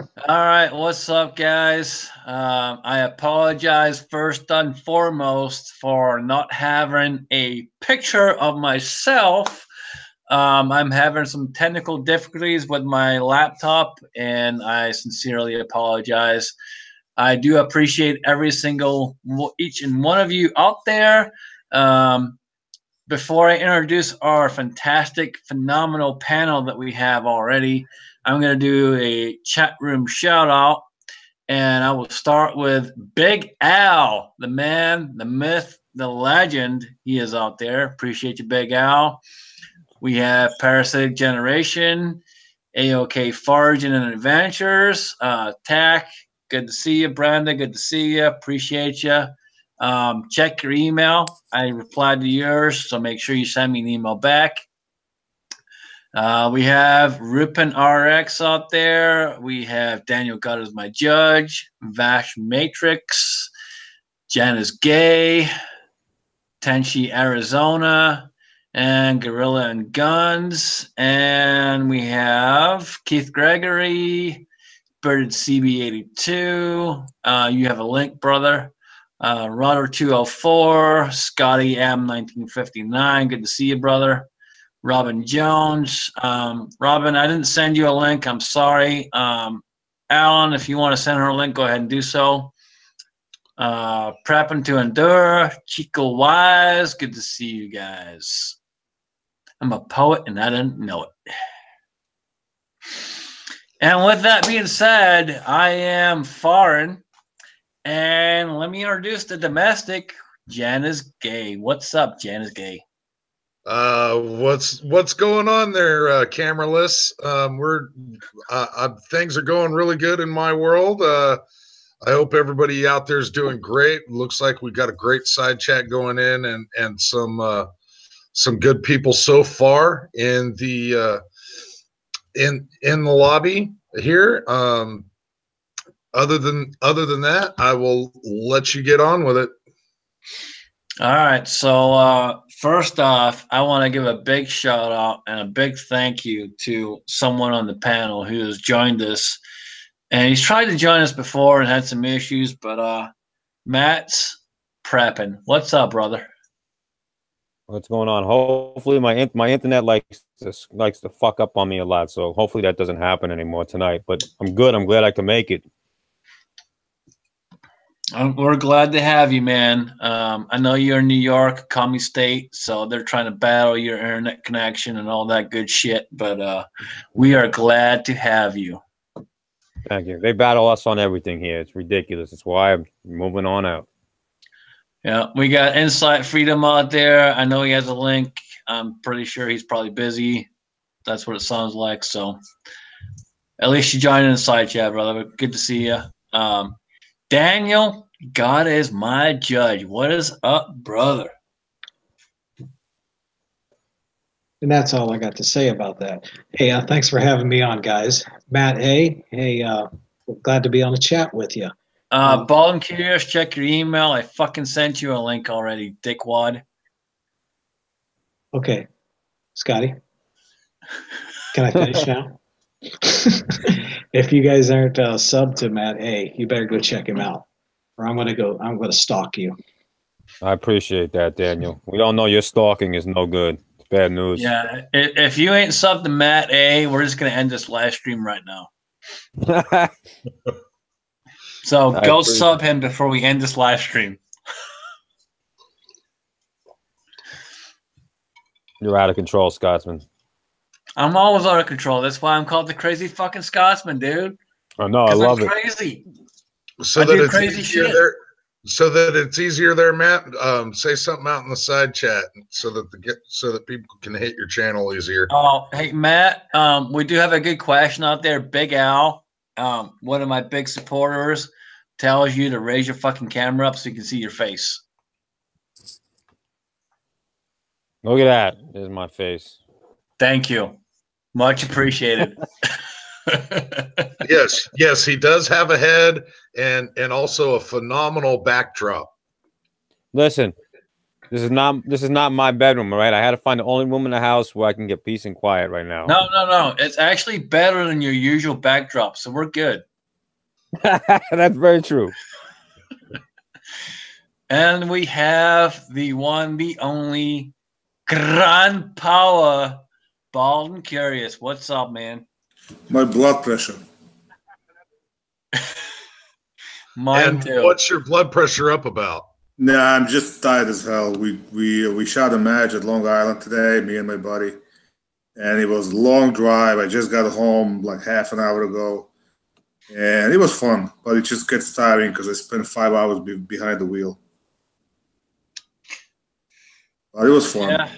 All right, what's up, guys? I apologize first and foremost for not having a picture of myself. I'm having some technical difficulties with my laptop, and I sincerely apologize. I do appreciate every single each and one of you out there. Um, Before I introduce our fantastic, phenomenal panel that we have already, I'm going to do a chat room shout out. And I will start with Big Al, the man, the myth, the legend. He is out there. Appreciate you, Big Al. We have Parasitic Generation, AOK Foraging and Adventures, Tack. Good to see you, Brenda. Good to see you. Appreciate you. Check your email. I replied to yours, so make sure you send me an email back. We have Rupin RX out there. We have Daniel God as my judge, Vash Matrix, JanisGay, Tenchi Arizona, and Gorilla and Guns. And we have Keith Gregory, Birded CB82. You have a link, brother. Rodder 204, Scotty M1959. Good to see you, brother. Robin Jones. Robin, I didn't send you a link. I'm sorry. Alan, if you want to send her a link, go ahead and do so. Prepping to Endure. Chico Wise. Good to see you guys. I'm a poet and I didn't know it. And with that being said, I am foreign. And let me introduce the domestic, JanisGay. What's up, JanisGay? What's going on there, cameraless? Things are going really good in my world. I hope everybody out there is doing great. Looks like we got a great side chat going in, and some good people so far in the lobby here. Other than that, I will let you get on with it. All right. So first off, I want to give a big shout out and a big thank you to someone on the panel who has joined us. And he's tried to join us before and had some issues, but Matt's prepping. What's up, brother? What's going on? Hopefully my internet likes to fuck up on me a lot, so hopefully that doesn't happen anymore tonight. But I'm good. I'm glad I can make it. We're glad to have you, man. I know you're in New York, commie state, so they're trying to battle your internet connection and all that good shit. But we are glad to have you. Thank you. They battle us on everything here. It's ridiculous. That's why I'm moving on out. Yeah, we got Insight Freedom out there. I know he has a link. I'm pretty sure he's probably busy. That's what it sounds like. So at least you joined in the side chat, brother. Good to see you. Daniel, God is my judge. What is up, brother? And that's all I got to say about that. Hey, thanks for having me on, guys. Matt, hey, glad to be on a chat with you. Bald and Curious, check your email. I fucking sent you a link already, dickwad. Okay. Scotty, can I finish now? If you guys aren't subbed to Matt A, you better go check him out, or I'm gonna stalk you. I appreciate that, Daniel. We all know your stalking is no good. It's bad news. Yeah, if you ain't subbed to Matt A, we're just gonna end this live stream right now. So go sub him before we end this live stream. You're out of control, Scotsman. I'm always out of control. That's why I'm called the crazy fucking Scotsman, dude. Oh no, I love I'm crazy. So that it's crazy shit. So that it's easier there, Matt. Say something out in the side chat so that people can hit your channel easier. Oh, hey Matt, we do have a good question out there. Big Al, one of my big supporters, tells you to raise your fucking camera up so you can see your face. Look at that. There's my face. Thank you. Much appreciated. Yes, he does have a head and also a phenomenal backdrop. Listen, this is not my bedroom, all right? I had to find the only room in the house where I can get peace and quiet right now. No. It's actually better than your usual backdrop, so we're good. That's very true. And we have the one, the only, Grand Power, Bald and Curious. What's up, man? My blood pressure. Mine And too. what's your blood pressure up about? Nah, I'm just tired as hell. We shot a match at Long Island today, me and my buddy, and it was a long drive. I just got home like half an hour ago, and it was fun, but it just gets tiring because I spent 5 hours behind the wheel. But it was fun. Yeah,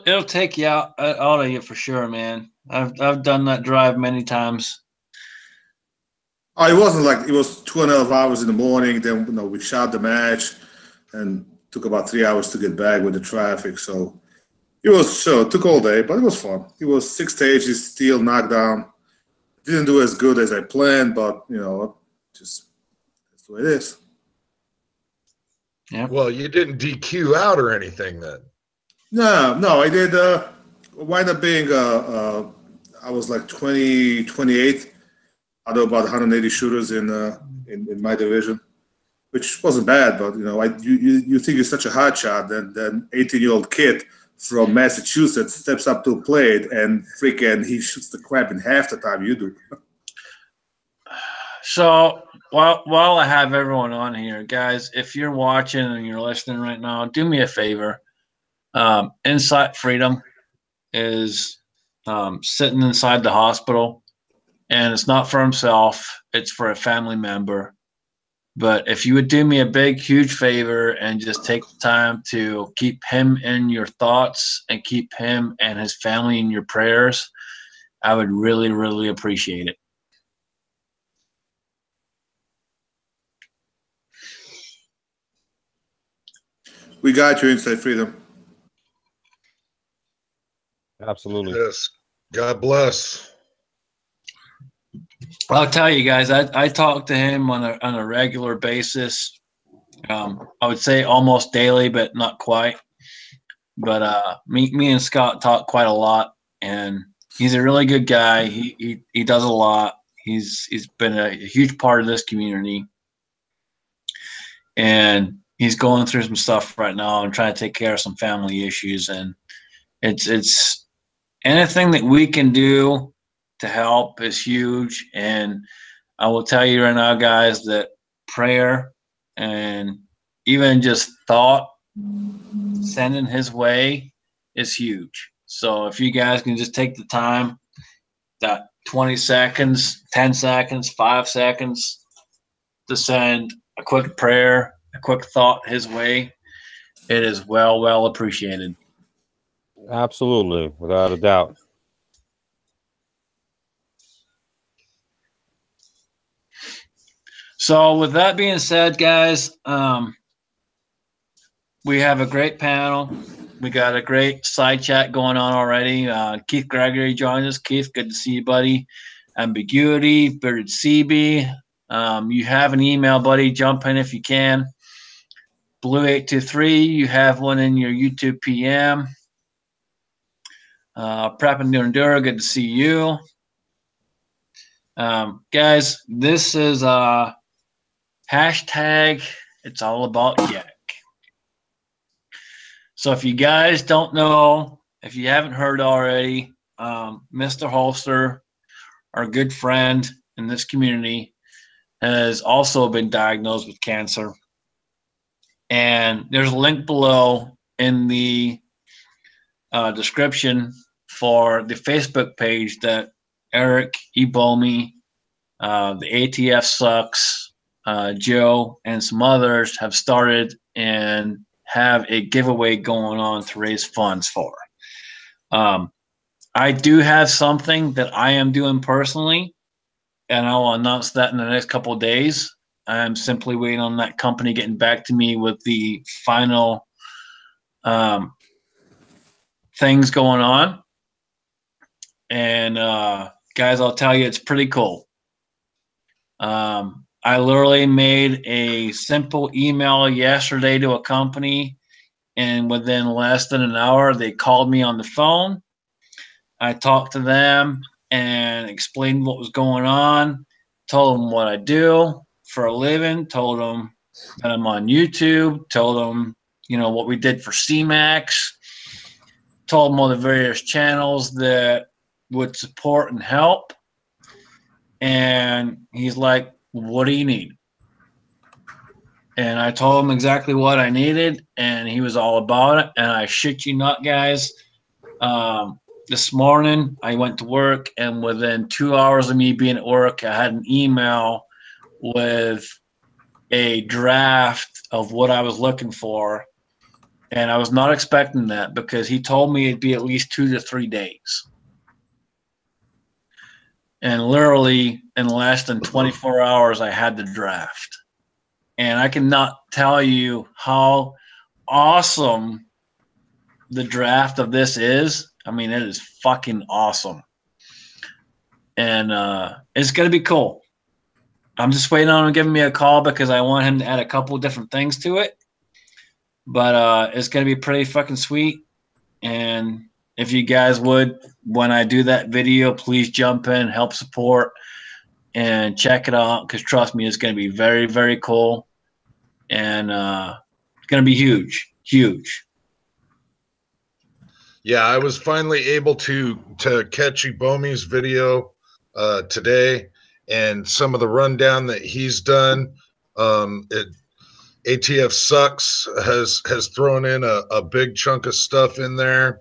it'll take you out of you for sure, man. I've done that drive many times. Oh, it wasn't like it was 2.5 hours in the morning. Then we shot the match, and took about 3 hours to get back with the traffic. So it took all day, but it was fun. It was 6 stages, steel knockdown. Didn't do as good as I planned, but just that's the way it is. Yeah. Well, you didn't DQ out or anything then. No, I did. Wind up being I was like 28th out of about 180 shooters in my division, which wasn't bad. But you think you're such a hot shot, then 18-year-old kid from Massachusetts steps up to a plate and freaking he shoots the crap in half the time you do. So while I have everyone on here, guys, if you're watching and you're listening right now, do me a favor. Insight Freedom is sitting inside the hospital, and it's not for himself, it's for a family member. But if you would do me a big, huge favor and just take the time to keep him in your thoughts and keep him and his family in your prayers, I would really, really appreciate it. We got you, Inside Freedom. Absolutely. Yes. God bless. I'll tell you guys, I talk to him on a regular basis. I would say almost daily, but not quite. But me and Scott talk quite a lot, and he's a really good guy. He does a lot. He's been a huge part of this community, and he's going through some stuff right now and trying to take care of some family issues. And it's anything that we can do to help is huge. And I will tell you right now, guys, that prayer and even just thought sending his way is huge. So if you guys can just take the time, that 20 seconds, 10 seconds, 5 seconds to send a quick prayer, a quick thought his way, it is well appreciated. Absolutely, without a doubt. So with that being said, guys, we have a great panel. We got a great side chat going on already. Keith Gregory joined us. Keith, good to see you, buddy. Ambiguity, Bearded CB. You have an email, buddy. Jump in if you can. Blue823, you have one in your YouTube PM. Prep and Enduro, good to see you. Guys, this is hashtag It's All About Yak. So if you guys don't know, if you haven't heard already, Mr. Holster, our good friend in this community, has also been diagnosed with cancer. And there's a link below in the description for the Facebook page that Eric Ebomi, the ATF Sucks, Joe, and some others have started and have a giveaway going on to raise funds for. I do have something that I am doing personally, and I will announce that in the next couple of days. I'm simply waiting on that company getting back to me with the final things going on. And guys, I'll tell you, it's pretty cool. I literally made a simple email yesterday to a company, and within less than an hour, they called me on the phone. I talked to them and explained what was going on. told him what I do for a living, told him that I'm on YouTube, told him, what we did for CMAX, told him all the various channels that would support and help. And he's like, what do you need? And I told him exactly what I needed, and he was all about it. And I shit you not, guys. This morning, I went to work, and within 2 hours of me being at work, I had an email with a draft of what I was looking for. And I was not expecting that because he told me it'd be at least 2 to 3 days. And literally, in less than 24 hours, I had the draft. And I cannot tell you how awesome the draft of this is. I mean, it is fucking awesome. And it's going to be cool. I'm just waiting on him giving me a call because I want him to add a couple of different things to it. But it's going to be pretty fucking sweet. And if you guys would, when I do that video, please jump in, help support, and check it out. Because trust me, it's going to be very, very cool. And it's going to be huge, huge. Yeah, I was finally able to catch Ibomi's video today, and some of the rundown that he's done. ATF Sucks has thrown in a big chunk of stuff in there,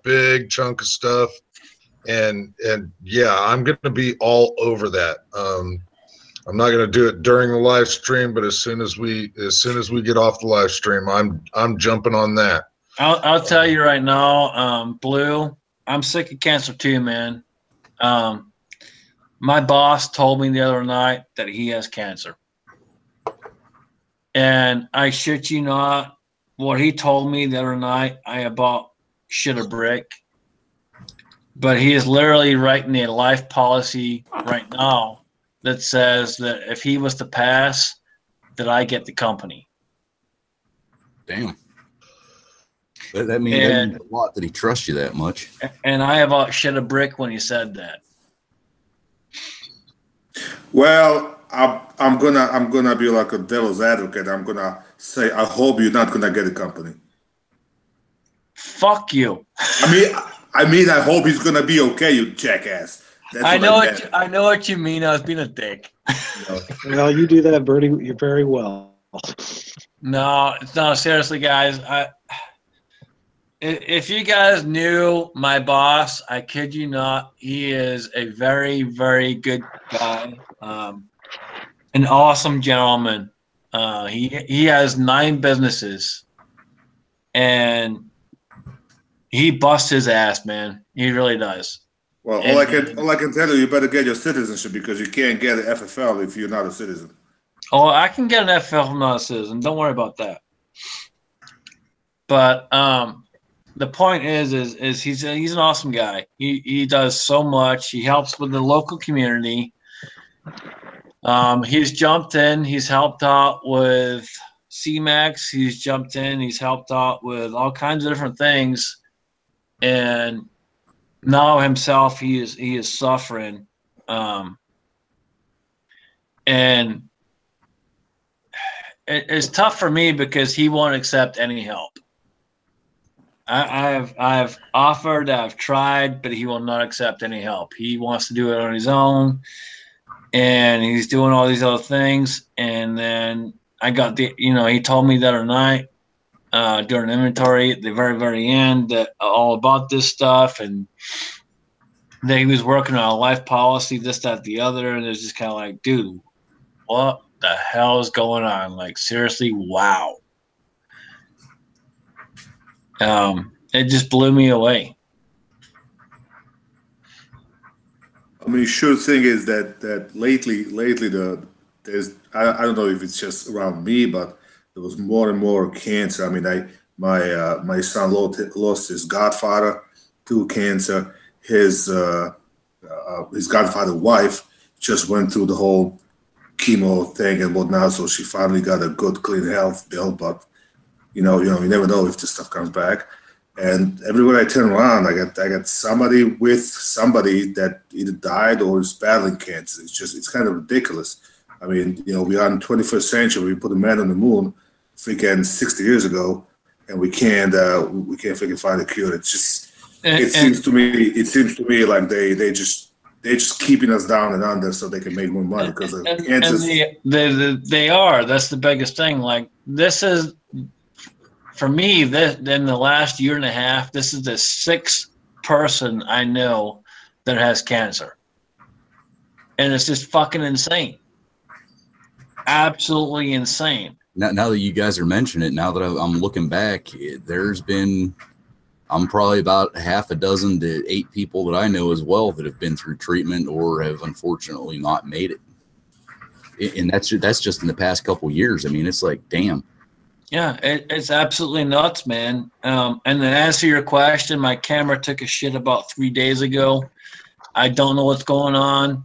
and yeah, I'm going to be all over that. I'm not going to do it during the live stream, but as soon as we get off the live stream, I'm jumping on that. I'll tell you right now, Blue, I'm sick of cancer too, man. My boss told me the other night that he has cancer. And I shit you not, what he told me the other night, I about shit a brick. But he is literally writing a life policy right now that says that if he was to pass, that I get the company. Damn. That means a lot that he trusts you that much. And I about shit a brick when he said that. Well, I'm gonna be like a devil's advocate. I'm gonna say I hope you're not gonna get a company. Fuck you. I mean, I hope he's gonna be okay, you jackass. I know what you mean. I was being a dick. Well, you do that, Bertie. You're very well. No, seriously, guys. If you guys knew my boss, I kid you not, he is a very, very good guy. An awesome gentleman. He has 9 businesses, and he busts his ass, man. He really does. Well, all I can tell you better get your citizenship because you can't get an FFL if you're not a citizen. Oh, I can get an FFL if I'm not a citizen. Don't worry about that. But the point is he's an awesome guy. He does so much. He helps with the local community. He's jumped in. He's helped out with CMAX. He's jumped in. He's helped out with all kinds of different things. And now himself, he is suffering. And it's tough for me because he won't accept any help. I've offered, I've tried, but he will not accept any help. He wants to do it on his own, and he's doing all these other things. And then I got he told me the other night during inventory at the very, very end that all about this stuff, and that he was working on a life policy, this, that, the other, and it's just kind of like, dude, what the hell is going on? Like, seriously, wow. It just blew me away. I mean, sure thing is that lately there's I don't know if it's just around me, but there was more and more cancer. I mean, my son lost his godfather to cancer. His godfather's wife just went through the whole chemo thing and whatnot, so she finally got a good, clean health bill. But you never know if this stuff comes back. And everywhere I turn around, I got somebody with somebody that either died or is battling cancer. It's kind of ridiculous. I mean, we are in the 21st century. We put a man on the moon freaking 60 years ago, and we can't freaking find a cure. It's just it seems to me like they just keeping us down and under so they can make more money because they are. That's the biggest thing. Like this is for me. This in the last year and a half, this is the 6th person I know that has cancer, and it's just fucking insane. Absolutely insane. Now that you guys are mentioning it, now that I'm looking back, I'm probably about half a dozen to 8 people that I know as well that have been through treatment or have unfortunately not made it. And that's just in the past couple years. I mean, it's like, damn. Yeah, it's absolutely nuts, man. And to answer your question, my camera took a shit about 3 days ago. I don't know what's going on.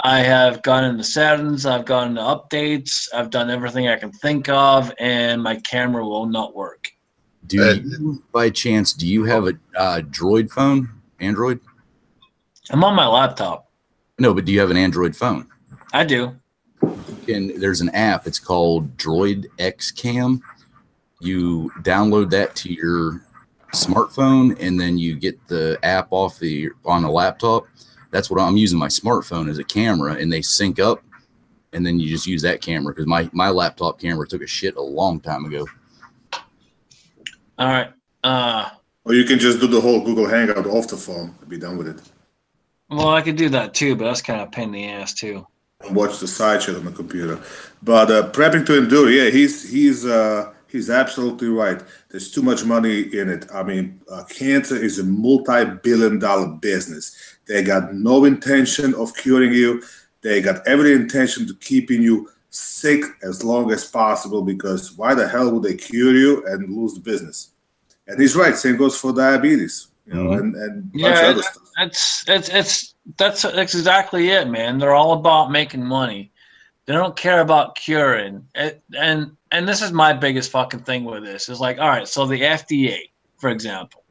I have gone into settings. I've gone into updates. I've done everything I can think of, and my camera will not work. By chance, do you have a Droid phone? Android? I'm on my laptop. No, but do you have an Android phone? I do. And there's an app. It's called Droid X Cam. You download that to your smartphone, and then you get the app on the laptop. That's what I'm using my smartphone as a camera, and they sync up, and then you just use that camera because my laptop camera took a shit a long time ago. All right. Or you can just do the whole Google Hangout off the phone and be done with it. Well, I could do that too, but that's kind of a pain in the ass too. And watch the side shit on the computer. But prepping to endure, yeah, he's absolutely right. There's too much money in it. I mean, cancer is a multi-billion-dollar business. They got no intention of curing you. They got every intention to keeping you sick as long as possible because why the hell would they cure you and lose the business? And he's right. Same goes for diabetes, and bunch of other stuff. That's exactly it, man. They're all about making money. They don't care about curing. And this is my biggest fucking thing with this. Is like, all right, so the FDA, for example,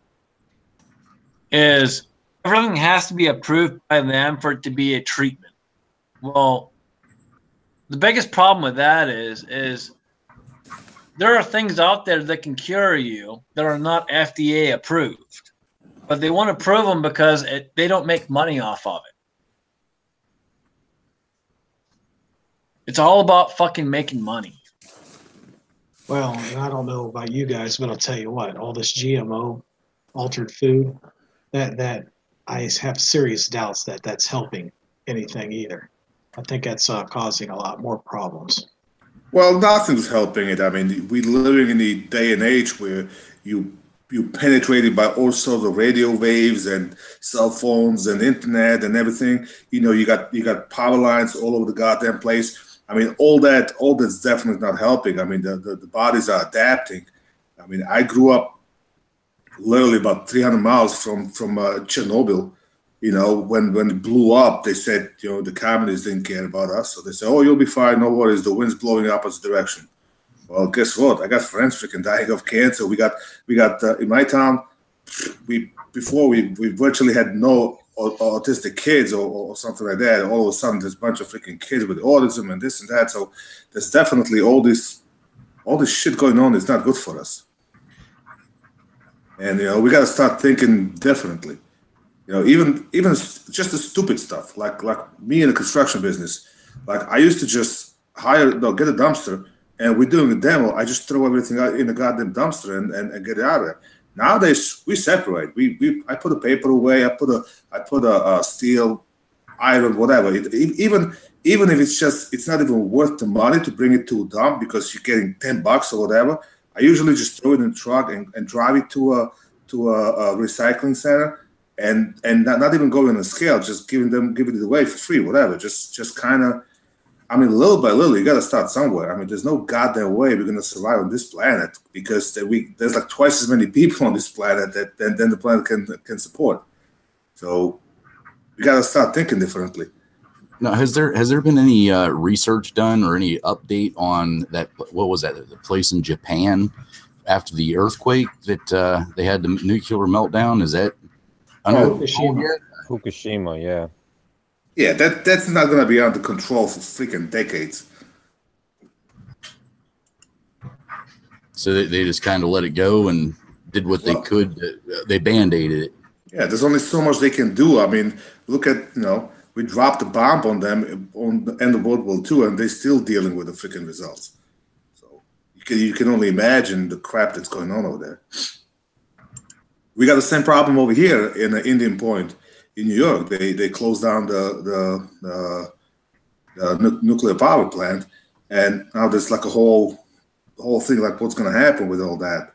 is everything has to be approved by them for it to be a treatment. Well, the biggest problem with that is there are things out there that can cure you that are not FDA approved, but they want to prove them because they don't make money off of it. It's all about fucking making money. Well, and I don't know about you guys, but I'll tell you what, all this GMO altered food, that I have serious doubts that that's helping anything either. I think that's causing a lot more problems. Well, nothing's helping it. I mean, we're living in the day and age where you penetrated by all sorts of radio waves and cell phones and internet and everything. You got power lines all over the goddamn place. I mean, all that's definitely not helping. I mean, the bodies are adapting. I mean, I grew up literally about 300 miles from Chernobyl. When it blew up, they said, the communists didn't care about us. So they said, oh, you'll be fine. No worries. The wind's blowing opposite direction. Well, guess what? I got friends freaking dying of cancer. We got in my town, we virtually had no autistic kids or something like that. All of a sudden, there's a bunch of freaking kids with autism and this and that. So there's definitely all this shit going on. It's not good for us. And, we got to start thinking differently. Even just the stupid stuff, like me in the construction business, like I used to just get a dumpster, and we're doing a demo. I just throw everything out in the goddamn dumpster and get it out of there. Nowadays we separate. I put a paper away. I put a steel, iron, whatever. Even if it's not even worth the money to bring it to a dump because you're getting $10 or whatever. I usually just throw it in the truck and drive it to a recycling center. And not even going on a scale, just giving it away for free, whatever. Just kind of, I mean, little by little, you got to start somewhere. I mean, there's no goddamn way we're going to survive on this planet because there's like twice as many people on this planet than the planet can support. So we got to start thinking differently. Now, has there been any research done or any update on that? What was that? The place in Japan after the earthquake that they had the nuclear meltdown? Is that? Fukushima, yeah. Yeah, that's not gonna be under control for freaking decades. So they just kind of let it go and did what they could. They band-aided it. Yeah, there's only so much they can do. I mean, look at, we dropped a bomb on them on the end of World War II, and they're still dealing with the freaking results. So you can only imagine the crap that's going on over there. We got the same problem over here in Indian Point in New York. They closed down the nuclear power plant, and now there's like a whole thing like what's going to happen with all that.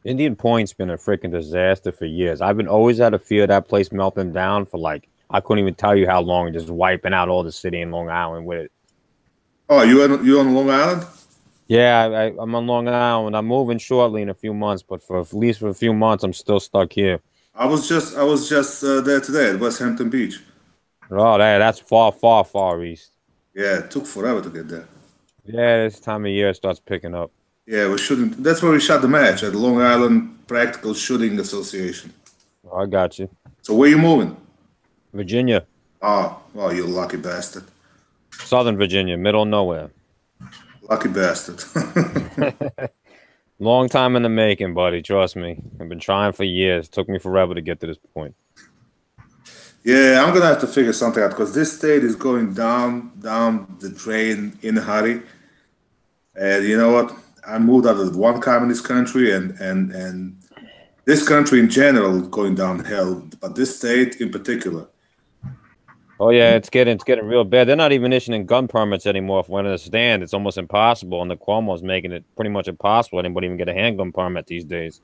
Indian Point's been a freaking disaster for years. I've always had a fear of that place melting down for like, I couldn't even tell you how long, just wiping out all the city in Long Island with it. Oh, you on Long Island? Yeah, I'm on Long Island. I'm moving shortly in a few months, but for at least for a few months, I'm still stuck here. I was just there today at West Hampton Beach. Oh, that's far, far, far east. Yeah, it took forever to get there. Yeah, this time of year it starts picking up. Yeah, we're shooting. That's where we shot the match at the Long Island Practical Shooting Association. Oh, I got you. So where you moving? Virginia. Oh, well, you lucky bastard. Southern Virginia, middle of nowhere. Lucky bastard. Long time in the making, buddy. Trust me. I've been trying for years. It took me forever to get to this point. Yeah, I'm gonna have to figure something out because this state is going down the drain in a hurry. And you know what? I moved out of one communist country, and this country in general is going downhill, but this state in particular. Oh yeah, it's getting real bad. They're not even issuing gun permits anymore. If we understand, it's almost impossible, and the Cuomo's making it pretty much impossible. Anybody even get a handgun permit these days.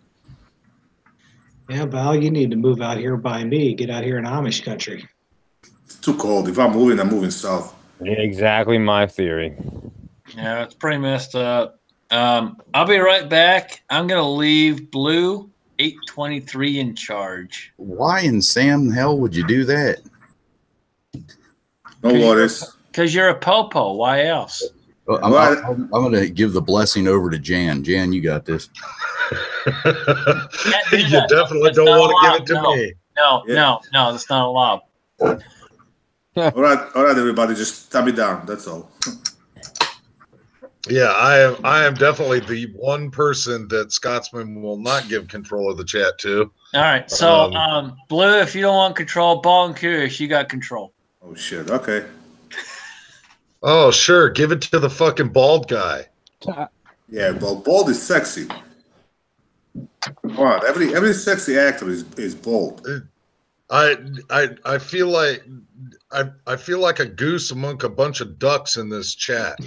Yeah, Val, you need to move out here by me. Get out here in Amish country. It's too cold. If I'm moving south. Yeah, exactly my theory. Yeah, it's pretty messed up. I'll be right back. I'm gonna leave Blue 823 in charge. Why in Sam hell would you do that? No worries. Because you're a popo. Why else? I'm going to give the blessing over to Jan. Jan, you got this. You definitely don't want to give it to me. No, that's not allowed. All right, everybody, just tap me down. That's all. Yeah, I am definitely the one person that Scotsman will not give control of the chat to. All right, so Blue, if you don't want control, Ball and Curious, you got control. Oh shit. Okay. Oh sure, give it to the fucking bald guy. Yeah, well, bald is sexy. Come on, every sexy actor is bald. I feel like I feel like a goose among a bunch of ducks in this chat.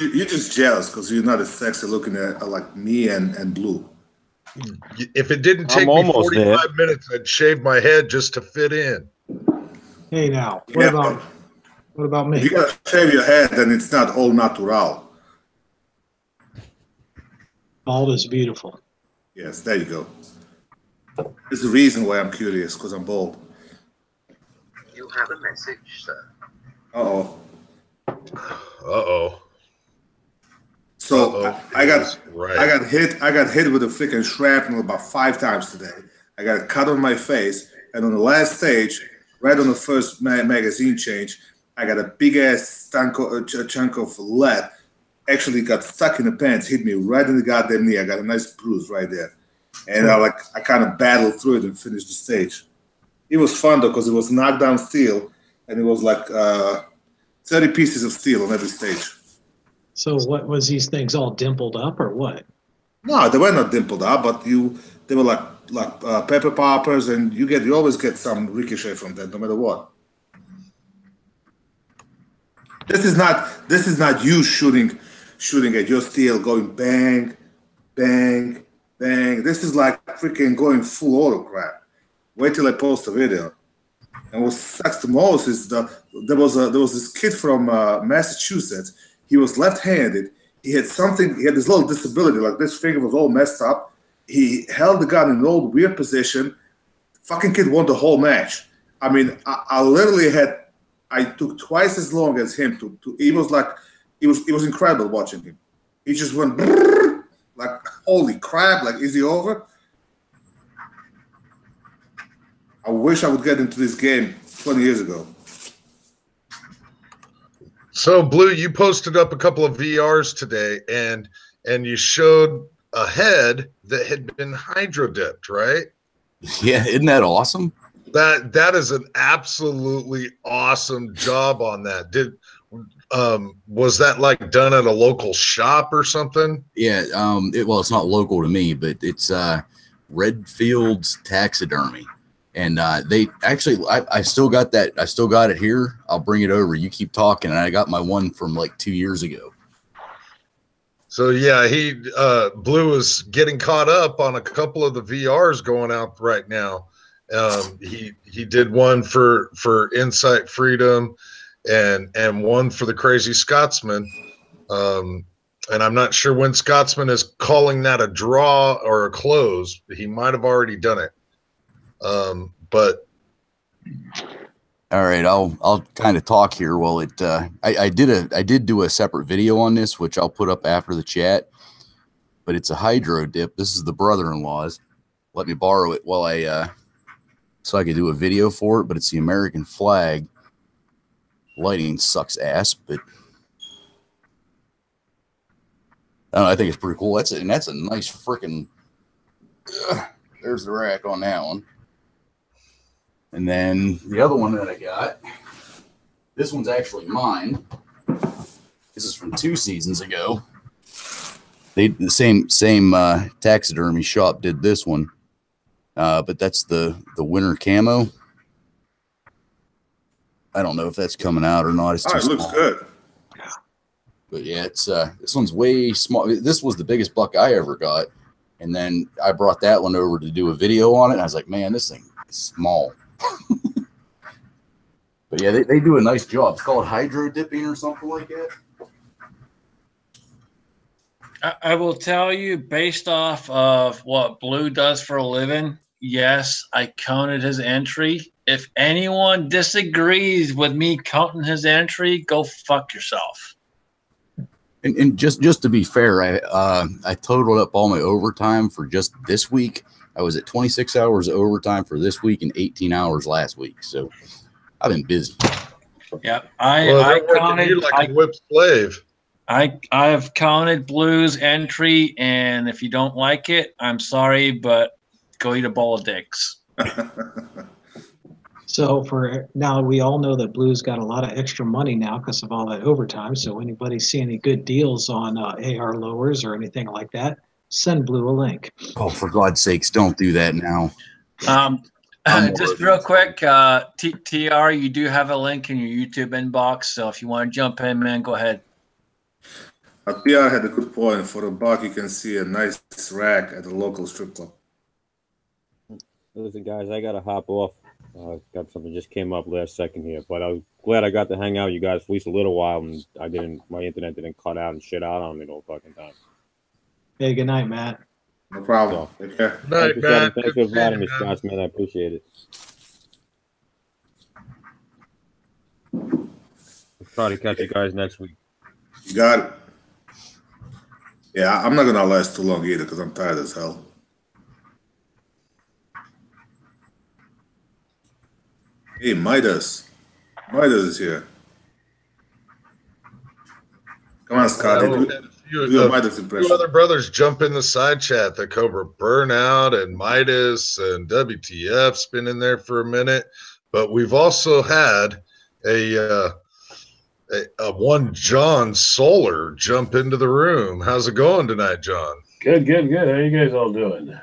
You're just jealous because you're not as sexy looking at like me and Blue. If it didn't take me 45 minutes, I'd shave my head just to fit in. Hey, now, what about me? If you gotta shave your head, then it's not all natural. Bald is beautiful. Yes, there you go. There's a reason why I'm curious, because I'm bald. You have a message, sir. Uh-oh. Uh-oh. So I got hit with a freaking shrapnel about 5 times today. I got a cut on my face, and on the last stage, right on the first magazine change, I got a big ass chunk of lead. Actually got stuck in the pants, hit me right in the goddamn knee. I got a nice bruise right there, and I kind of battled through it and finished the stage. It was fun though because it was knockdown steel, and it was like 30 pieces of steel on every stage. So what was these things all dimpled up or what? No, they were not dimpled up, but they were like pepper poppers, and you always get some ricochet from that, no matter what. This is not you shooting at your steel, going bang, bang, bang. This is like freaking going full auto crap. Wait till I post a video. And what sucks the most is there was this kid from Massachusetts. He was left-handed. He had this little disability, like this finger was all messed up. He held the gun in an old weird position. Fucking kid won the whole match. I mean, I took twice as long as him it was incredible watching him. He just went like, holy crap, like, is he over? I wish I would get into this game 20 years ago. So, Blue, you posted up a couple of VRs today, and you showed a head that had been hydro dipped, right? Yeah, isn't that awesome? That is an absolutely awesome job on that. Was that like done at a local shop or something? Yeah, well, it's not local to me, but it's Redfield's Taxidermy, and they actually, I still got that. I still got it here. I'll bring it over. You keep talking, and I got my one from like 2 years ago. So yeah, he Blue is getting caught up on a couple of the VRs going out right now. He did one for Insight Freedom, and one for the Crazy Scotsman. And I'm not sure when Scotsman is calling that a draw or a close. He might have already done it. But all right, I'll kind of talk here. Well, I did do a separate video on this, which I'll put up after the chat. But it's a hydro dip. This is the brother-in-law's. Let me borrow it while so I could do a video for it. But it's the American flag. Lighting sucks ass, but I don't know, I think it's pretty cool. That's a nice freaking. There's the rack on that one. And then the other one that I got, this one's actually mine. This is from 2 seasons ago. The same taxidermy shop did this one, but that's the winter camo. I don't know if that's coming out or not. It's too it looks small. good. But yeah, it's this one's way small. This was the biggest buck I ever got, and then I brought that one over to do a video on it. And I was like, man, this thing is small. But yeah, they do a nice job. It's called hydro dipping or something like that. I will tell you, based off of what Blue does for a living, yes, I counted his entry. If anyone disagrees with me counting his entry, go fuck yourself. And just to be fair, I totaled up all my overtime for just this week. I was at 26 hours of overtime for this week and 18 hours last week. So I've been busy. Yep. I counted you like a whip slave. I've counted Blue's entry, and if you don't like it, I'm sorry, but go eat a bowl of dicks. So for now, we all know that Blue's got a lot of extra money now because of all that overtime. So anybody see any good deals on AR lowers or anything like that, send Blue a link. Oh, for God's sakes, don't do that now. Just real quick, TR, you do have a link in your YouTube inbox. So if you want to jump in, man, go ahead. PR had a good point. For $1, you can see a nice rack at the local strip club. Listen, guys, I got to hop off. Got something just came up last second here, but I was glad I got to hang out with you guys for at least a little while, and my internet didn't cut out and shit out on me the whole fucking time. Hey, good night, Matt. No problem. Take care. Night, Matt. Thanks for inviting me, Scotch, man. I appreciate it. I'll try to catch you guys next week. You got it. Yeah, I'm not going to last too long either because I'm tired as hell. Hey, Midas. Midas is here. Come on, Scotty. Do your Midas impression. 2 other brothers jump in the side chat. The Cobra Burnout and Midas and WTF's been in there for a minute. But we've also had a one John Solar jump into the room. How's it going tonight, John? Good. How you guys all doing?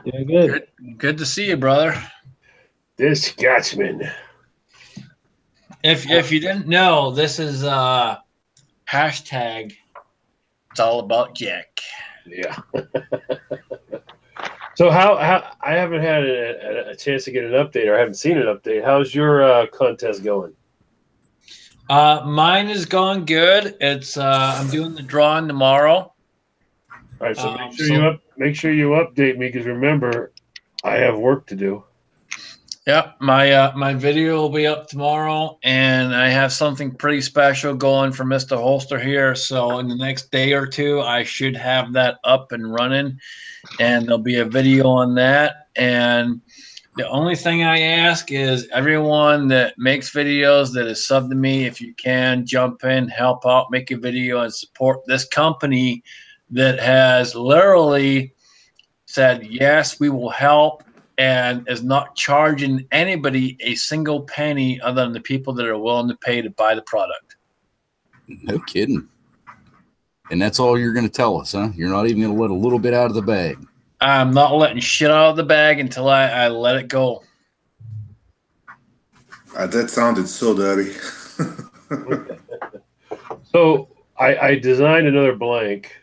Yeah, good. Good to see you, brother. This Scotsman. If you didn't know, this is hashtag. It's all about Jack. Yeah. So how I haven't had a chance to get an update, or I haven't seen an update. How's your contest going? Mine is going good. It's I'm doing the drawing tomorrow. All right, so make sure you update me, because remember, I have work to do. Yep, my video will be up tomorrow, and I have something pretty special going for Mr. Holster here. So in the next day or two, I should have that up and running, and there'll be a video on that. And the only thing I ask is everyone that makes videos that is sub to me, if you can jump in, help out, make a video, and support this company that has literally said yes, we will help, and is not charging anybody a single penny other than the people that are willing to pay to buy the product. No kidding. And that's all you're going to tell us, huh? You're not even going to let a little bit out of the bag. I'm not letting shit out of the bag until I let it go. That sounded so dirty. So I designed another blank.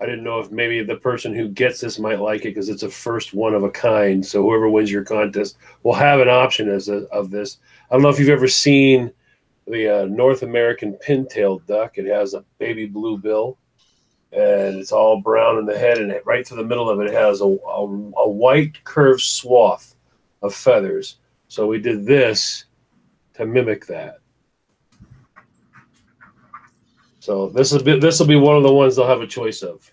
I didn't know if maybe the person who gets this might like it because it's a first one of a kind. So whoever wins your contest will have an option of this. I don't know if you've ever seen the North American pin-tailed duck. It has a baby blue bill, and it's all brown in the head, and right through the middle of it has a white curved swath of feathers. So we did this to mimic that. So this will be one of the ones they'll have a choice of.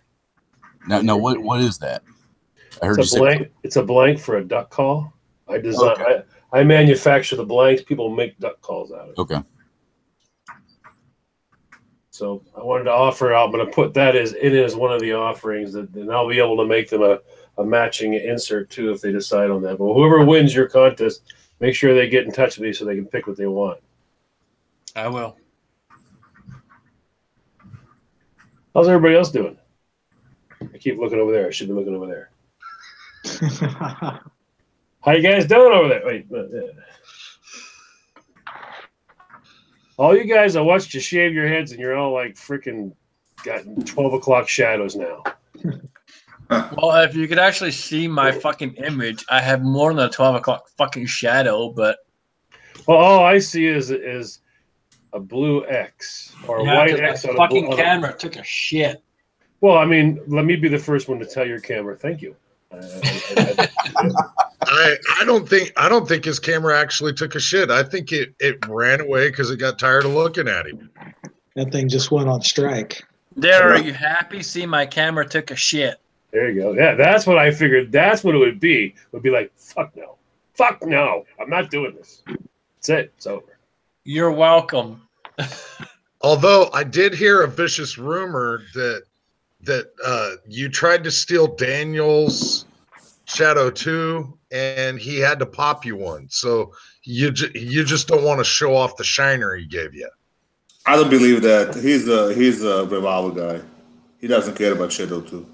Now what is that? I heard It's a blank. It's a blank for a duck call. I design. Okay. I manufacture the blanks. People make duck calls out of it. Okay. So I wanted to offer. I'm going to put that as one of the offerings, and I'll be able to make them a matching insert too if they decide on that. But whoever wins your contest, make sure they get in touch with me so they can pick what they want. I will. How's everybody else doing? I keep looking over there. I should be looking over there. How you guys doing over there? Wait. All you guys, I watched you shave your heads, and you're all like freaking got 12 o'clock shadows now. Well, if you could actually see my fucking image, I have more than a 12 o'clock fucking shadow, but... Well, all I see is a blue X or a white X on a fucking camera took a shit. Well, I mean, let me be the first one to tell your camera thank you. I don't think his camera actually took a shit. I think it ran away because it got tired of looking at him. That thing just went on strike. There, are you happy? See, my camera took a shit. There you go. Yeah, that's what I figured. That's what it would be. It would be like, fuck no. Fuck no. I'm not doing this. That's it. It's over. You're welcome. Although I did hear a vicious rumor that you tried to steal Daniel's Shadow 2 and he had to pop you one. So you just don't want to show off the shiner he gave you. I don't believe that. He's a revolver guy. He doesn't care about Shadow 2.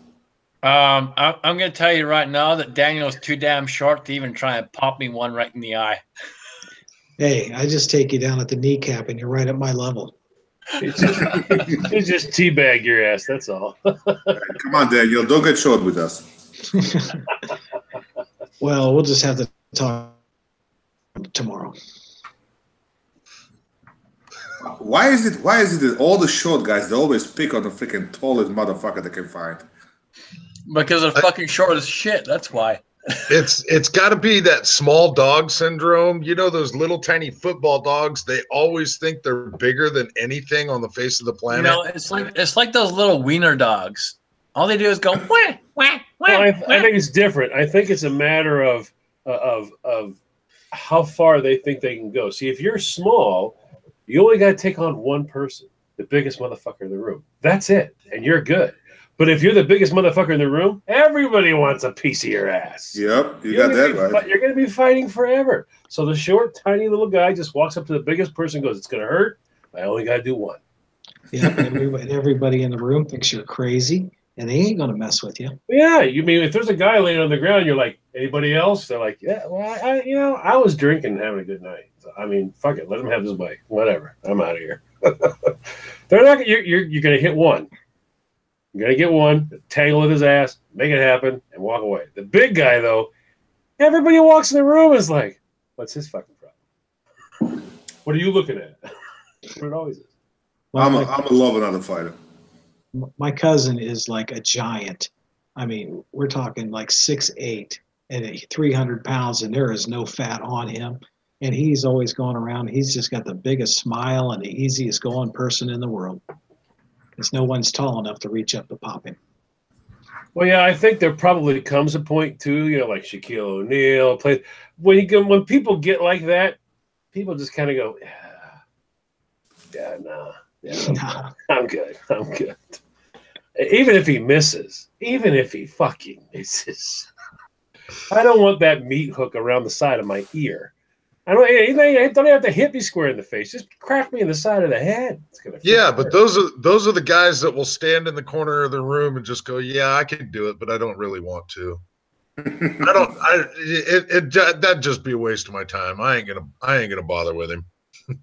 I'm going to tell you right now that Daniel's too damn short to even try and pop me one right in the eye. Hey, I just take you down at the kneecap and you're right at my level. You just teabag your ass, that's all. Come on, Daniel, don't get short with us. Well, we'll just have to talk tomorrow. Why is it that all the short guys, they always pick on the freaking tallest motherfucker they can find? Because they're fucking short as shit, that's why. It's got to be that small dog syndrome. You know, those little tiny football dogs, they always think they're bigger than anything on the face of the planet. You know, it's like those little wiener dogs. All they do is go wah, wah, wah, Well, I wah. think it's different. I think it's a matter of how far they think they can go. See, if you're small, you only got to take on one person, the biggest motherfucker in the room. That's it, and you're good. But if you're the biggest motherfucker in the room, everybody wants a piece of your ass. Yep, you got that right. You're going to be fighting forever. So the short, tiny little guy just walks up to the biggest person and goes, it's going to hurt. I only got to do one. Yeah, everybody in the room thinks you're crazy, and they ain't going to mess with you. Yeah, you mean if there's a guy laying on the ground, you're like, anybody else? They're like, yeah, well, I was drinking and having a good night. So, I mean, fuck it, let him have his way. Whatever, I'm out of here. They're not. You're going to hit one. You're going to get one, tangle with his ass, make it happen, and walk away. The big guy, though, everybody walks in the room and is like, what's his fucking problem? What are you looking at? What it always is. I'm a lover, not a fighter. My cousin is like a giant. I mean, we're talking like 6'8", and 300 pounds, and there is no fat on him. And he's always going around. He's just got the biggest smile and the easiest going person in the world. Because no one's tall enough to reach up to pop him. Well, yeah, I think there probably comes a point too, like Shaquille O'Neal play when people get like that, people just kind of go, no, I'm good. Even if he misses, even if he fucking misses, I don't want that meat hook around the side of my ear. I don't have to hit me square in the face. Just crack me in the side of the head. Yeah, but those are the guys that will stand in the corner of the room and just go, "Yeah, I can do it, but I don't really want to." That'd just be a waste of my time. I ain't gonna bother with him. I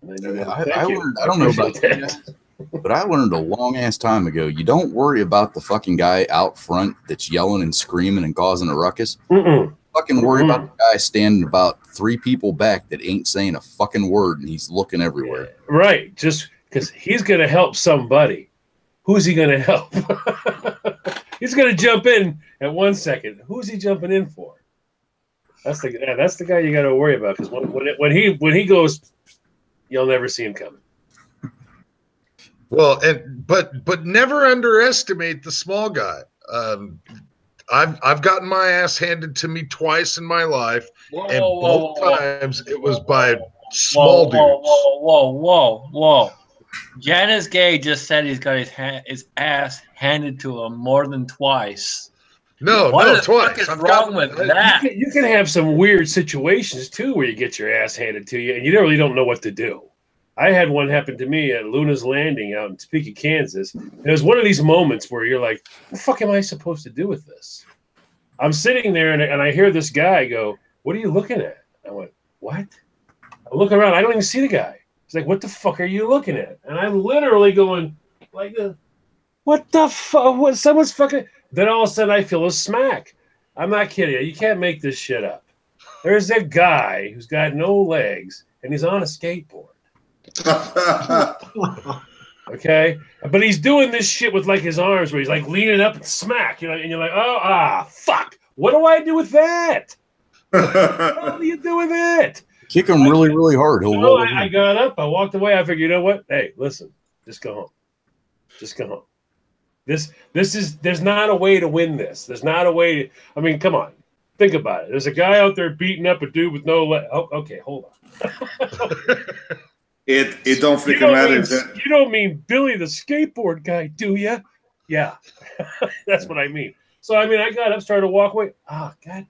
learned, I don't know about that, but I learned a long ass time ago. You don't worry about the fucking guy out front that's yelling and screaming and causing a ruckus. Fucking worry about the guy standing about 3 people back that ain't saying a fucking word and he's looking everywhere. Right. Just because he's going to help somebody. Who's he going to help? He's going to jump in at 1 second. Who's he jumping in for? That's the guy you got to worry about, because when he goes, you'll never see him coming. Well, but never underestimate the small guy. I've gotten my ass handed to me twice in my life, and both times it was by small dudes. Whoa. JanisGay just said he's got his ass handed to him more than twice. No, twice. What is wrong with that? You can have some weird situations too where you get your ass handed to you and you really don't know what to do. I had one happen to me at Luna's Landing out in Topeka, Kansas. And it was one of these moments where you're like, what the fuck am I supposed to do with this? I'm sitting there and I hear this guy go, what are you looking at? I went, what? I look around. I don't even see the guy. He's like, what the fuck are you looking at? And I'm literally going like, what the fuck? What? Someone's fucking. Then all of a sudden I feel a smack. I'm not kidding you. You can't make this shit up. There's a guy who's got no legs and he's on a skateboard. Okay, but he's doing this shit with like his arms where he's like leaning up and smack, and you're like, fuck, what do I do with that? What do you do with it? Kick him really, really hard. I got up, I walked away. I figured, you know what? Hey, listen, just go home. Just go home. There's not a way to win this. There's not a way. I mean, come on, think about it. There's a guy out there beating up a dude with no leg. Oh, okay, hold on. It don't freaking matter. You don't mean Billy the skateboard guy, do you? Yeah, that's what I mean. So I mean, I got up, started to walk away. Oh God,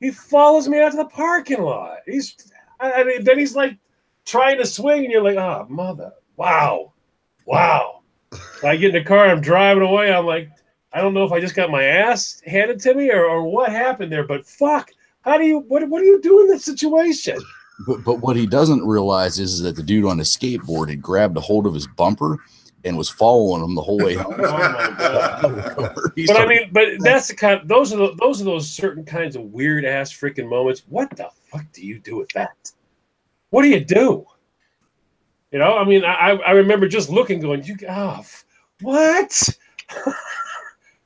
he follows me out to the parking lot. Then he's like trying to swing, and you're like, oh mother, wow. I get in the car, I'm driving away. I'm like, I don't know if I just got my ass handed to me or what happened there, but fuck, what do you do in this situation? But what he doesn't realize is that the dude on his skateboard had grabbed a hold of his bumper and was following him the whole way home. Oh my God. But I mean, that's the kind. Those are those certain kinds of weird ass freaking moments. What the fuck do you do with that? What do you do? I mean, I remember just looking, going, what?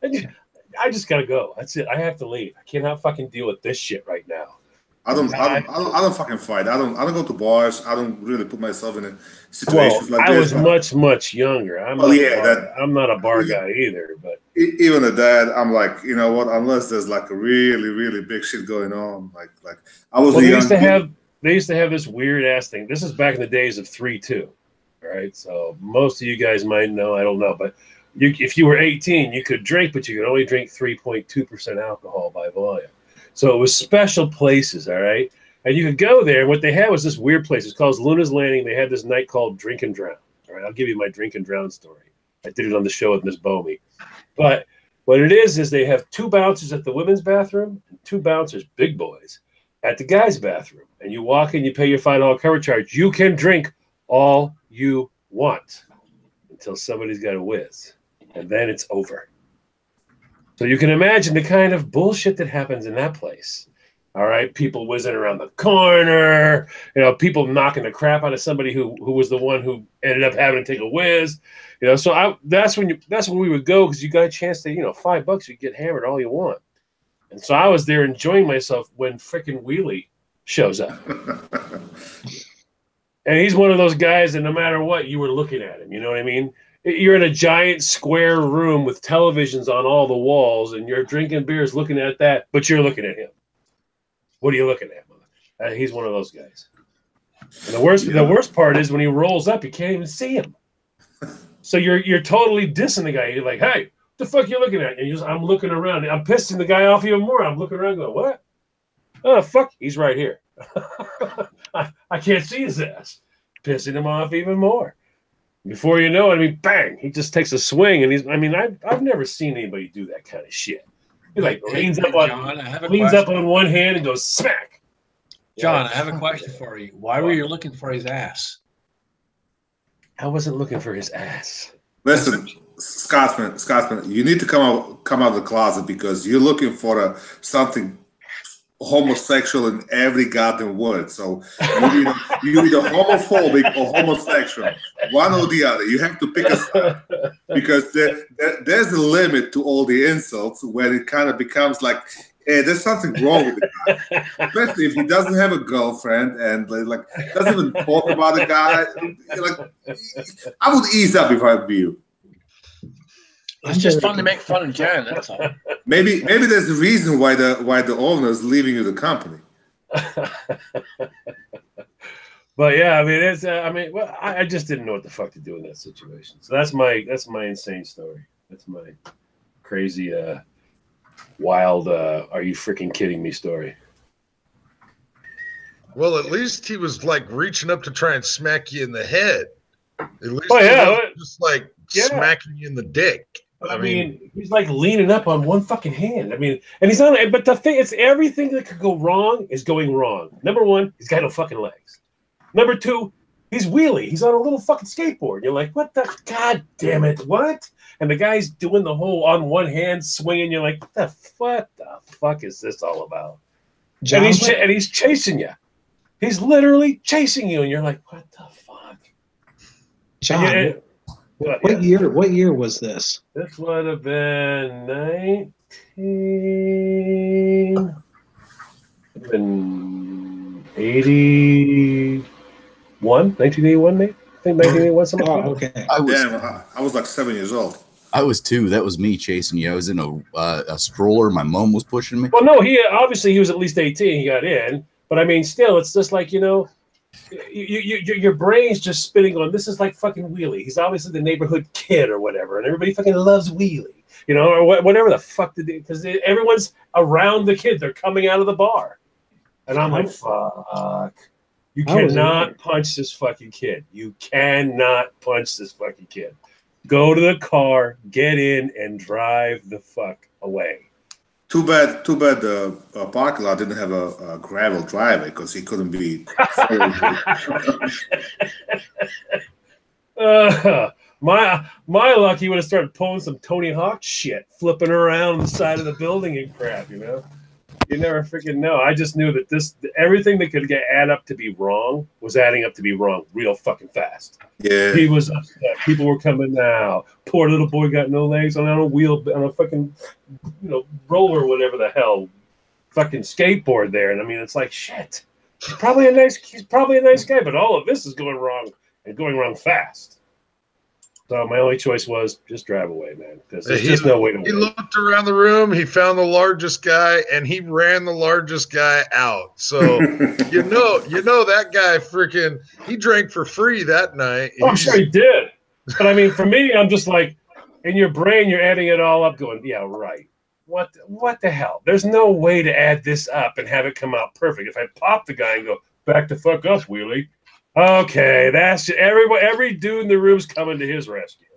I just gotta go. That's it. I have to leave. I cannot fucking deal with this shit right now. I don't fucking fight. I don't go to bars. I don't really put myself in situations like this. I was much younger. I'm not a bar guy either. But even at that, I'm like, you know what? Unless there's like a really, really big shit going on, like I was. Well, they used to have this weird ass thing. This is back in the days of 3-2, right? So most of you guys might know. I don't know, but if you were 18, you could drink, but you could only drink 3.2% alcohol by volume. So it was special places, all right? And you could go there, and what they had was this weird place. It's called Luna's Landing. They had this night called Drink and Drown. All right, I'll give you my Drink and Drown story. I did it on the show with Miss Bomey. But what it is they have 2 bouncers at the women's bathroom and 2 bouncers, big boys, at the guys' bathroom. And you walk in, you pay your $5 cover charge. You can drink all you want until somebody's got a whiz. And then it's over. So you can imagine the kind of bullshit that happens in that place. All right, people whizzing around the corner, people knocking the crap out of somebody who was the one who ended up having to take a whiz. So that's when we would go, because you got a chance to, $5 you get hammered all you want. And so I was there enjoying myself when frickin' Wheelie shows up. And he's one of those guys that no matter what, you were looking at him. You know what I mean? You're in a giant square room with televisions on all the walls, and you're drinking beers looking at that, but you're looking at him. What are you looking at? He's one of those guys. And the worst part is when he rolls up, you can't even see him. So you're totally dissing the guy. You're like, hey, what the fuck you looking at? And I'm looking around. I'm pissing the guy off even more. I'm looking around going, what? Oh, fuck. He's right here. I can't see his ass. Pissing him off even more. Before you know it, I mean, bang, he just takes a swing. And I've never seen anybody do that kind of shit. He like leans up on one hand and goes smack. John, I have a question for you. Why were you looking for his ass? I wasn't looking for his ass. Listen, Scotsman, you need to come out of the closet because you're looking for something homosexual in every goddamn word. So you're either homophobic or homosexual, one or the other. You have to pick a side because there's a limit to all the insults where it kind of becomes like, hey, there's something wrong with the guy, especially if he doesn't have a girlfriend and like doesn't even talk about the guy. Like, I would ease up if I were you. It's just fun to make fun of Jan. That's all. Maybe there's a reason why the owner is leaving you the company. But yeah, I mean, I just didn't know what the fuck to do in that situation. So that's my insane story. That's my crazy, wild. Are you freaking kidding me story? Well, at least he was like reaching up to try and smack you in the head. At least just like smacking you in the dick. I mean, he's like leaning up on one fucking hand. I mean, and he's on it. But the thing is, everything that could go wrong is going wrong. Number one, he's got no fucking legs. Number two, he's wheelie. He's on a little fucking skateboard. You're like, what the? God damn it, what? And the guy's doing the whole on one hand swinging. You're like, what the fuck is this all about? And he's chasing you. He's literally chasing you, and you're like, what the fuck? John, what year was this? This would have been 1981, maybe? I think 1981, something like that. Okay. I was like 7 years old. I was 2. That was me chasing you. I was in a stroller. My mom was pushing me. Well, no, he was at least 18. He got in. But I mean, still, it's just like, your brain's just spinning on, this is like fucking Wheelie. He's obviously the neighborhood kid or whatever, and everybody fucking loves Wheelie, or whatever the fuck to do, because everyone's around the kid. They're coming out of the bar. And I'm like, fuck. You cannot punch this fucking kid. You cannot punch this fucking kid. Go to the car, get in, and drive the fuck away. Too bad the parking lot didn't have a gravel driveway because he couldn't be. My luck, he would have started pulling some Tony Hawk shit, flipping around the side of the building and crap, You never freaking know. I just knew that everything that could add up to be wrong was adding up to be wrong real fucking fast. Yeah. He was upset. People were coming now. Poor little boy got no legs on a fucking, roller, whatever the hell, fucking skateboard there. And I mean, it's like, shit. He's probably a nice guy, but all of this is going wrong and going wrong fast. So my only choice was just drive away, man, because there's just no way to win. He looked around the room, he found the largest guy, and he ran the largest guy out. So you know that guy freaking he drank for free that night. I'm sure he did. But I mean, for me, I'm just like, in your brain, you're adding it all up, going, yeah, right. What the hell? There's no way to add this up and have it come out perfect. If I pop the guy and go, back the fuck up, Wheelie. Okay, that's every dude in the room's coming to his rescue.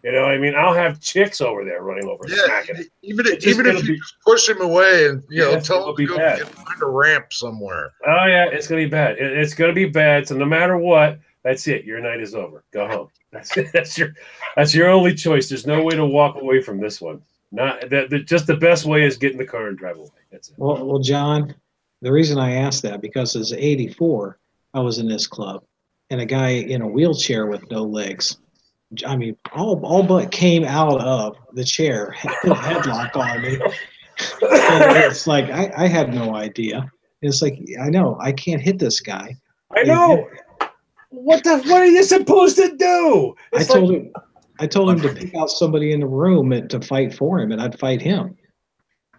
I mean, I'll have chicks over there running over, smacking him. Even if you just push him away and tell him to go find a ramp somewhere. Oh yeah, it's gonna be bad. It's gonna be bad. So no matter what, that's it. Your night is over. Go home. That's your only choice. There's no way to walk away from this one. Just the best way is get in the car and drive away. That's it. Well, John, the reason I asked that because as '84. I was in this club, and a guy in a wheelchair with no legs, I mean, all but came out of the chair, put a headlock on me, It's like I had no idea. It's like I know I can't hit this guy. I know. What are you supposed to do? It's I told him to pick out somebody in the room to fight for him, and I'd fight him.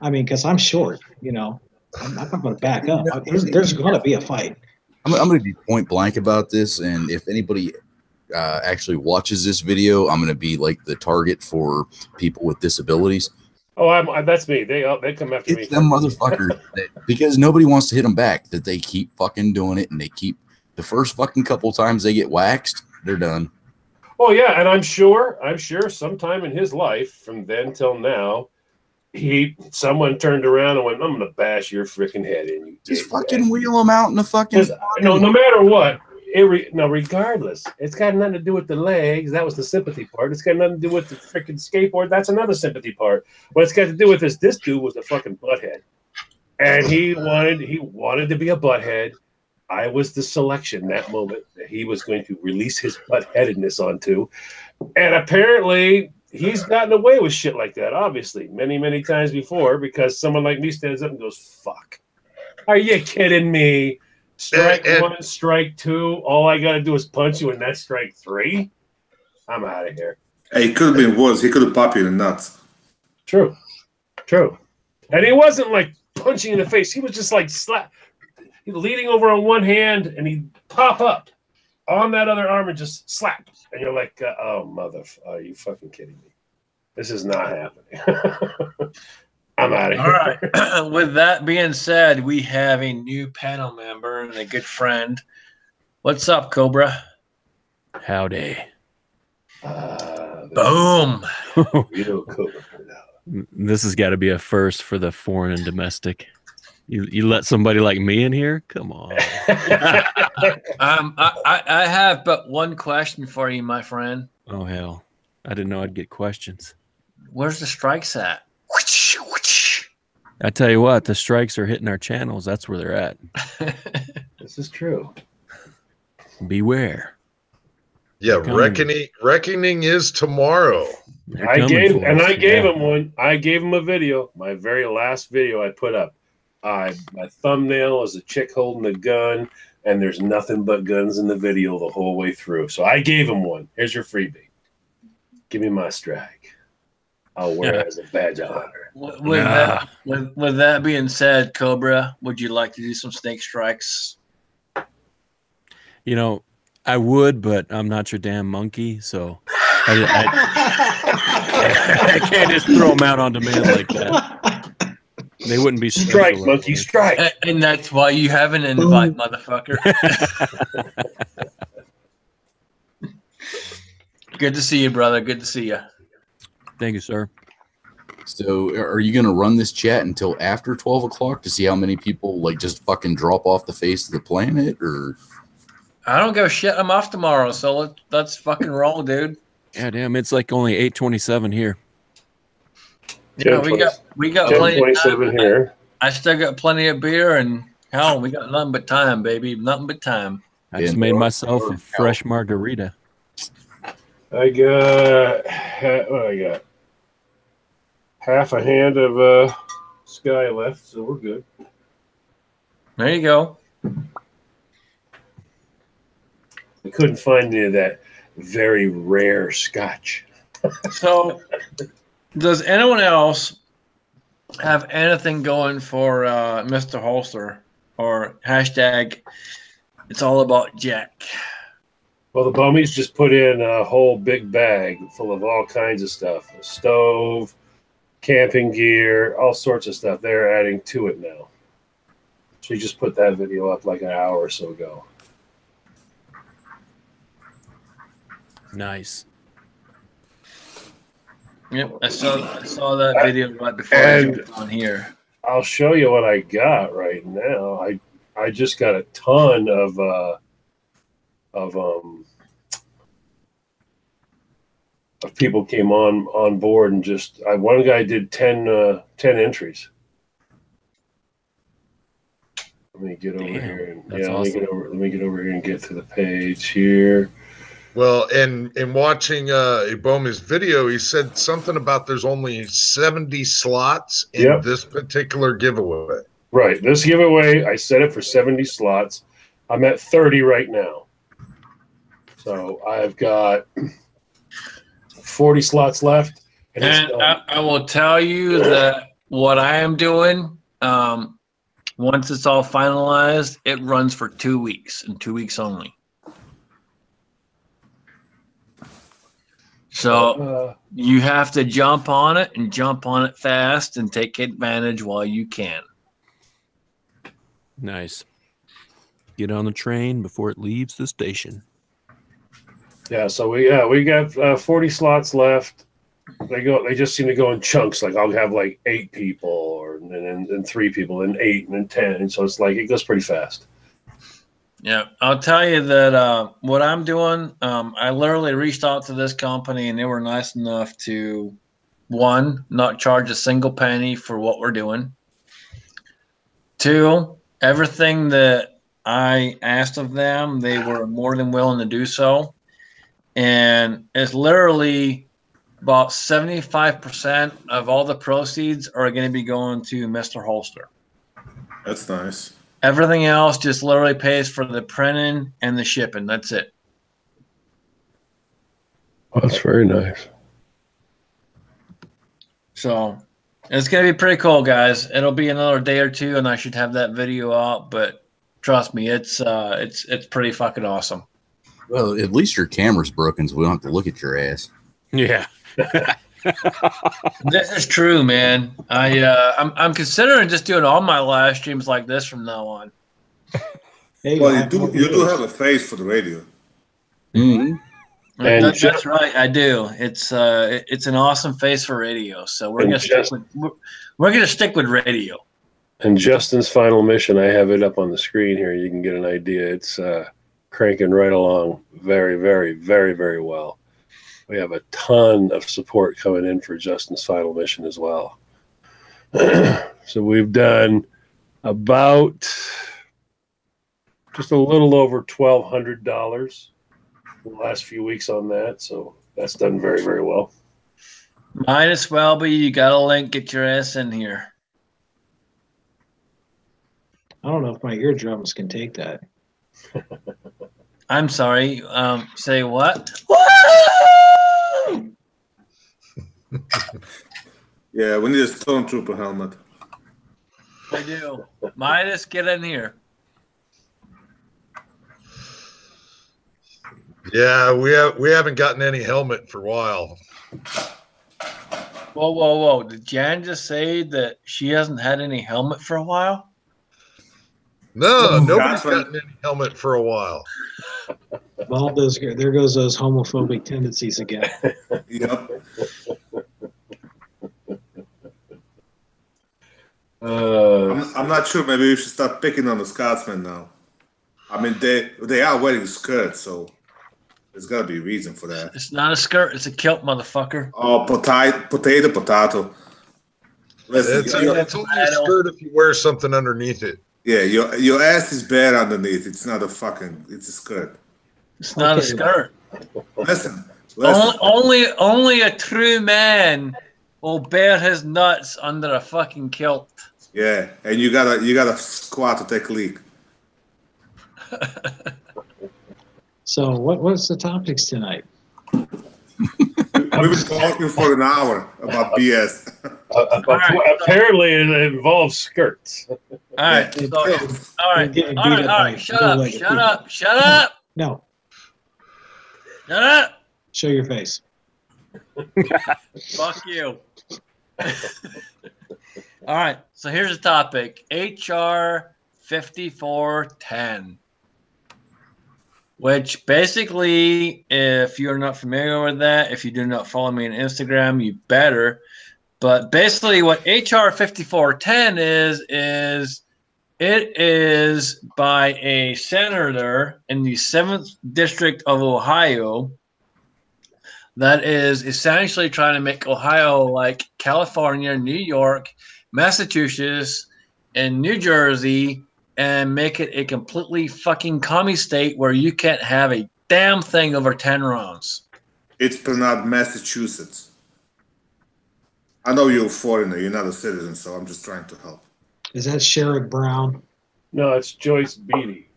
I mean, because I'm short, you know. I'm not going to back up. There's going to be a fight. I'm going to be point blank about this, and if anybody actually watches this video, I'm going to be like the target for people with disabilities. Oh, that's me. They come after me. It's them motherfuckers because nobody wants to hit them back. That they keep fucking doing it, and they keep the first fucking couple times they get waxed, they're done. Oh yeah, and I'm sure sometime in his life, from then till now, someone turned around and went, "I'm gonna bash your freaking head in." You just fucking wheel them out in the fucking. No matter what. Regardless, it's got nothing to do with the legs. That was the sympathy part. It's got nothing to do with the freaking skateboard. That's another sympathy part. What it's got to do with is this dude was a fucking butthead, and he wanted to be a butthead. I was the selection that moment that he was going to release his buttheadedness onto, and apparently he's gotten away with shit like that. Obviously, many, many times before, because someone like me stands up and goes, "Fuck, are you kidding me? Strike one, strike two. All I got to do is punch you, and that's strike three. I'm out of here." Hey, it could have been worse. He could have popped you in the nuts. True. And he wasn't like punching in the face. He was just like leaning over on one hand, and he'd pop up on that other arm and just slap. And you're like, "Oh, are you fucking kidding me? This is not happening." I'm out of here. All right. With that being said, we have a new panel member and a good friend. What's up, Cobra? Howdy. Boom. This has got to be a first for the foreign and domestic. You let somebody like me in here? Come on. I have but one question for you, my friend. Oh, hell. I didn't know I'd get questions. Where's the strikes at? I tell you what, the strikes are hitting our channels. That's where they're at. This is true. Beware. Yeah, reckoning is tomorrow. I gave him one. I gave him a video. My very last video I put up. My thumbnail is a chick holding a gun, and there's nothing but guns in the video the whole way through. So I gave him one. Here's your freebie. Give me my strike. I'll wear it as a badge of honor. With that being said, Cobra, would you like to do some snake strikes? You know, I would, but I'm not your damn monkey, so I can't just throw them out on demand like that. They wouldn't be strike, monkey, strike. And that's why you have an invite, motherfucker. Good to see you, brother. Good to see you. Thank you, sir. So are you going to run this chat until after 12 o'clock to see how many people like just fucking drop off the face of the planet, or? I don't give a shit. I'm off tomorrow, so let's fucking roll, dude. Yeah, damn. It's like only 8:27 here. Yeah, we got plenty of time here. I still got plenty of beer, and hell, we got nothing but time, baby. Nothing but time. I just made myself a fresh margarita. I got half a hand of Sky left, so we're good. There you go. I couldn't find any of that very rare scotch. So, does anyone else have anything going for Mr. Holster or hashtag it's all about Jack? Well, the Bummies just put in a whole big bag full of all kinds of stuff. A stove, camping gear, all sorts of stuff. They're adding to it now. She just put that video up like an hour or so ago. Nice. Yep, I saw that video right before I jumped on here. I'll show you what I got right now. I just got a ton of people came on board and just one guy did 10 entries. Let me get over here and awesome. let me get over here and get to the page here. Well, and in watching Iboma's video, he said something about there's only 70 slots in this particular giveaway. Right. This giveaway, I set it for 70 slots. I'm at 30 right now. So I've got 40 slots left. And I will tell you that what I am doing, once it's all finalized, it runs for 2 weeks and 2 weeks only. So you have to jump on it and jump on it fast and take advantage while you can. Nice. Get on the train before it leaves the station. Yeah, so we got 40 slots left. They just seem to go in chunks. Like I'll have like 8 people, or and 3 people, and 8, and then 10. And so it's like it goes pretty fast. Yeah, I'll tell you that what I'm doing, I literally reached out to this company and they were nice enough to, 1, not charge a single penny for what we're doing. 2, everything that I asked of them, they were more than willing to do so. And it's literally about 75% of all the proceeds are going to be going to Mr. Holster. That's nice. Everything else just literally pays for the printing and the shipping. That's it. Oh, that's very nice. So it's going to be pretty cool, guys. It'll be another day or 2, and I should have that video out. But trust me, it's pretty fucking awesome. Well, at least your camera's broken, so we don't have to look at your ass. Yeah. This is true, man. I'm considering just doing all my live streams like this from now on. Well, you do have a face for the radio. Mm-hmm. And that's right, I do. It's an awesome face for radio. So we're gonna stick with radio. And Justin's final mission, I have it up on the screen here. You can get an idea. It's cranking right along very, very, very, very well. We have a ton of support coming in for Justin's final mission as well. So we've done about just a little over $1,200 in the last few weeks on that. So that's done very, very well. Might as well be. You got a link. Get your ass in here. I don't know if my eardrums can take that. I'm sorry. Say what? Yeah, we need a stormtrooper helmet. I do. Midas, get in here. Yeah, we haven't gotten any helmet for a while. Whoa. Did Jan just say that she hasn't had any helmet for a while? No, nobody's gotten any helmet for a while. Well, there goes those homophobic tendencies again. Yep. I'm not sure. Maybe we should start picking on the Scotsmen now. I mean, they are wearing skirts, so there's got to be a reason for that. It's not a skirt. It's a kilt, motherfucker. Oh, potato. It's only a skirt if you wear something underneath it. Yeah, your ass is bare underneath. It's not it's a skirt. It's not a skirt. Listen. Only a true man will bare his nuts under a fucking kilt. Yeah, and you gotta squat to take a leak. So what's the topics tonight? We've been talking for an hour about BS. Apparently, it involves skirts. All right. Shut up. No. Shut up. Show your face. Fuck you. All right. So here's the topic: HR 5410. Which basically, if you're not familiar with that, if you do not follow me on Instagram, you better. But basically what HR 5410 is it is by a senator in the 7th District of Ohio that is essentially trying to make Ohio like California, New York, Massachusetts, and New Jersey, and make it a completely fucking commie state where you can't have a damn thing over 10 rounds. It's not Massachusetts. I know you're a foreigner. You're not a citizen, so I'm just trying to help. Is that Sherrod Brown? No, it's Joyce Beatty.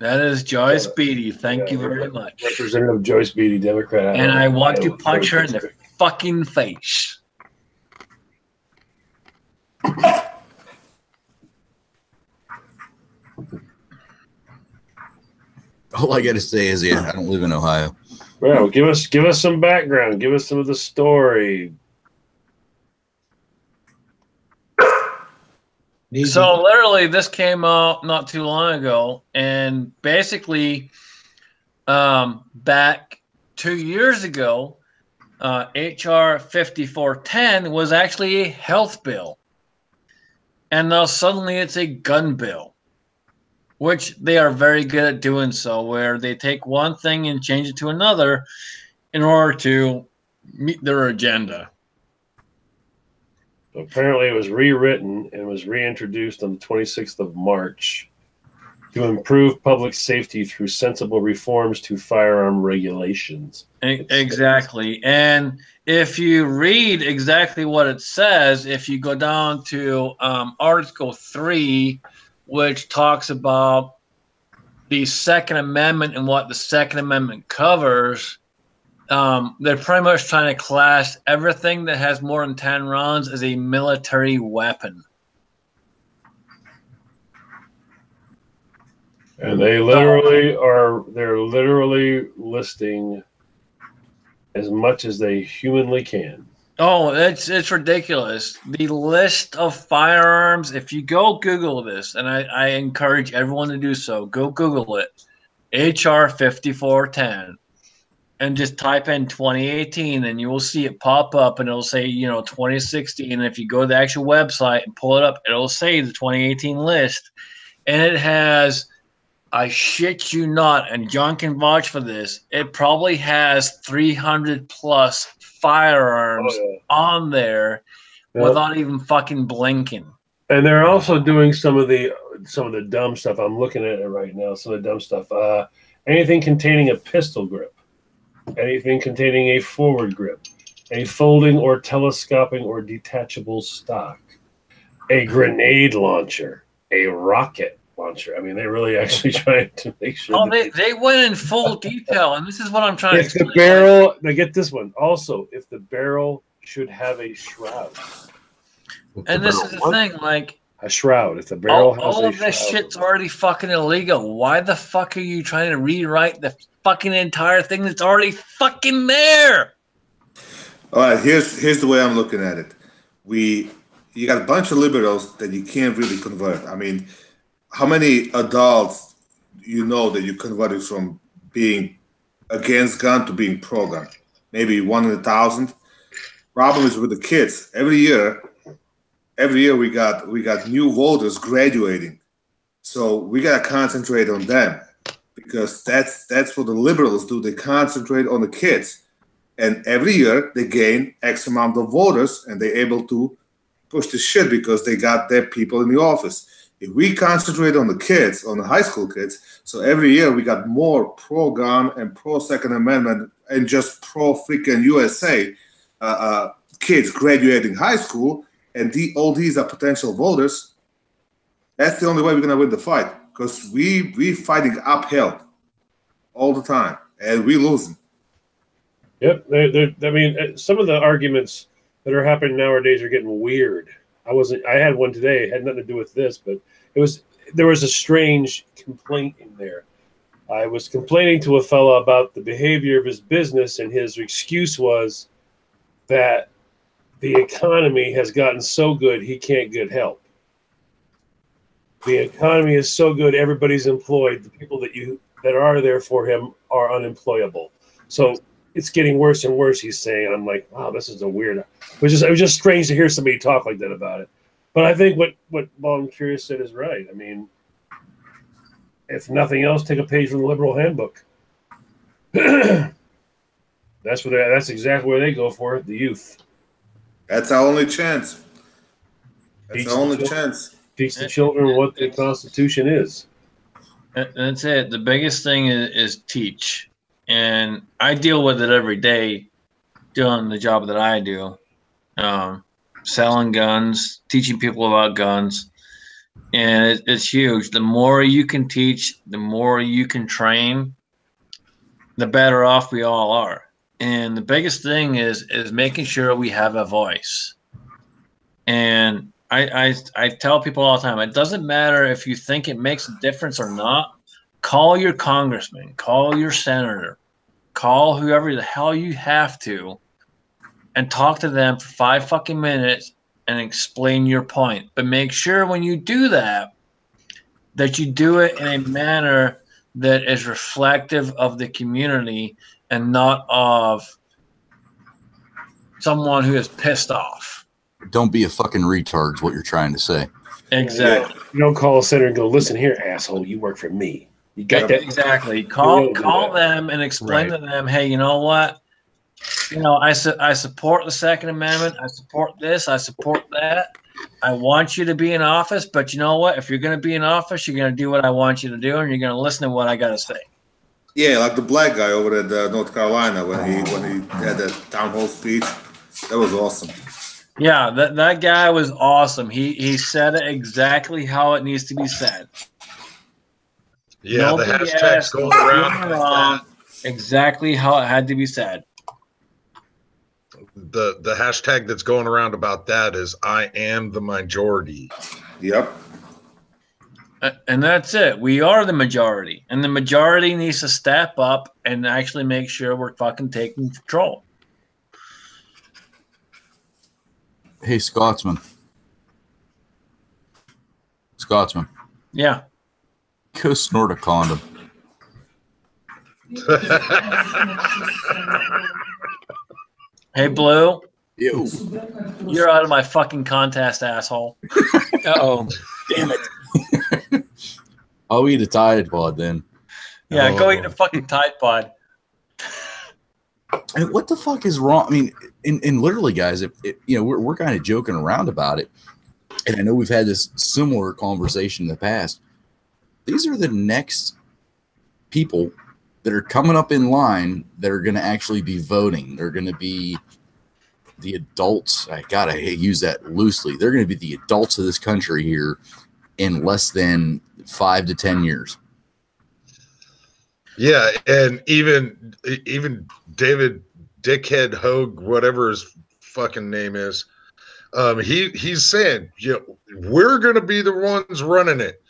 That is Joyce Beatty. Thank you very much. Representative Joyce Beatty, Democrat. And I want to punch her in the fucking face. All I got to say is, I don't live in Ohio. Well, give us some background. Give us some of the story. So literally, this came out not too long ago, and basically, back 2 years ago, HR 5410 was actually a health bill, and now suddenly it's a gun bill, which they are very good at doing so, where they take one thing and change it to another in order to meet their agenda. Apparently, it was rewritten and was reintroduced on the 26th of March to improve public safety through sensible reforms to firearm regulations. Exactly. And if you read exactly what it says, if you go down to Article 3, which talks about the Second Amendment and what the Second Amendment covers, they're pretty much trying to class everything that has more than 10 rounds as a military weapon. And they're literally listing as much as they humanly can. Oh, it's ridiculous. The list of firearms, if you go Google this, and I encourage everyone to do so, go Google it, HR 5410. And just type in 2018, and you will see it pop up, and it'll say, 2016. And if you go to the actual website and pull it up, it'll say the 2018 list. And it has, I shit you not, and John can vouch for this, it probably has 300 plus firearms on there without even fucking blinking. And they're also doing some of the dumb stuff. I'm looking at it right now. Some of the dumb stuff. Anything containing a pistol grip. Anything containing a forward grip, a folding or telescoping or detachable stock, a grenade launcher, a rocket launcher. I mean, they really actually trying to make sure. Oh, they went in full detail, and this is what I'm trying to explain. If the barrel, now get this one. Also, if the barrel should have a shroud. And this is the thing, like a shroud. If the barrel has all a of this shroud. shit's already fucking illegal. Why the fuck are you trying to rewrite the fucking entire thing that's already fucking there? All right, here's the way I'm looking at it. You got a bunch of liberals that you can't really convert. I mean, how many adults you know that you converted from being against gun to being pro-gun? Maybe 1 in 1,000. Problem is with the kids. Every year we got new voters graduating, so we gotta concentrate on them because that's what the liberals do. They concentrate on the kids, and every year they gain X amount of voters, and they're able to push the shit because they got their people in the office. If we concentrate on the kids, on the high school kids, so every year we got more pro-gun and pro-Second Amendment and just pro-freaking USA kids graduating high school, and all these are potential voters. That's the only way we're going to win the fight because we fighting uphill all the time, and we losing. Yep. I mean, some of the arguments that are happening nowadays are getting weird. I had one today. It had nothing to do with this, but there was a strange complaint in there. I was complaining to a fellow about the behavior of his business, and his excuse was that the economy has gotten so good he can't get help. The economy is so good, everybody's employed. The people that are there for him are unemployable. So it's getting worse and worse, he's saying. I'm like, wow, this is a weird. It was just strange to hear somebody talk like that about it. But I think what Bob Curious said is right. I mean, if nothing else, take a page from the liberal handbook. That's exactly where they go for it, the youth. That's our only chance. That's our only chance. Teach the children what the Constitution is. That's it. The biggest thing is teach. and I deal with it every day doing the job that I do, selling guns, teaching people about guns, and it's huge. The more you can teach, the more you can train, the better off we all are. And the biggest thing is making sure we have a voice. And I tell people all the time, it doesn't matter if you think it makes a difference or not. Call your congressman, call your senator, call whoever the hell you have to, and talk to them for 5 fucking minutes and explain your point. But make sure when you do that you do it in a manner that is reflective of the community and not of someone who is pissed off. Don't be a fucking retard is what you're trying to say. Exactly. You don't call a senator and go, listen here, asshole, you work for me. You got that? Exactly. Call them and explain to them, hey, you know what? You know, I support the Second Amendment. I support this. I support that. I want you to be in office, but you know what? If you're going to be in office, you're going to do what I want you to do, and you're going to listen to what I got to say. Yeah, like the black guy over at North Carolina when he had that town hall speech. That was awesome. Yeah, that guy was awesome. He said it exactly how it needs to be said. Yeah, Nobody the hashtag's going around wrong, exactly how it had to be said. The hashtag that's going around about that is I am the majority. Yep. And that's it. We are the majority. And the majority needs to step up and actually make sure we're fucking taking control. Hey, Scotsman. Yeah. Go snort a condom. Hey, Blue. Yo. You're out of my fucking contest, asshole. Uh-oh. Damn it. I'll eat a Tide Pod then. Yeah, go eat a fucking Tide Pod. And what the fuck is wrong? I mean, and literally, guys, we're kind of joking around about it. And I know we've had this similar conversation in the past. These are the next people that are coming up in line that are going to actually be voting. They're going to be the adults. I gotta use that loosely. They're going to be the adults of this country here in less than 5 to 10 years. Yeah, and even David Dickhead Hogue, whatever his fucking name is, he's saying, we're going to be the ones running it,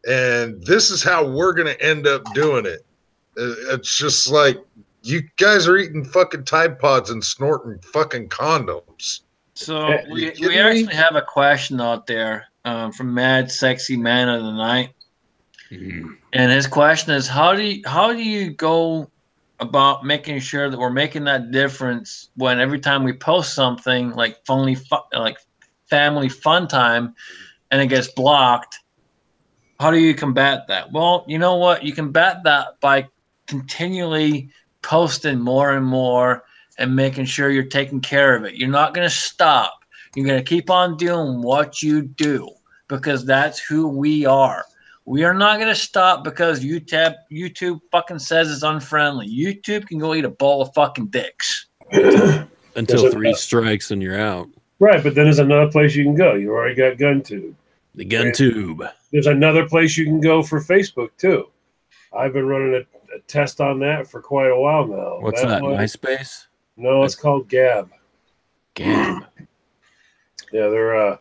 and this is how we're going to end up doing it. It's just like you guys are eating fucking Tide Pods and snorting fucking condoms. So we actually have a question out there from Mad Sexy Man of the Night. And his question is, how do you go about making sure that we're making that difference when every time we post something like family fun time and it gets blocked? How do you combat that? Well, you know what? You combat that by continually posting more and more and making sure you're taking care of it. You're not going to stop. You're going to keep on doing what you do because that's who we are. We are not going to stop because YouTube fucking says it's unfriendly. YouTube can go eat a bowl of fucking dicks. Until 3 strikes and you're out. Right, but then there's another place you can go. You already got GunTube. The GunTube. There's another place you can go for Facebook, too. I've been running a test on that for quite a while now. What's that, MySpace? No, it's called Gab. Gab. Yeah, they're...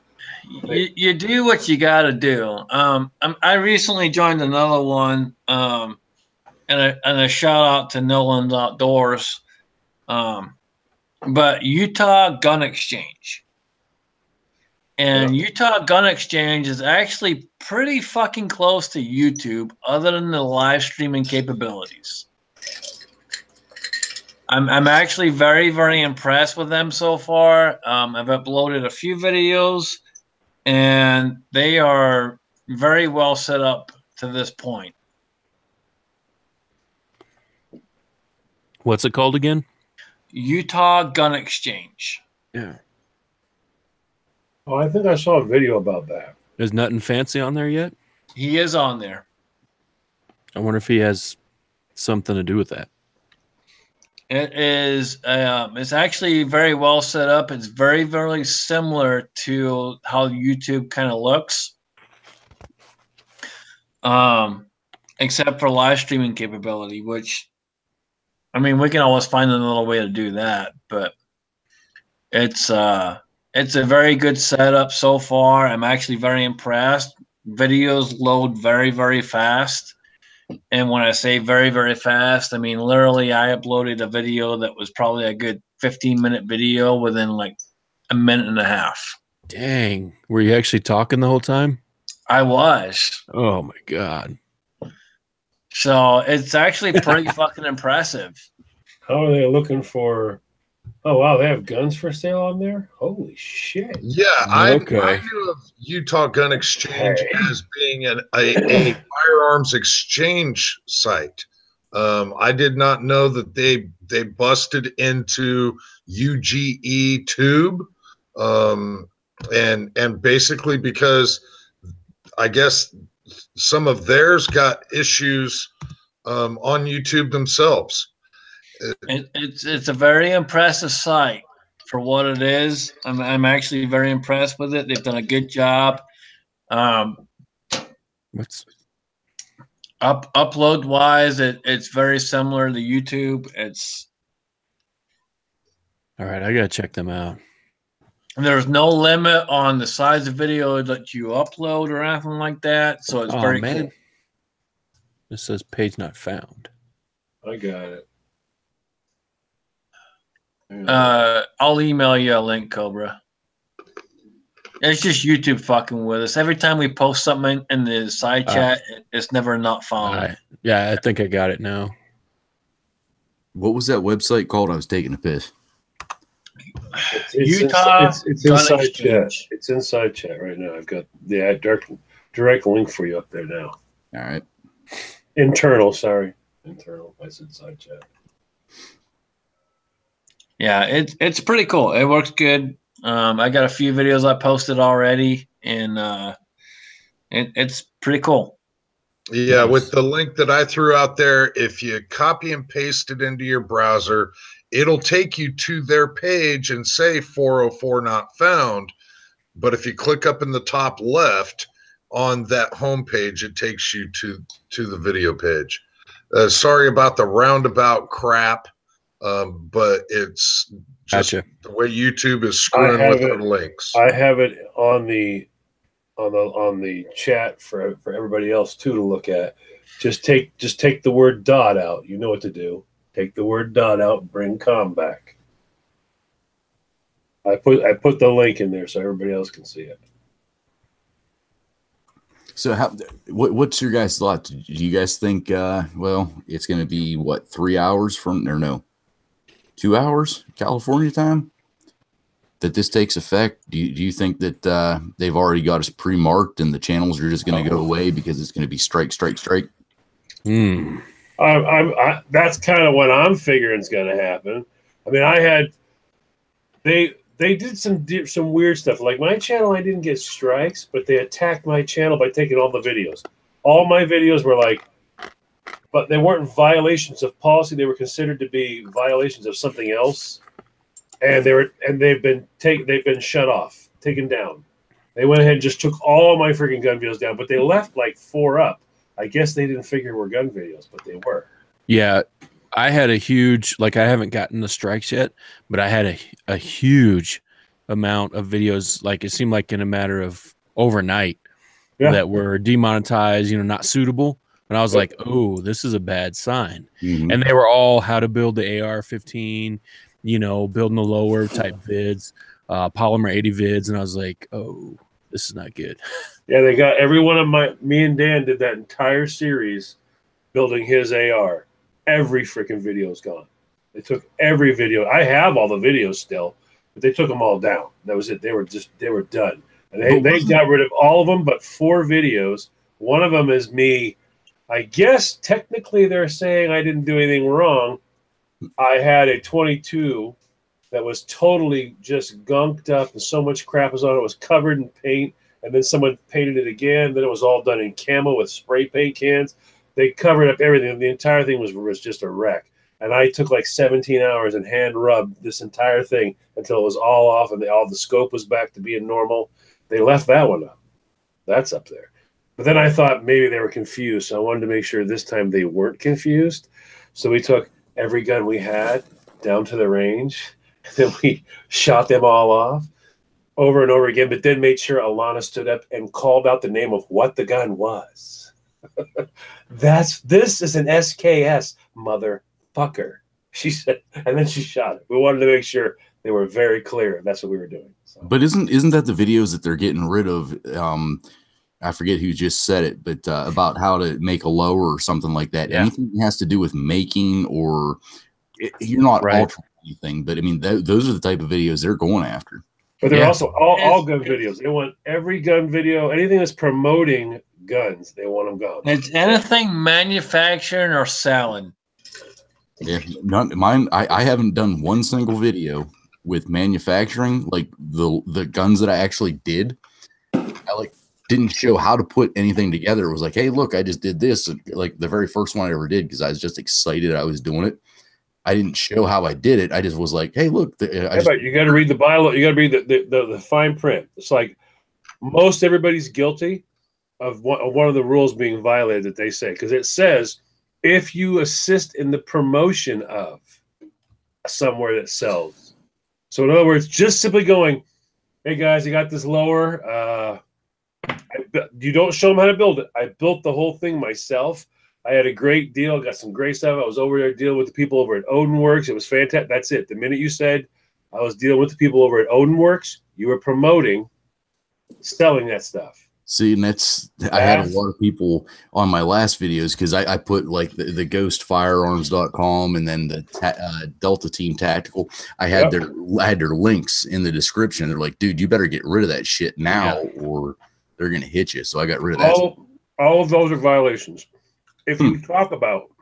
You do what you got to do. I recently joined another one, and a shout out to Nolan's Outdoors. But Utah Gun Exchange. And Utah Gun Exchange is actually pretty fucking close to YouTube, other than the live streaming capabilities. I'm actually very, very impressed with them so far. I've uploaded a few videos, and they are very well set up to this point. What's it called again? Utah Gun Exchange. Yeah. Oh, I think I saw a video about that. Is Nothing Fancy on there yet? He is on there. I wonder if he has something to do with that. It is. It's actually very well set up. It's very, very similar to how YouTube kind of looks, except for live streaming capability. Which, I mean, we can always find another way to do that. But it's a very good setup so far. I'm actually very impressed. Videos load very, very fast. And when I say very, very fast, I mean literally I uploaded a video that was probably a good 15-minute video within like a minute and a half. Dang. Were you actually talking the whole time? I was. Oh my God. So it's actually pretty fucking impressive. How are they looking for? Oh wow, they have guns for sale on there. Holy shit! Yeah, Okay. I knew of Utah Gun Exchange as being a firearms exchange site. I did not know that they busted into UGE Tube, and basically because I guess some of theirs got issues on YouTube themselves. It's a very impressive site for what it is. I'm actually very impressed with it. They've done a good job. What's Upload wise, it's very similar to YouTube. It's all right. I gotta check them out. there's no limit on the size of video that you upload or anything like that. So it's very man. cool. It says page not found. I got it. I'll email you a link, Cobra. It's just YouTube fucking with us. Every time we post something in the side chat, it's never not found. Yeah, I think I got it now. What was that website called? I was taking a piss. Utah It's Gun inside Exchange. chat. It's inside chat right now. I've got the direct link for you up there now. All right. Internal, sorry. Internal. I said side chat. Yeah, it's pretty cool. It works good. I got a few videos I posted already, and it's pretty cool. Yeah, with the link that I threw out there, if you copy and paste it into your browser, it'll take you to their page and say 404 not found. But if you click up in the top left on that homepage, it takes you to the video page. Sorry about the roundabout crap, but it's just the way YouTube is screwing with our links. I have it on the chat for everybody else too to look at. Just take the word dot out. You know what to do. Take the word dot out. Bring com back. I put the link in there so everybody else can see it. So what's your guys' thought? Do you guys think well, it's going to be what, 3 hours from, or no, 2 hours California time that this takes effect? Do you think that they've already got us pre-marked and the channels are just going to go away because it's going to be strike? That's kind of what I'm figuring is going to happen. I mean, they did some weird stuff. Like my channel, I didn't get strikes, but they attacked my channel by taking all the videos. All my videos were like, but they weren't violations of policy. They were considered to be violations of something else, and they've been shut off, taken down. They went ahead and just took all my freaking gun videos down, but they left like 4 up. I guess they didn't figure were gun videos, but they were. Yeah, I had a huge, like, I haven't gotten the strikes yet, but I had a huge amount of videos. Like, it seemed like in a matter of overnight that were demonetized, not suitable. And I was like, oh, this is a bad sign. And they were all how to build the AR-15, building the lower type vids, Polymer 80 vids. And I was like, oh, this is not good. Yeah, they got every one of me and Dan did that entire series building his AR. Every freaking video is gone. They took every video. I have all the videos still, but they took them all down. That was it. They were done. And they got rid of all of them but 4 videos. One of them is me. I guess technically they're saying I didn't do anything wrong. I had a 22 that was totally just gunked up and so much crap was on it. It was covered in paint, and then someone painted it again. Then it was all done in camo with spray paint cans. They covered up everything. The entire thing was just a wreck. and I took like 17 hours and hand rubbed this entire thing until it was all off and all the scope was back to being normal. They left that one up. That's up there. But then I thought maybe they were confused, so I wanted to make sure this time they weren't confused. So we took every gun we had down to the range, and then we shot them all off over and over again, but then made sure Alana stood up and called out the name of what the gun was. This is an SKS, motherfucker, she said, and then she shot it. We wanted to make sure they were very clear. That's what we were doing. So. But isn't that the videos that they're getting rid of? I forget who just said it, but about how to make a lower or something like that. Yeah. Anything that has to do with making, or you're not altering anything, but I mean, those are the type of videos they're going after. But they're also all gun videos. They want every gun video, anything that's promoting guns, they want them gone. It's anything manufacturing or selling. Yeah, not mine. I haven't done one single video with manufacturing, like the guns that I actually did. I didn't show how to put anything together. It was like, hey, look, I just did this. Like the very first one I ever did, because I was just excited I was doing it. I didn't show how I did it. I just was like, hey, look. You got to read the bylaw. You got to read the fine print. It's like most everybody's guilty of one of the rules being violated that they say, because it says if you assist in the promotion of somewhere that sells. So in other words, just simply going, hey guys, I got this lower. You don't show them how to build it. I built the whole thing myself. I had a great deal, got some great stuff. I was over there dealing with the people over at Odinworks. It was fantastic. That's it. The minute you said I was dealing with the people over at Odinworks, you were promoting selling that stuff. See, and I had a lot of people on my last videos, because I put like the ghostfirearms.com and then the Delta Team Tactical. I had their links in the description. They're like, dude, you better get rid of that shit now or they're going to hit you. So I got rid of that. All of those are violations. If you talk about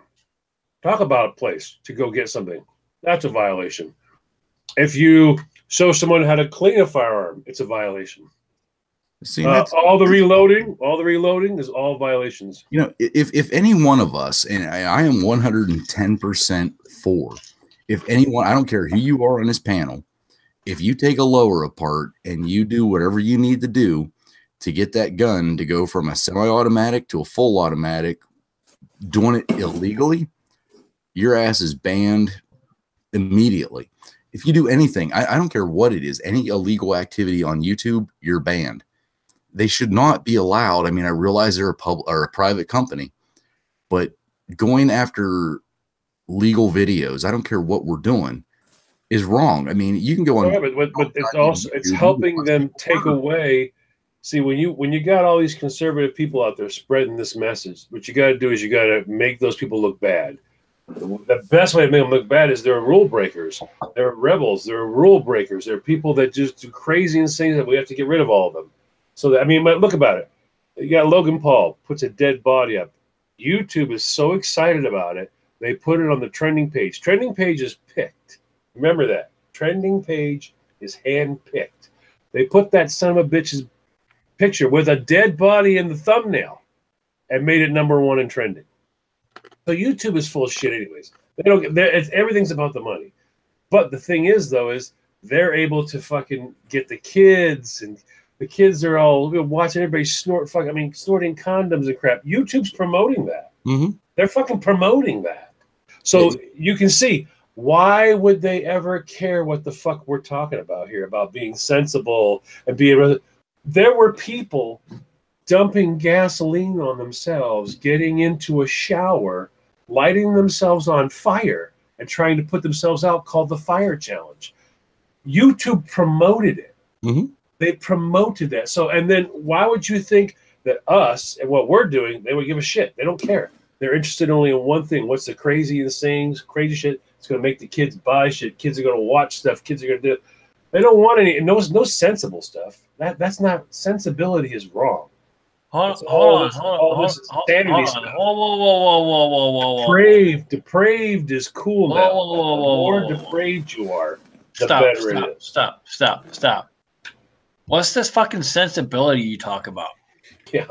a place to go get something, that's a violation. If you show someone how to clean a firearm, it's a violation. See, all the reloading is all violations. You know, if any one of us, and I am 110% for, if anyone, I don't care who you are on this panel, if you take a lower apart and you do whatever you need to do to get that gun to go from a semi-automatic to a full automatic, doing it illegally, your ass is banned immediately. If you do anything, I don't care what it is, any illegal activity on YouTube, you're banned. They should not be allowed. I mean, I realize they're a private company, but going after legal videos, I don't care what we're doing, is wrong. I mean, you can go on. Yeah, but it's helping them take away. See, when you got all these conservative people out there spreading this message, what you got to do is you got to make those people look bad. The best way to make them look bad is they're rule breakers. They're rebels. They're rule breakers. They're people that just do crazy and things that we have to get rid of all of them. So that, I mean, look about it. You got Logan Paul puts a dead body up. YouTube is so excited about it, they put it on the trending page. Trending page is picked. Remember that. Trending page is hand-picked. They put that son of a bitch's picture with a dead body in the thumbnail and made it #1 in trending. So YouTube is full of shit anyways. Everything's about the money. But the thing is, though, is they're able to fucking get the kids, and the kids are all watching everybody snorting condoms and crap. YouTube's promoting that. Mm-hmm. They're fucking promoting that. So you can see, why would they ever care what the fuck we're talking about here, about being sensible and being... There were people dumping gasoline on themselves, getting into a shower, lighting themselves on fire, and trying to put themselves out, called the Fire Challenge. YouTube promoted it. Mm-hmm. They promoted that. So, and then why would you think that us and what we're doing, they would give a shit? They don't care. They're interested only in one thing. What's the craziest things, crazy shit? It's going to make the kids buy shit. Kids are going to watch stuff. Kids are going to do it. They don't want any, no sensible stuff. That's not, sensibility is wrong. Hold on. Whoa. Depraved is cool now. The more depraved you are, the better it is. Stop. What's this fucking sensibility you talk about? Yeah.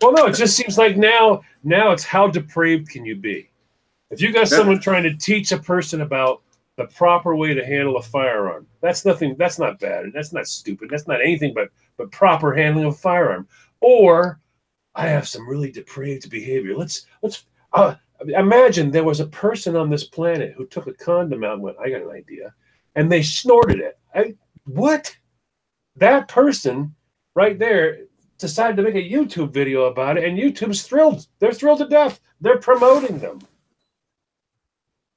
Well, no, it just seems like now it's how depraved can you be? If you got someone trying to teach a person about the proper way to handle a firearm, that's nothing. That's not bad. That's not stupid. That's not anything but proper handling of a firearm. Or I have some really depraved behavior. Let's imagine there was a person on this planet who took a condom out and went, I got an idea, and they snorted it. What? That person right there decided to make a YouTube video about it, and YouTube's thrilled. They're thrilled to death. They're promoting them.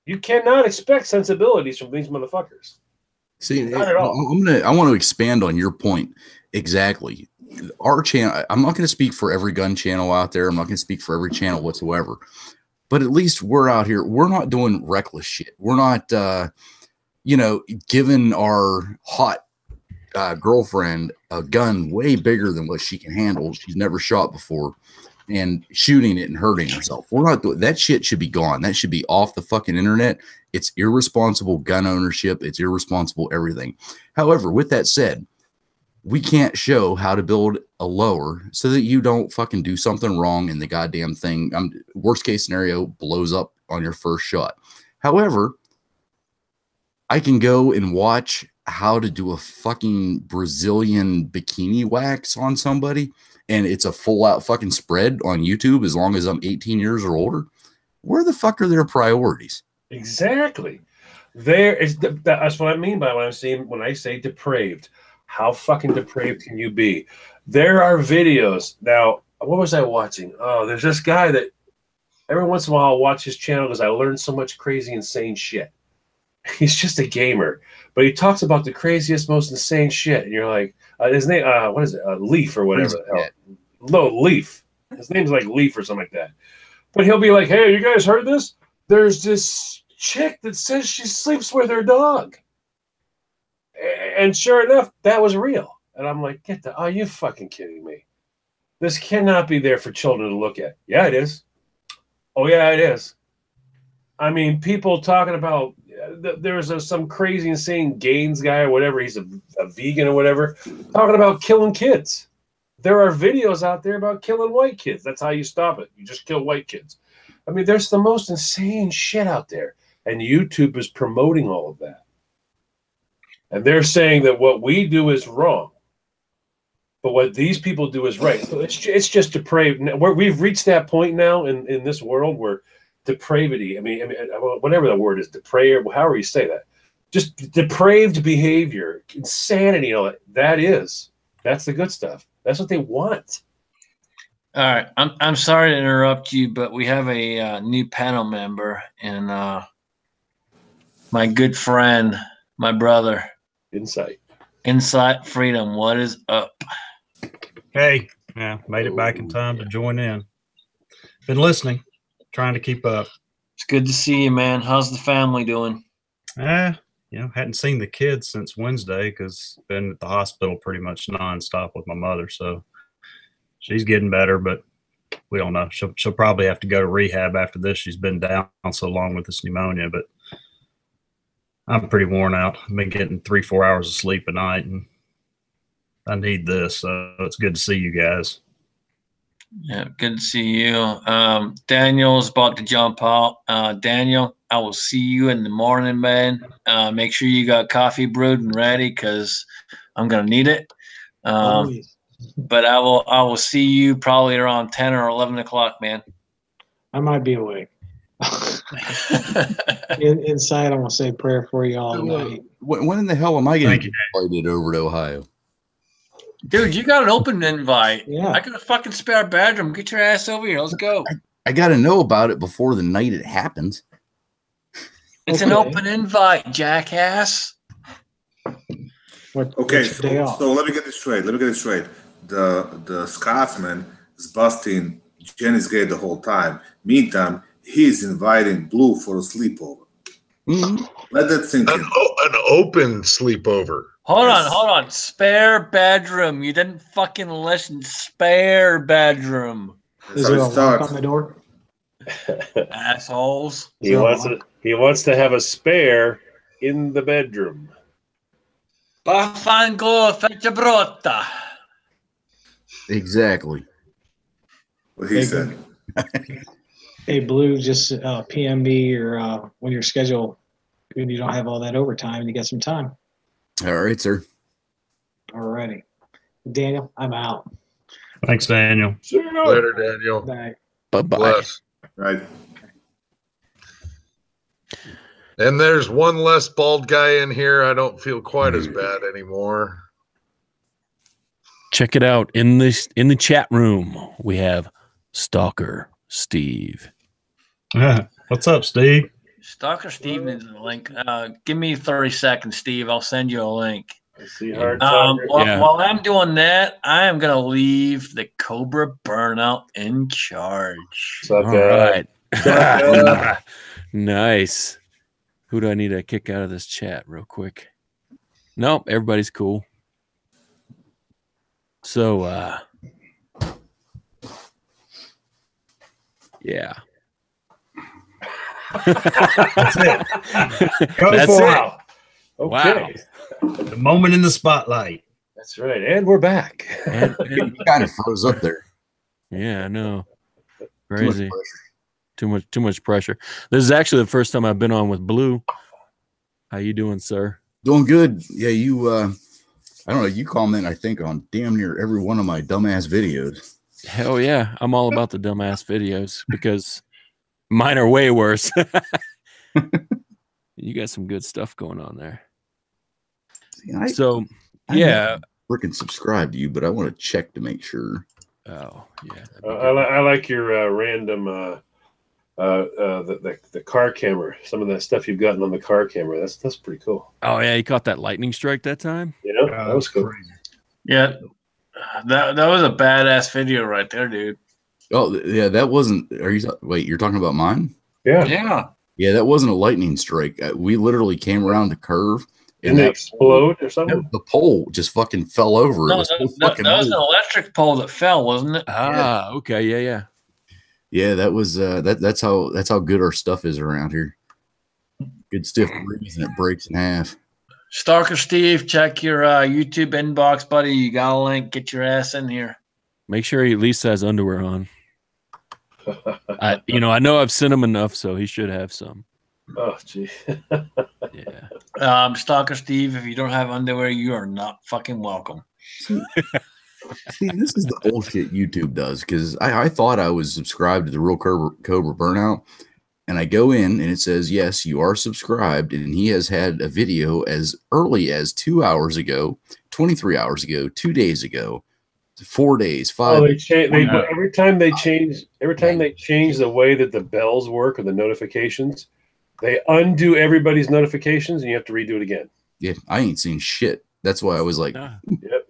You cannot expect sensibilities from these motherfuckers. See, not at all. I want to expand on your point exactly. Our channel, I'm not going to speak for every gun channel out there. I'm not going to speak for every channel whatsoever. But at least we're out here. We're not doing reckless shit. We're not, giving our hot girlfriend a gun way bigger than what she can handle. She's never shot before, and shooting it and hurting herself. We're not doing that. Shit should be gone. That should be off the fucking internet. It's irresponsible gun ownership. It's irresponsible everything. However, with that said, we can't show how to build a lower so that you don't fucking do something wrong and the goddamn thing, worst case scenario, blows up on your first shot. However, I can go and watch how to do a fucking Brazilian bikini wax on somebody, and it's a full out fucking spread on YouTube as long as I'm 18 years or older. Where the fuck are their priorities? Exactly. That's what I mean by when I say depraved. How fucking depraved can you be? There are videos. Now, what was I watching? Oh, there's this guy that every once in a while I'll watch his channel because I learn so much crazy, insane shit. He's just a gamer, but he talks about the craziest, most insane shit. And you're like, his name, what is it? Leaf or whatever the hell. No, Leaf. His name's like Leaf or something like that. But he'll be like, hey, you guys heard this? There's this chick that says she sleeps with her dog. And sure enough, that was real. And I'm like, are you fucking kidding me? This cannot be there for children to look at. Yeah, it is. Oh, yeah, it is. I mean, people talking about, there's some crazy, insane Gaines guy or whatever. He's a vegan or whatever, talking about killing kids. There are videos out there about killing white kids. That's how you stop it. You just kill white kids. I mean, there's the most insane shit out there. And YouTube is promoting all of that. And they're saying that what we do is wrong, but what these people do is right. So it's just depraved. We've reached that point now in this world where depravity, I mean, whatever the word is, depraved, however you say that, just depraved behavior, insanity, that's the good stuff. That's what they want. All right. I'm sorry to interrupt you, but we have a new panel member, and my good friend, my brother. Insight Freedom, what is up? Hey, yeah, made it back in time to join in. Been listening, trying to keep up. It's good to see you, man. How's the family doing? Hadn't seen the kids since Wednesday because been at the hospital pretty much nonstop with my mother. So she's getting better, but we don't know. She'll probably have to go to rehab after this. She's been down so long with this pneumonia, but I'm pretty worn out. I've been getting 3-4 hours of sleep a night, and I need this. So it's good to see you guys. Yeah, good to see you. Daniel's about to jump out. Daniel, I will see you in the morning, man. Make sure you got coffee brewed and ready because I'm gonna need it. But I will see you probably around 10 or 11 o'clock, man. I might be awake. Inside, I'm gonna say a prayer for you all night. When in the hell am I going to get invited over to Ohio? Dude, you got an open invite. Yeah. I got a fucking spare bedroom. Get your ass over here. Let's go. I got to know about it before the night it happens. It's an open invite, jackass. Okay, so let me get this straight. The Scotsman is busting JanisGay the whole time. Meantime, he's inviting Blue for a sleepover. Mm-hmm. Let that sink in. An open sleepover. Hold on. Spare bedroom. You didn't fucking listen. Spare bedroom. Is there a lock on the door? Assholes. He wants to have a spare in the bedroom. Baffango feccia brutta. Exactly. What he said. Hey, Blue, just PM me or when your schedule, when you don't have all that overtime and you get some time. All right, sir. Alrighty. Daniel, I'm out. Thanks, Daniel. Later, Daniel. Bye. Bye-bye. Bless. Right. And there's one less bald guy in here. I don't feel quite as bad anymore. Check it out in the chat room. We have Stalker Steve. What's up, Steve? Stalker Steve needs a link. Give me 30 seconds, Steve. I'll send you a link. See hard While I'm doing that, I am going to leave the Cobra Burnout in charge. All right. Nice. Who do I need to kick out of this chat real quick? Nope, everybody's cool. So, yeah. That's it. Go That's for it. it. Okay. Wow. The moment in the spotlight. That's right. And we're back. And You kind of froze up there. yeah, I know. Crazy. Too much pressure. This is actually the first time I've been on with Blue. How you doing, sir? Doing good. Yeah, you I don't know, you comment, I think, on damn near every one of my dumbass videos. Hell yeah. I'm all about the dumbass videos because mine are way worse. You got some good stuff going on there. See, I freaking subscribe to you, but I want to check to make sure. Oh, yeah. I like your random the car camera. Some of that stuff you've gotten on the car camera. That's pretty cool. Oh yeah, you caught that lightning strike that time? Yeah, that was cool. Crazy. Yeah, that was a badass video right there, dude. Oh yeah, that wasn't. Wait, you're talking about mine? Yeah. Yeah, that wasn't a lightning strike. We literally came around the curve. Didn't it explode or something? The pole just fucking fell over. No, it was so that fucking was an low. electric pole that fell, wasn't it? Ah, okay, yeah. Yeah, that was that's how good our stuff is around here. Good stiff breeze and it breaks in half. Stalker Steve, check your YouTube inbox, buddy. You got a link. Get your ass in here. Make sure he at least has underwear on. I know I've sent him enough, so he should have some. Oh, gee. Yeah. Stalker Steve, if you don't have underwear, you are not fucking welcome. See, this is the bullshit YouTube does, because I thought I was subscribed to the Real Cobra Burnout, and I go in and it says, yes, you are subscribed, and he has had a video as early as 2 hours ago, 23 hours ago, 2 days ago, 4 days, 5 days. Every time they change the way that the bells work or the notifications, they undo everybody's notifications and you have to redo it again. Yeah, I ain't seen shit. That's why I was like, Yep.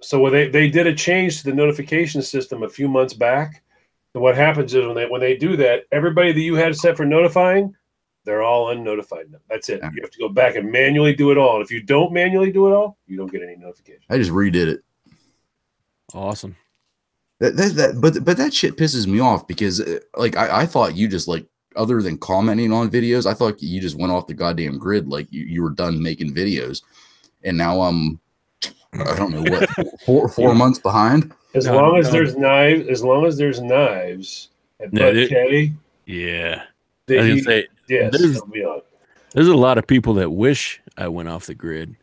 So when they did a change to the notification system a few months back, and what happens is when they do that, everybody that you had set for notifying, they're all unnotified now. That's it. You have to go back and manually do it all. And if you don't manually do it all, you don't get any notification. I just redid it. Awesome. But that shit pisses me off because I thought you just other than commenting on videos, I thought you just went off the goddamn grid, like you were done making videos, and now I don't know what 4 months behind. As long as there's knives at Bud K. Yeah. There's a lot of people that wish I went off the grid,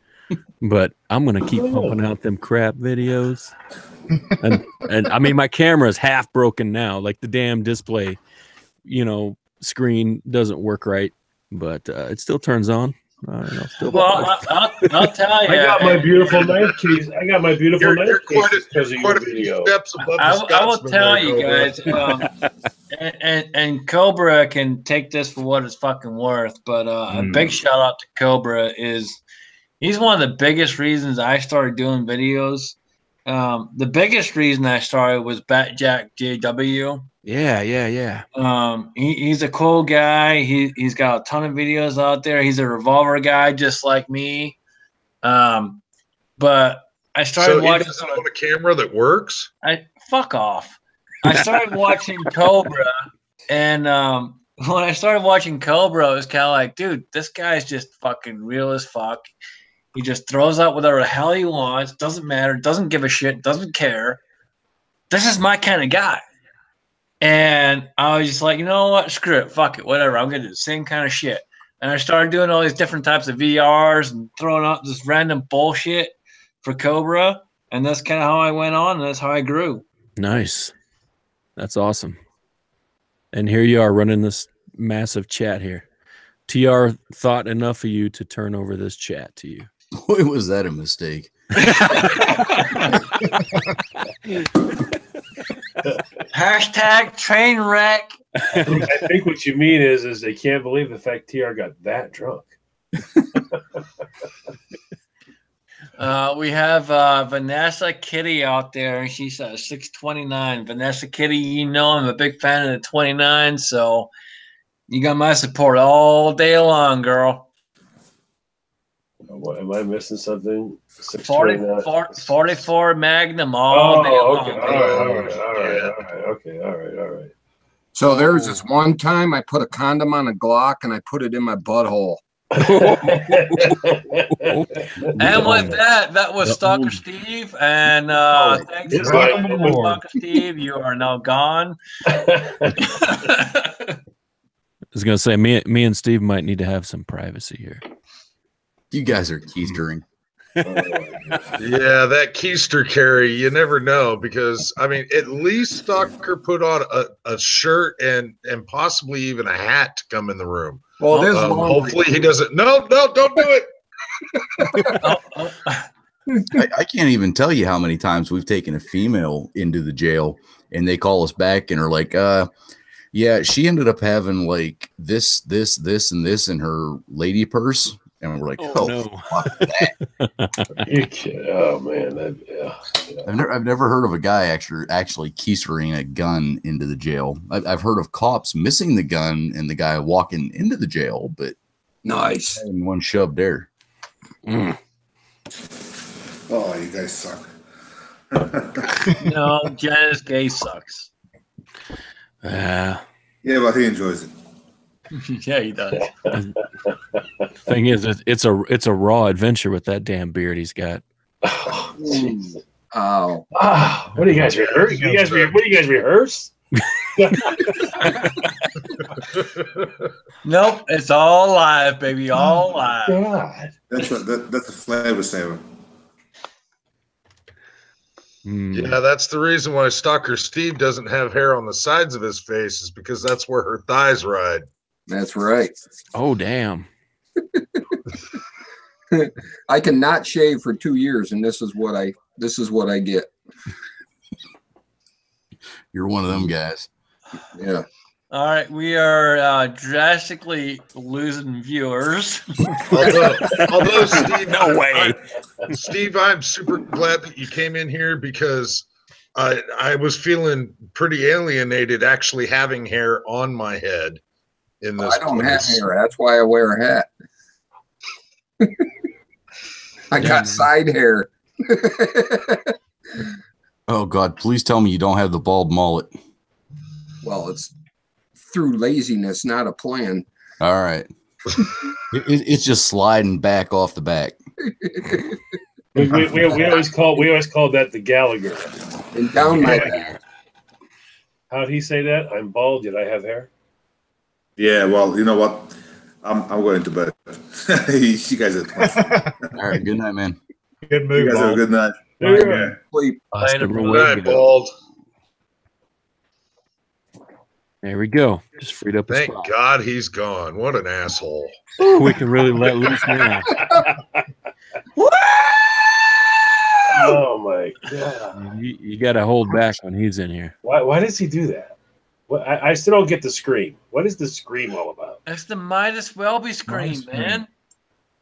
but I'm gonna keep pumping out them crap videos. And I mean, my camera is half broken now. Like the damn display, screen doesn't work right, but it still turns on. I'll tell you. I got my beautiful knife keys. Because of your video. I will tell you guys, and Cobra can take this for what it's fucking worth, but a big shout out to Cobra. He's one of the biggest reasons I started doing videos. The biggest reason I started was Batjack JW. Yeah. He's a cool guy. He's got a ton of videos out there. He's a revolver guy, just like me. But I started watching. He doesn't own a camera that works. Fuck off. I started watching Cobra, and when I started watching Cobra, it was kind of like, dude, this guy's just fucking real as fuck. He just throws out whatever the hell he wants. Doesn't matter. Doesn't give a shit. Doesn't care. This is my kind of guy. And I was just like, you know what? Screw it. Fuck it. Whatever. I'm going to do the same kind of shit. And I started doing all these different types of VRs and throwing out this random bullshit for Cobra. And that's kind of how I went on. And that's how I grew. Nice. That's awesome. And here you are running this massive chat here. TR thought enough of you to turn over this chat to you. Boy, was that a mistake. Hashtag train wreck. I think what you mean is they can't believe the fact TR got that drunk. We have Vanessa Kitty out there, and she says 629. Vanessa Kitty, you know I'm a big fan of the 29, so you got my support all day long, girl. What, am I missing something? 44 Magnum all day long. Okay, all right. So there's this one time I put a condom on a Glock and I put it in my butthole. And with that was Stalker Steve. And thanks for Stalker Steve. You are now gone. I was going to say, me and Steve might need to have some privacy here. You guys are keistering. Yeah, that keister carry, you never know, because I mean, at least Stalker put on a shirt and possibly even a hat to come in the room. Well, this hopefully he doesn't. No, don't do it. I can't even tell you how many times we've taken a female into the jail and they call us back and are like, yeah, she ended up having like this, and this in her lady purse. And we're like, oh no. Fuck that. You kidding? Oh man, yeah. I've never heard of a guy actually keistering a gun into the jail. I've heard of cops missing the gun and the guy walking into the jail, but nice. Having one shoved there. Oh, you guys suck. No, JanisGay sucks. Yeah, but he enjoys it. Yeah, he does. Thing is, it's a raw adventure with that damn beard he's got. Oh, what do you guys rehearse? What do you guys rehearse? Nope, it's all live, baby, all live. God, that's a flavor saver. Yeah, that's the reason why Stalker Steve doesn't have hair on the sides of his face, is because that's where her thighs ride. That's right. Oh, damn. I cannot shave for 2 years, and this is what I get. You're one of them guys. Yeah. All right, we are drastically losing viewers. although Steve, no way. Steve, I'm super glad that you came in here, because I was feeling pretty alienated actually having hair on my head. In this I don't have hair. That's why I wear a hat. I got side hair. Oh God, please tell me you don't have the bald mullet. Well, it's through laziness, not a plan. All right. It's just sliding back off the back. we always called that the Gallagher. And down my back. How'd he say that? I'm bald, yet I have hair. Yeah, well, you know what? I'm going to bed. You guys are all right. Good night, man. Good move. You guys have a good night. Yeah. Sleep. Good night, bald. There we go. Just freed up. Thank God he's gone. What an asshole. We can really let loose now. Oh my God! You got to hold back when he's in here. Why does he do that? I still don't get the scream. What is the scream all about? It's the Midas Welby scream, man.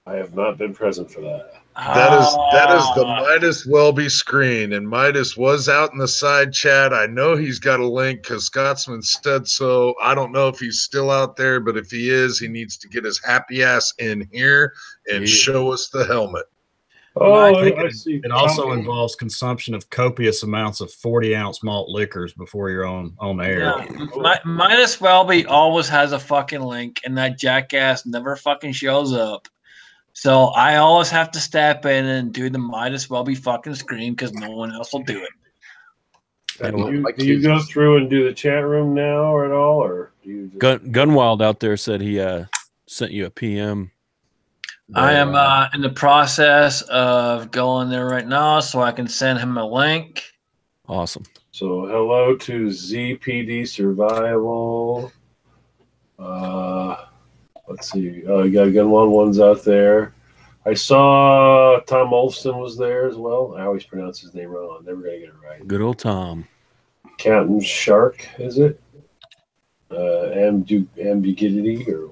I have not been present for that. That is the Midas Welby screen, and Midas was out in the side chat. I know he's got a link because Scotsman said so. I don't know if he's still out there, but if he is, he needs to get his happy ass in here and show us the helmet. Oh, I see. It also involves consumption of copious amounts of 40-ounce malt liquors before you're on air. Yeah. Midas Welby always has a fucking link, and that jackass never fucking shows up. So I always have to step in and do the Midas Welby fucking scream because no one else will do it. Do you go through and do the chat room now or at all, or do you just... Gunwild out there said he sent you a PM. I am in the process of going there right now, so I can send him a link. Awesome. So hello to ZPD Survival. Let's see. Oh, you got Gunwild ones out there. I saw Tom Olfson was there as well. I always pronounce his name wrong. I'm never going to get it right. Good old Tom. Captain Shark, is it? Ambiguity or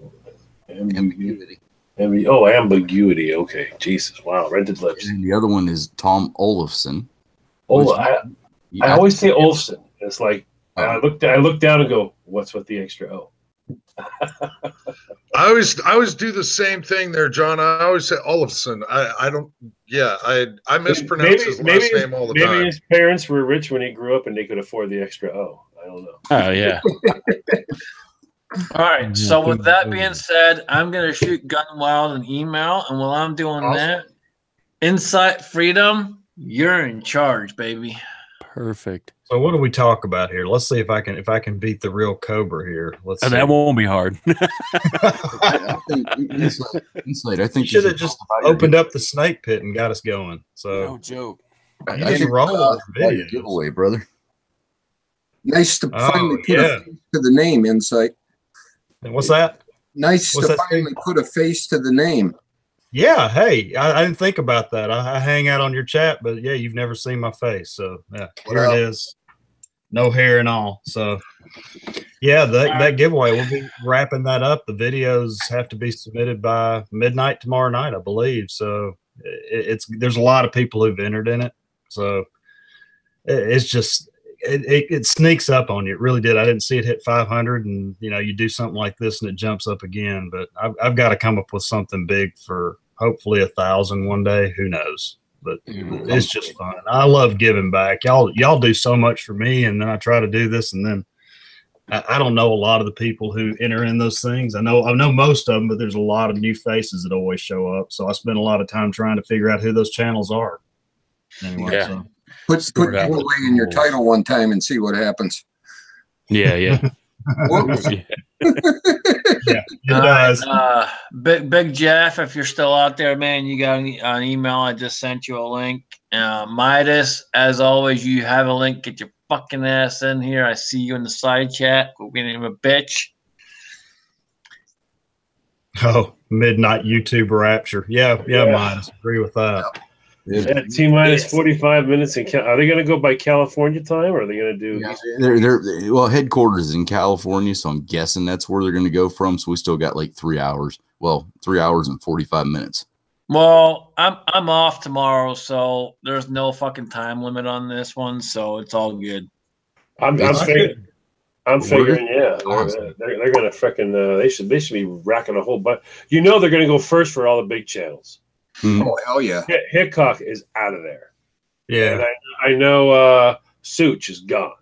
ambiguity? Ambiguity. Okay. Jesus. Wow. Rented lips. And the other one is Tom Olofsson. I always say Olfson. It's like I look down and go, what's with the extra O? I always do the same thing there, John. I always say Olofsson. I mispronounce his last name all the time. Maybe his parents were rich when he grew up and they could afford the extra O. I don't know. Oh yeah. All right. So with that being said, I'm gonna shoot Gunwild an email, and while I'm doing that, Insight Freedom, you're in charge, baby. Perfect. So what do we talk about here? Let's see if I can beat the real Cobra here. Let's see. That won't be hard. I think Insight. I think you should have just opened up the snake pit and got us going. So no joke. I think roll your giveaway, brother. Nice to finally put a face to the name, Insight. And what's that? Nice to finally put a face to the name. Yeah, hey, I didn't think about that. I hang out on your chat, but yeah, you've never seen my face. So yeah, here it is. No hair and all. So yeah, that giveaway, we'll be wrapping that up. The videos have to be submitted by midnight tomorrow night, I believe. So there's a lot of people who've entered in it. So it's just it sneaks up on you. It really did. I didn't see it hit 500, and you do something like this and it jumps up again. But I've got to come up with something big for hopefully 1,000 one day. Who knows? But it's just fun. I love giving back. Y'all do so much for me, and then I try to do this, and then I don't know a lot of the people who enter in those things. I know most of them, but there's a lot of new faces that always show up. So I spend a lot of time trying to figure out who those channels are. Anyway, yeah. Put giveaway in your title one time and see what happens. Yeah. Big Jeff, if you're still out there, man, you got an email. I just sent you a link. Midas, as always, you have a link. Get your fucking ass in here. I see you in the side chat. We're being a bitch. Oh, midnight YouTube rapture. Yeah, Midas. Agree with that. Yeah, T-minus 45 minutes. Are they going to go by California time, or are they going to do? Yeah, well, headquarters is in California, so I'm guessing that's where they're going to go from. So we still got like 3 hours. Well, 3 hours and 45 minutes. Well, I'm off tomorrow, so there's no fucking time limit on this one, so it's all good. I'm figuring, yeah, they're going to freaking. They should be racking a whole bunch. They're going to go first for all the big channels. Mm-hmm. Oh hell yeah! Hickok is out of there. Yeah, and I know Such is gone.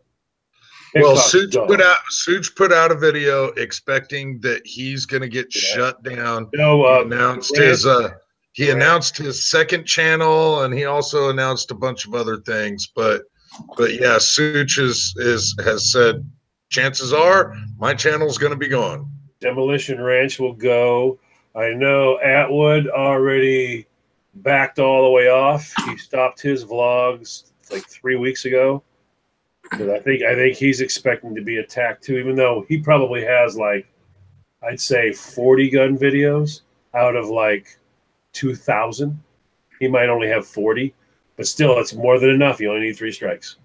Hickok's Such put out a video expecting that he's going to get shut down. He announced his second channel, and he also announced a bunch of other things. But yeah, Such has said chances are my channel's going to be gone. Demolition Ranch will go. I know Atwood already backed all the way off. He stopped his vlogs like 3 weeks ago. But I think he's expecting to be attacked too, even though he probably has like, I'd say 40 gun videos out of like 2,000. He might only have 40, but still it's more than enough. You only need 3 strikes.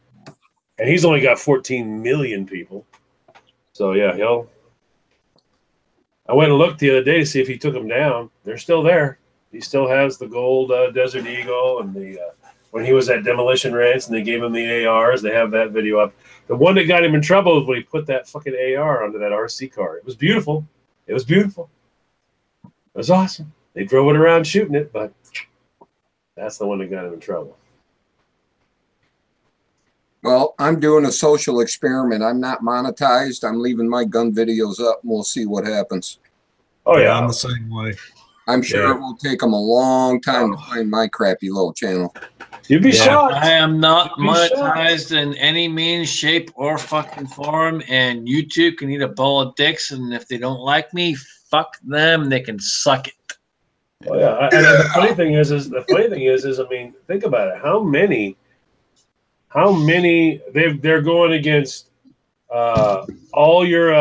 And he's only got 14 million people. So yeah, I went and looked the other day to see if he took them down. They're still there. He still has the gold Desert Eagle, and when he was at Demolition Ranch and they gave him the ARs, they have that video up. The one that got him in trouble was when he put that fucking AR onto that RC car. It was beautiful. It was awesome. They drove it around shooting it, but that's the one that got him in trouble. Well, I'm doing a social experiment. I'm not monetized. I'm leaving my gun videos up, and we'll see what happens. Oh, yeah. I'm the same way. I'm sure it will take them a long time to find my crappy little channel. You'd be shocked. I am not You'd be monetized in any means, shape, or fucking form, and YouTube can eat a bowl of dicks, and if they don't like me, fuck them. They can suck it. Oh yeah, and the funny thing is, I mean, think about it. How many? They're going against all your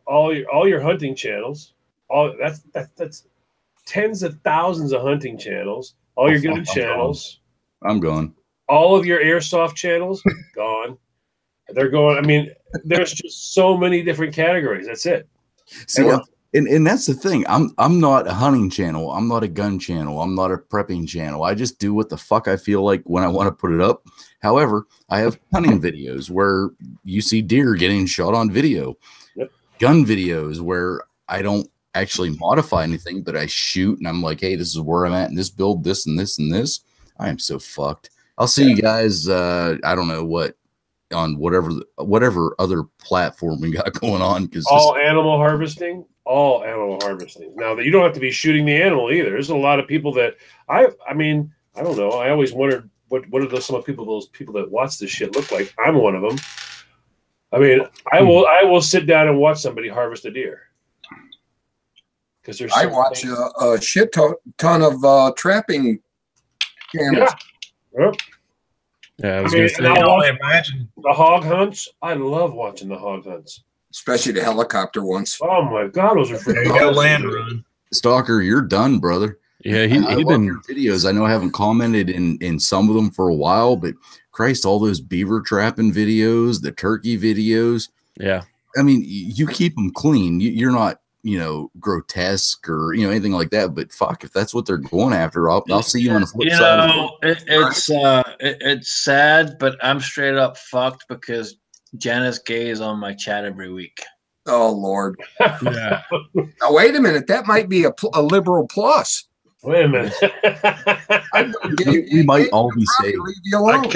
hunting channels. That's tens of thousands of hunting channels. All your gun channels. I'm gone. All of your airsoft channels gone. They're going. I mean, there's just so many different categories. That's it. See, and that's the thing. I'm not a hunting channel. I'm not a gun channel. I'm not a prepping channel. I just do what the fuck I feel like when I want to put it up. However, I have hunting videos where you see deer getting shot on video. Yep. Gun videos where I don't actually modify anything, but I shoot and I'm like, hey, this is where I'm at in this build, this and this and this. I am so fucked. I'll see you guys. I don't know what on whatever other platform we got going on. Because all animal harvesting. Now that you don't have to be shooting the animal either. There's a lot of people that I mean, I don't know. I always wondered what are those those people that watch this shit look like. I'm one of them. I mean, I will sit down and watch somebody harvest a deer. Because there's I watch a shit ton of trapping channels. Yeah. Yeah, I was going to say. I imagine the hog hunts. I love watching the hog hunts, especially the helicopter ones. Oh my god, those are freaking land run. Stalker, you're done, brother. Yeah, I love your videos. I know I haven't commented in some of them for a while, but Christ, all those beaver trapping videos, the turkey videos. Yeah, I mean, you keep them clean. You're not, grotesque or anything like that. But fuck, if that's what they're going after, I'll see you on the flip side. It's sad, but I'm straight up fucked because JanisGay is on my chat every week. Oh Lord! Yeah. Now wait a minute. That might be a liberal plus. Wait a minute. we might all be saved. Leave you alone.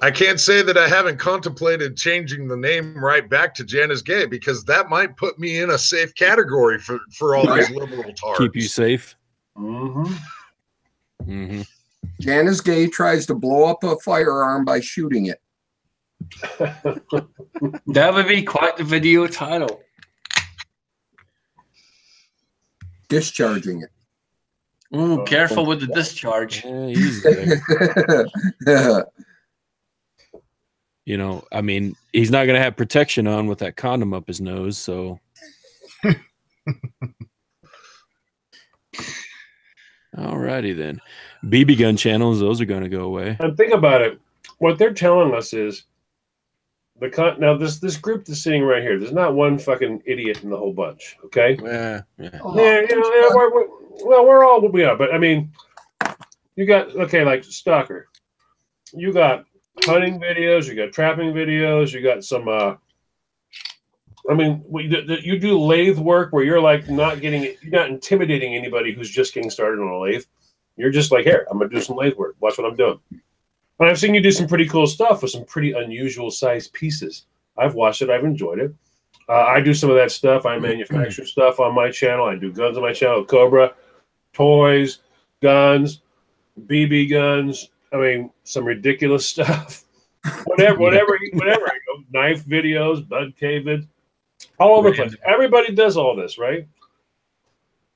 I can't say that I haven't contemplated changing the name right back to JanisGay because that might put me in a safe category for all these liberal tards. Keep you safe. Mm-hmm. Mm-hmm. JanisGay tries to blow up a firearm by shooting it. That would be quite the video title. Discharging it. Ooh, careful with the discharge. Yeah, easy there. I mean, he's not going to have protection on with that condom up his nose, so. Alrighty then. BB gun channels, those are going to go away. And think about it. What they're telling us is now this group that's sitting right here. There's not one fucking idiot in the whole bunch. Okay. Yeah. We're all what we are. But I mean, you got like Stalker. You got hunting videos. You got trapping videos. You got some. You do lathe work where you're like you're not intimidating anybody who's just getting started on a lathe. You're just like, here, I'm gonna do some lathe work. Watch what I'm doing. And I've seen you do some pretty cool stuff with some pretty unusual sized pieces. I've watched it. I've enjoyed it. I do some of that stuff. I manufacture stuff on my channel. I do guns on my channel. Cobra, toys, guns, BB guns. I mean, some ridiculous stuff. whatever. Knife videos, bud cave, all over the place. Everybody does all this, right?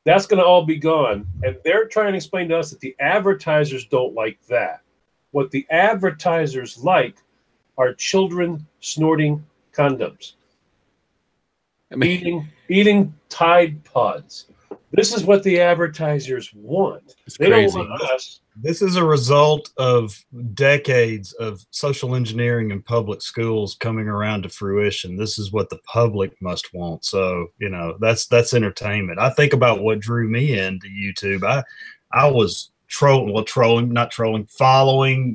That's going to all be gone. And they're trying to explain to us that the advertisers don't like that. What the advertisers like are children snorting condoms, eating Tide Pods. This is what the advertisers want. They don't want us. This is a result of decades of social engineering in public schools coming around to fruition. This is what the public must want. So, that's entertainment. I think about what drew me into YouTube. I was following,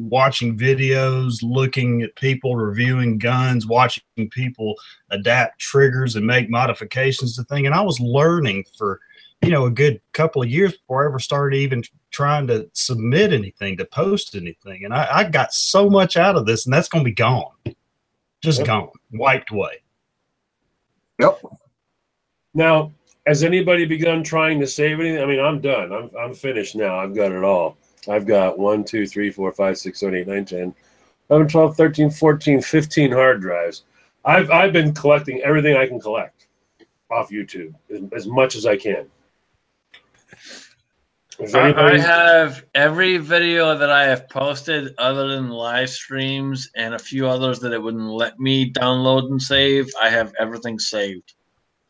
watching videos, looking at people reviewing guns, watching people adapt triggers and make modifications to things. And I was learning for a good couple of years before I ever started even trying to submit anything, to post anything. And I got so much out of this, and that's going to be gone. Just gone, wiped away. Yep. Now, has anybody begun trying to save anything? I mean, I'm done. I'm finished now. I've got it all. I've got 1, 2, 3, 4, 5, 6, 7, 8, 9, 10, 11, 12, 13, 14, 15 hard drives. I've been collecting everything I can collect off YouTube as much as I can. I have every video that I have posted other than live streams and a few others that it wouldn't let me download and save. I have everything saved.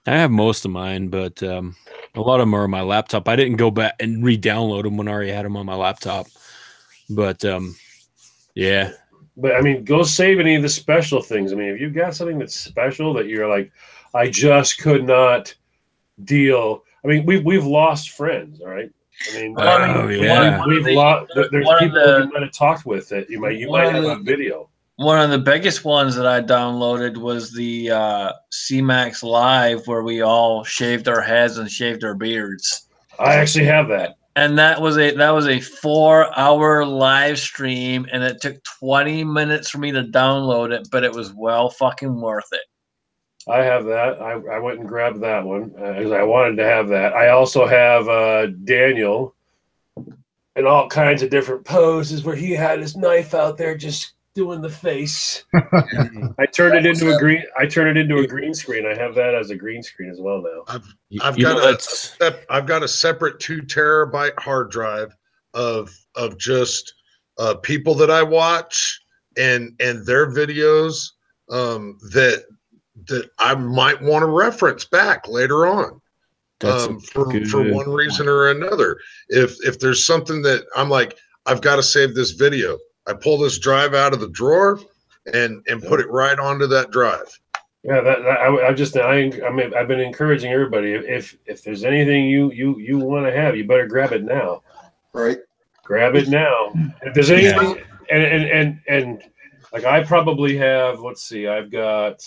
I have most of mine, but a lot of them are on my laptop. I didn't go back and re-download them when I already had them on my laptop. But yeah. But I mean, go save any of the special things. I mean, if you've got something that's special that you're like, I just could not deal. I mean, we've lost friends, all right? I mean, we've lost. There's people you might have talked with that you might have a video. One of the biggest ones that I downloaded was the C-Max Live, where we all shaved our heads and shaved our beards. I actually have that. And that was a 4-hour live stream, and it took 20 minutes for me to download it, but it was well fucking worth it. I have that. I went and grabbed that one because I wanted to have that. I also have Daniel in all kinds of different poses where he had his knife out there just doing the face. I turned it into a green screen. I have that as a green screen as well now. I've got a separate 2 terabyte hard drive of just people that I watch and their videos that I might want to reference back later on for one reason or another. If there's something that I'm like, I've got to save this video, I pull this drive out of the drawer and put it right onto that drive. Yeah, I've been encouraging everybody. If there's anything you want to have, you better grab it now. Right. Grab it now. If there's anything, and like I probably have. Let's see, I've got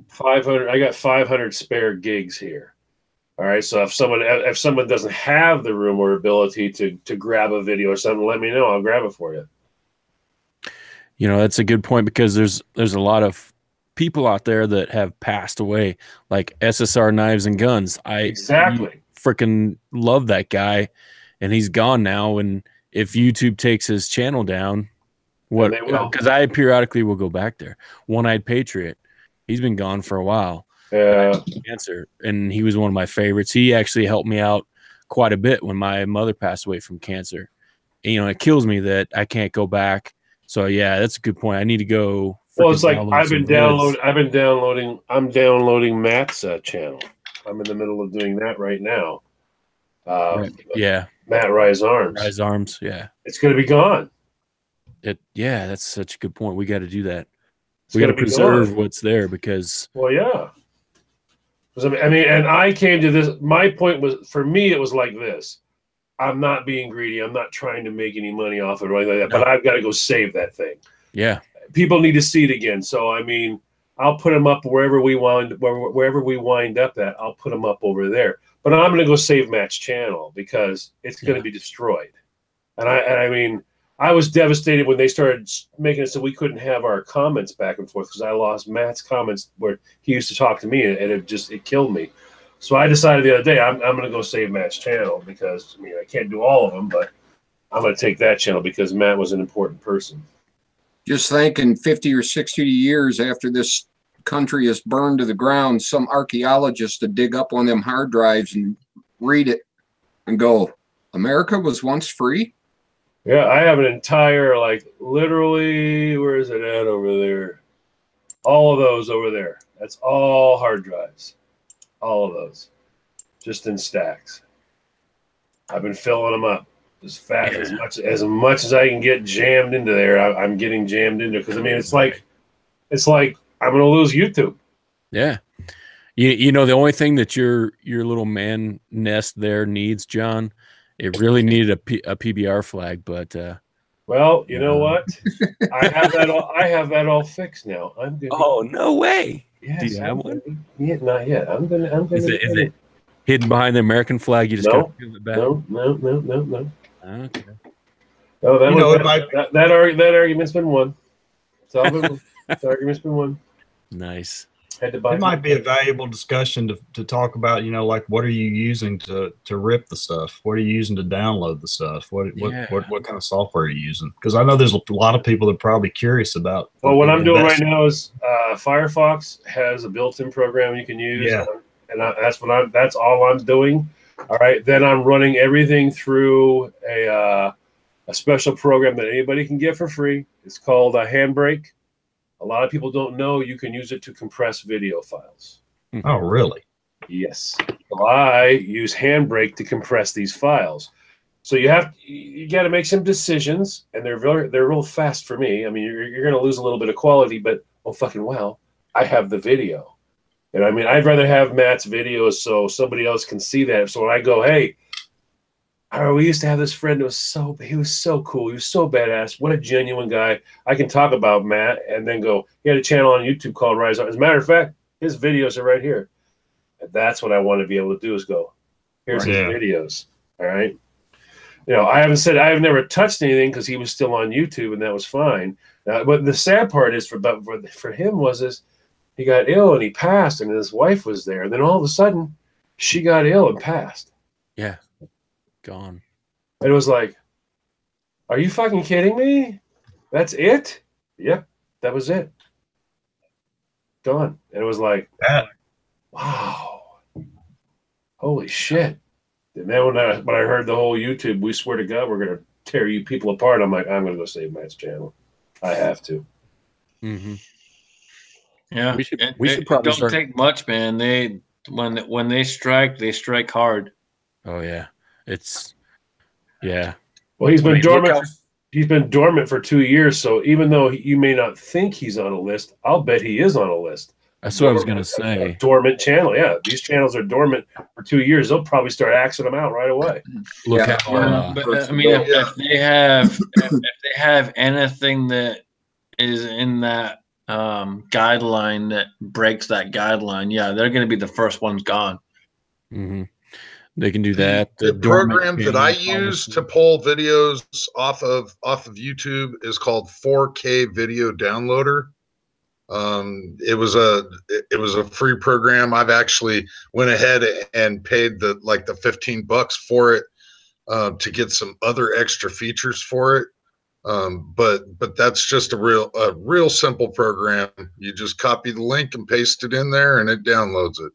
500. I got 500 spare gigs here. All right. So if someone doesn't have the room or ability to grab a video or something, let me know. I'll grab it for you. You know, that's a good point because there's a lot of people out there that have passed away, like SSR Knives and Guns. I freaking love that guy, and he's gone now. And if YouTube takes his channel down, what? Because I periodically will go back there. One-Eyed Patriot, he's been gone for a while. Cancer, and he was one of my favorites. He actually helped me out quite a bit when my mother passed away from cancer. And, you know, it kills me that I can't go back. So yeah, that's a good point. I need to go. Well, it's like I'm downloading Matt's channel. I'm in the middle of doing that right now. Yeah, Matt Rise Arms. Rise Arms. Yeah, it's going to be gone. Yeah, that's such a good point. We got to do that. We got to preserve what's there because. Well, yeah. I mean, and I came to this. My point was, for me, it was like this. I'm not being greedy. I'm not trying to make any money off it or anything like that. No. But I've got to go save that thing. Yeah. People need to see it again. So I mean, I'll put them up wherever we wind up at. I'll put them up over there. But I'm going to go save Matt's channel because it's going to be destroyed. And I mean, I was devastated when they started making it so we couldn't have our comments back and forth because I lost Matt's comments where he used to talk to me, and it killed me. So I decided the other day I'm going to go save Matt's channel because, I mean, I can't do all of them, but I'm going to take that channel because Matt was an important person. Just thinking 50 or 60 years after this country is burned to the ground, some archaeologist to dig up one of them hard drives and read it and go, America was once free? Yeah, I have an entire, like, literally, where is it at over there? All of those over there. That's all hard drives. All of those. Just in stacks. I've been filling them up as fast as much as I can get jammed into there. I'm getting jammed into because I mean it's like I'm gonna lose YouTube. Yeah. You know the only thing that your little man nest there needs, John, it really needed a PBR flag, but well, you know what? I have that all fixed now. I'm good. Oh, no way. Yes, do you have one? Yeah, not yet. I'm gonna. Is it hidden behind the American flag? You just gotta peel it back. No. Okay. Oh, that argument's been won. That argument's been won. Nice. had to buy. It might be a valuable discussion to talk about, you know, like what are you using to rip the stuff? What are you using to download the stuff? What kind of software are you using? Because I know there's a lot of people that are probably curious about. Well, what I'm doing right now is Firefox has a built-in program you can use, and that's all I'm doing. All right, then I'm running everything through a special program that anybody can get for free. It's called Handbrake. A lot of people don't know you can use it to compress video files. Oh, really? Yes. So I use Handbrake to compress these files. So you got to make some decisions, and they're real fast for me. I mean, you're going to lose a little bit of quality, but oh fucking well, I have the video. And I mean, I'd rather have Matt's videos so somebody else can see that. So when I go, hey, we used to have this friend who was he was so cool. He was so badass. What a genuine guy. I can talk about Matt and then go, he had a channel on YouTube called Rise Up. As a matter of fact, his videos are right here. And that's what I want to be able to do is go, here's his videos. All right. You know, I've never touched anything because he was still on YouTube and that was fine. But the sad part is for him was this, he got ill and he passed and his wife was there. And then all of a sudden she got ill and passed. Yeah. Gone. It was like, are you fucking kidding me? That's it? Yep, that was it. Gone. And it was like, wow, holy shit. And then when I heard the whole YouTube, we swear to God, we're going to tear you people apart. I'm like, I'm going to go save Matt's channel. I have to. Mm-hmm. Yeah, we should probably don't take much, man. When they strike hard. Oh yeah. Well, he's been dormant. He's been dormant for 2 years. So even though you may not think he's on a list, I'll bet he is on a list. That's what I was going to say. Dormant channel. Yeah, these channels are dormant for 2 years. They'll probably start axing them out right away. Look at. But I mean, if they have anything that is in that guideline that breaks that guideline, yeah, they're going to be the first ones gone. Mm-hmm. They can do that. The program that I use to pull videos off of YouTube is called 4K Video Downloader. It was a free program. I've actually went ahead and paid the $15 for it to get some other extra features for it. But that's just a real simple program. You just copy the link and paste it in there, and it downloads it.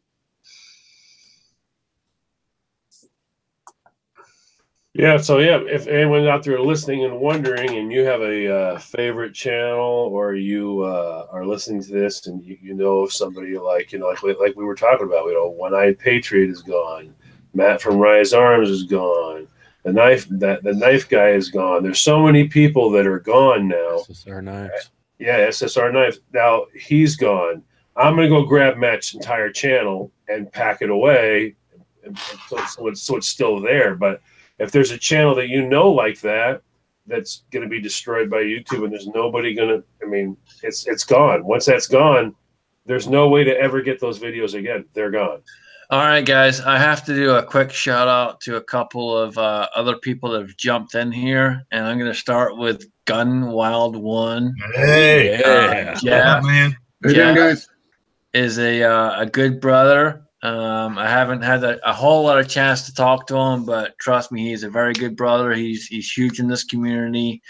Yeah, so yeah, if anyone's out there listening and wondering, and you have a favorite channel, or you are listening to this, and you know of somebody like we were talking about, One-Eyed Patriot is gone, Matt from Rise Arms is gone, the knife guy is gone. There's so many people that are gone now. SSR Knives. Yeah, SSR Knives. Now he's gone. I'm gonna go grab Matt's entire channel and pack it away, so it's still there, but. If there's a channel that you know like that, that's going to be destroyed by YouTube, and there's nobody going to, I mean, it's gone. Once that's gone, there's no way to ever get those videos again. They're gone. All right, guys, I have to do a quick shout out to a couple of other people that have jumped in here, and I'm going to start with Gun Wild One. Hey, Jeff, man. How you doing, guys? Is a good brother. I haven't had a whole lot of chance to talk to him, but trust me, he's a very good brother. He's huge in this community,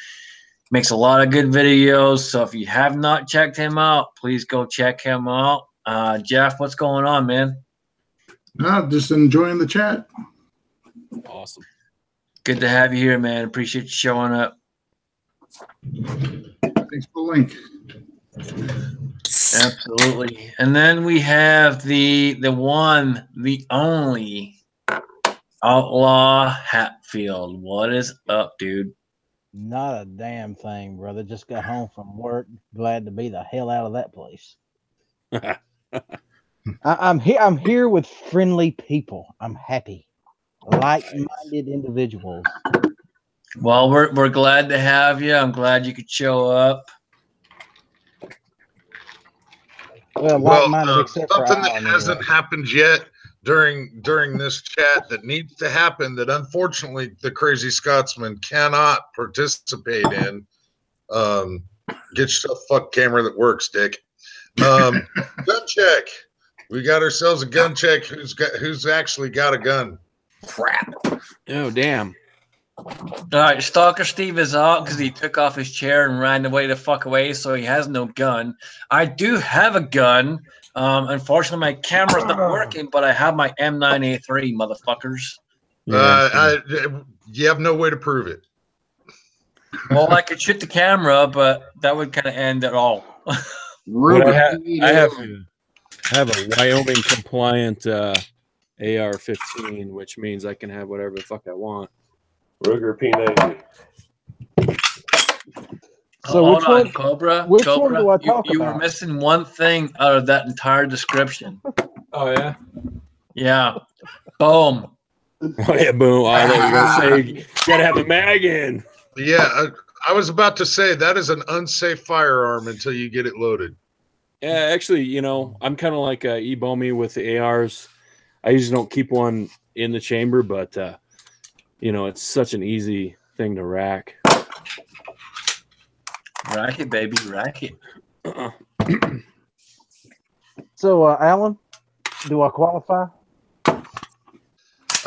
makes a lot of good videos. So if you have not checked him out, please go check him out. Jeff, what's going on, man? Just enjoying the chat. Awesome. Good to have you here, man. Appreciate you showing up. Thanks for the link. Absolutely. And then we have the one, the only Outlaw Hatfield. What is up, dude? Not a damn thing, brother. Just got home from work. Glad to be the hell out of that place. I'm here with friendly people. I'm happy. Like-minded individuals. Well, we're glad to have you. I'm glad you could show up. Well, something that hasn't happened yet during this chat that needs to happen, that unfortunately the Crazy Scotsman cannot participate in. Get yourself a fuck camera that works, Dick. Gun check. We got ourselves a gun check. Who's actually got a gun? Crap. Oh, damn. All right, Stalker Steve is out because he took off his chair and ran away the fuck away, so he has no gun. I do have a gun. Unfortunately, my camera's not working, but I have my M9A3, motherfuckers. You have no way to prove it. Well, I could shoot the camera, but that would kind of end it all. Well, I have a Wyoming compliant AR-15, which means I can have whatever the fuck I want. Ruger P90. So hold on, Cobra. Which Cobra, one do I talk you about? were missing one thing out of that entire description. Oh, yeah? Yeah. Boom. Oh, yeah, boom. I thought you were going to say you got to have a mag in. Yeah, I was about to say that is an unsafe firearm until you get it loaded. Yeah, actually, you know, I'm kind of like E-Bomi with the ARs. I usually don't keep one in the chamber, but, you know, it's such an easy thing to rack. Rack it, baby. Rack it. So, Alan, do I qualify?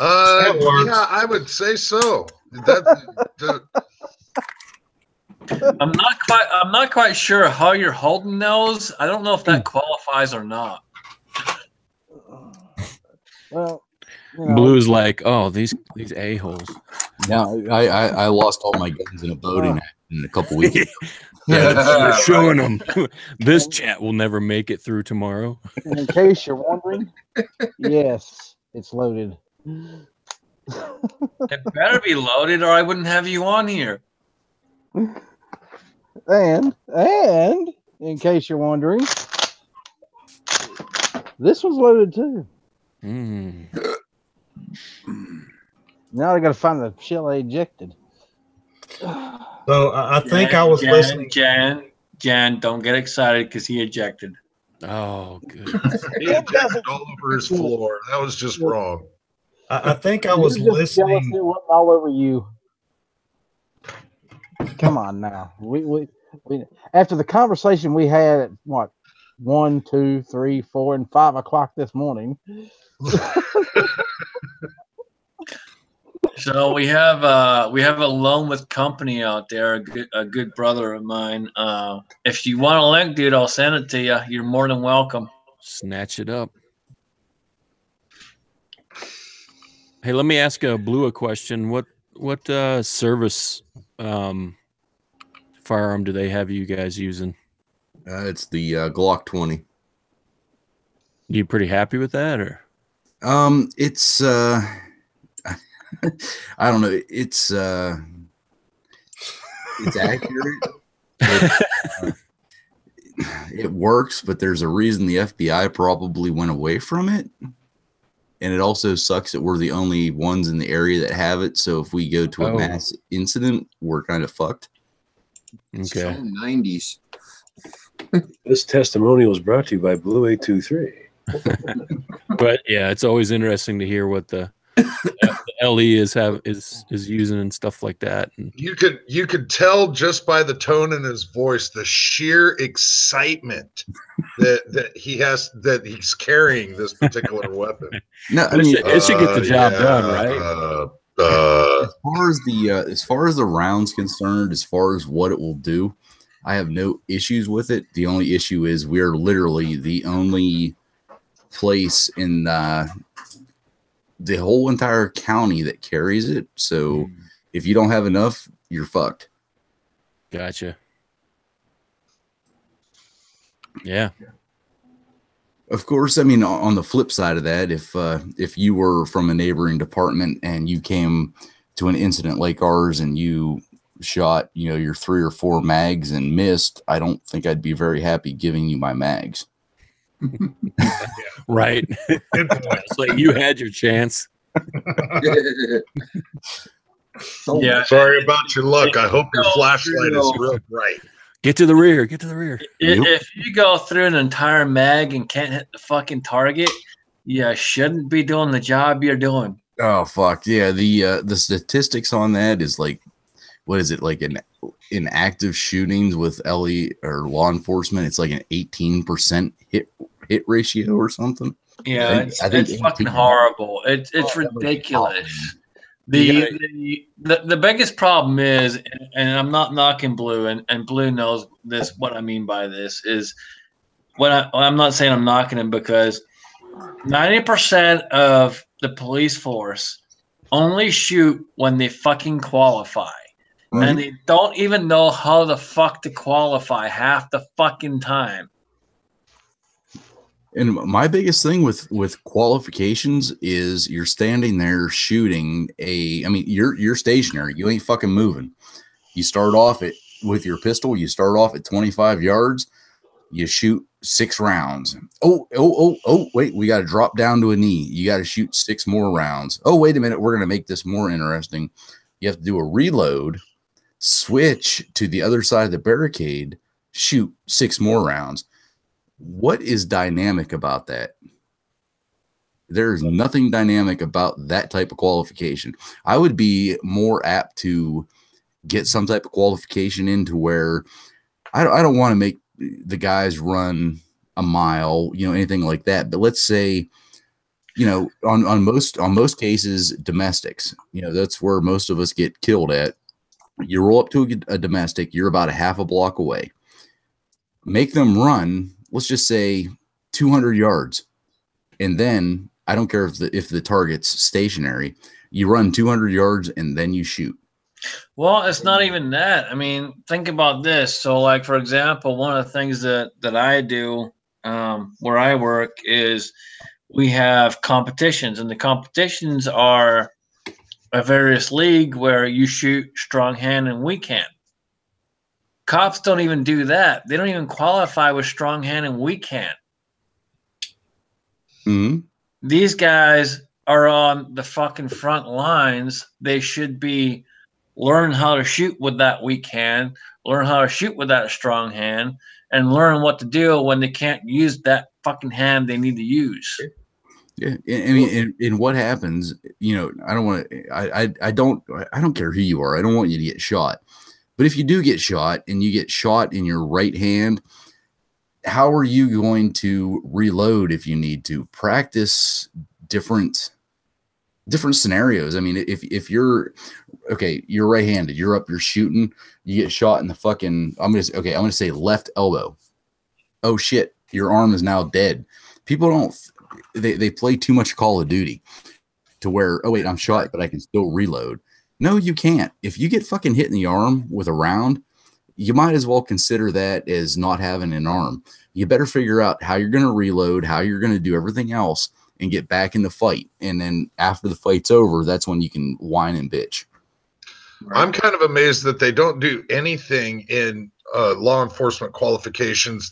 Yeah, I would say so. I'm not quite sure how you're holding those. I don't know if that qualifies or not. Well, you know, Blue's like, oh, these a-holes. No, I lost all my guns in a boating accident a couple weeks ago. Yeah, they're showing them. This chat will never make it through tomorrow. in case you're wondering, yes, it's loaded. It better be loaded, or I wouldn't have you on here. And in case you're wondering, this was loaded too. Now I got to find the shell I ejected. So I think I was listening. Jan, don't get excited because he ejected. Oh, good. He ejected all over his floor. That was just wrong. I think I was You're just jealous listening. it wasn't all over you. Come on now. We after the conversation we had at what 1, 2, 3, 4, and 5 o'clock this morning. So we have a loan with company out there, a good brother of mine. If you want a link, dude, I'll send it to you. You're more than welcome. Snatch it up. Hey, let me ask Blue a question. What service firearm do they have you guys using? It's the Glock 20. You pretty happy with that, or? It's I don't know. It's accurate. It works, but there's a reason the FBI probably went away from it. And it also sucks that we're the only ones in the area that have it. So if we go to a mass incident, we're kind of fucked. Okay. So 90s. This testimonial was brought to you by Blue 823. But yeah, it's always interesting to hear what the LE is using and stuff like that. And You could tell just by the tone in his voice the sheer excitement that he's carrying this particular weapon. No, I mean it should get the job done, right? As far as the round's concerned, as far as what it will do, I have no issues with it. The only issue is we're literally the only place in the whole entire county that carries it. So if you don't have enough, you're fucked. Gotcha. Yeah. Of course, I mean, on the flip side of that, if you were from a neighboring department and you came to an incident like ours and you shot, your 3 or 4 mags and missed, I don't think I'd be very happy giving you my mags. Right. It's like you had your chance. Yeah. Sorry about your luck. I hope your flashlight is real bright. Get to the rear. Get to the rear. If you go through an entire mag and can't hit the fucking target, you shouldn't be doing the job you're doing. Oh fuck yeah! The statistics on that is like, what is it, like an in active shootings with LE or law enforcement, it's like an 18% hit ratio or something. Yeah, I think it's fucking 18. horrible. It's ridiculous. The biggest problem is, and I'm not knocking Blue, and Blue knows this. What I mean by this is, I'm not saying I'm knocking him, because 90% of the police force only shoot when they fucking qualify. Right. And they don't even know how the fuck to qualify half the fucking time. And my biggest thing with qualifications is you're standing there shooting you're stationary. You ain't fucking moving. You start off with your pistol, you start off at 25 yards, you shoot 6 rounds. Oh, wait, we got to drop down to a knee. You got to shoot 6 more rounds. Oh, wait a minute, we're going to make this more interesting. You have to do a reload, switch to the other side of the barricade, shoot 6 more rounds. What is dynamic about that? There's nothing dynamic about that type of qualification. I would be more apt to get some type of qualification into where I don't want to make the guys run a mile, anything like that. But let's say, on most cases, domestics, that's where most of us get killed at. You roll up to a domestic, you're about a half a block away. Make them run, let's just say 200 yards. And then I don't care if the target's stationary, you run 200 yards and then you shoot. Well, it's not even that. I mean, think about this. So, like, for example, one of the things that I do where I work is we have competitions, and the competitions are a various league where you shoot strong hand and weak hand. Cops don't even do that. They don't even qualify with strong hand and weak hand. Mm-hmm. These guys are on the fucking front lines. They should be learn how to shoot with that weak hand, learn how to shoot with that strong hand, and learn what to do when they can't use that fucking hand they need to use. Yeah, I mean, and what happens? I don't want to. I don't care who you are. I don't want you to get shot. But if you do get shot and you get shot in your right hand, how are you going to reload if you need to? Practice different scenarios. I mean, if you're right-handed, you're up, you're shooting, you get shot in the fucking, I'm gonna say left elbow. Oh shit, your arm is now dead. People they play too much Call of Duty to where, oh wait, I'm shot, but I can still reload. No, you can't. If you get fucking hit in the arm with a round, you might as well consider that as not having an arm. You better figure out how you're going to reload, how you're going to do everything else, and get back in the fight. And then after the fight's over, that's when you can whine and bitch. Right. I'm kind of amazed that they don't do anything in law enforcement qualifications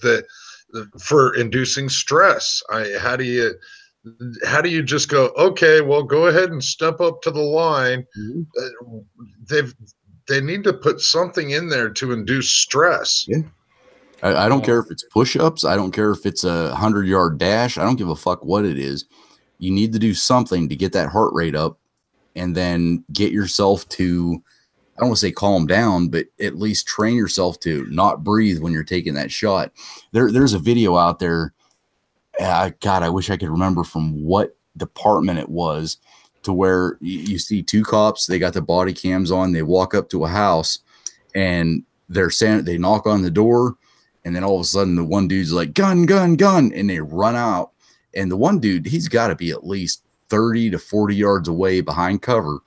for inducing stress. How do you just go, okay, well, go ahead and step up to the line? Mm-hmm. They need to put something in there to induce stress. Yeah. I don't care if it's push-ups. I don't care if it's a 100-yard dash. I don't give a fuck what it is. You need to do something to get that heart rate up and then get yourself to, I don't want to say calm down, but at least train yourself to not breathe when you're taking that shot. There's a video out there. God, I wish I could remember from what department it was, to where you see 2 cops, they got the body cams on, they walk up to a house and they knock on the door, and then all of a sudden the one dude's like, gun, gun, gun, and they run out. And the one dude, he's got to be at least 30 to 40 yards away behind cover.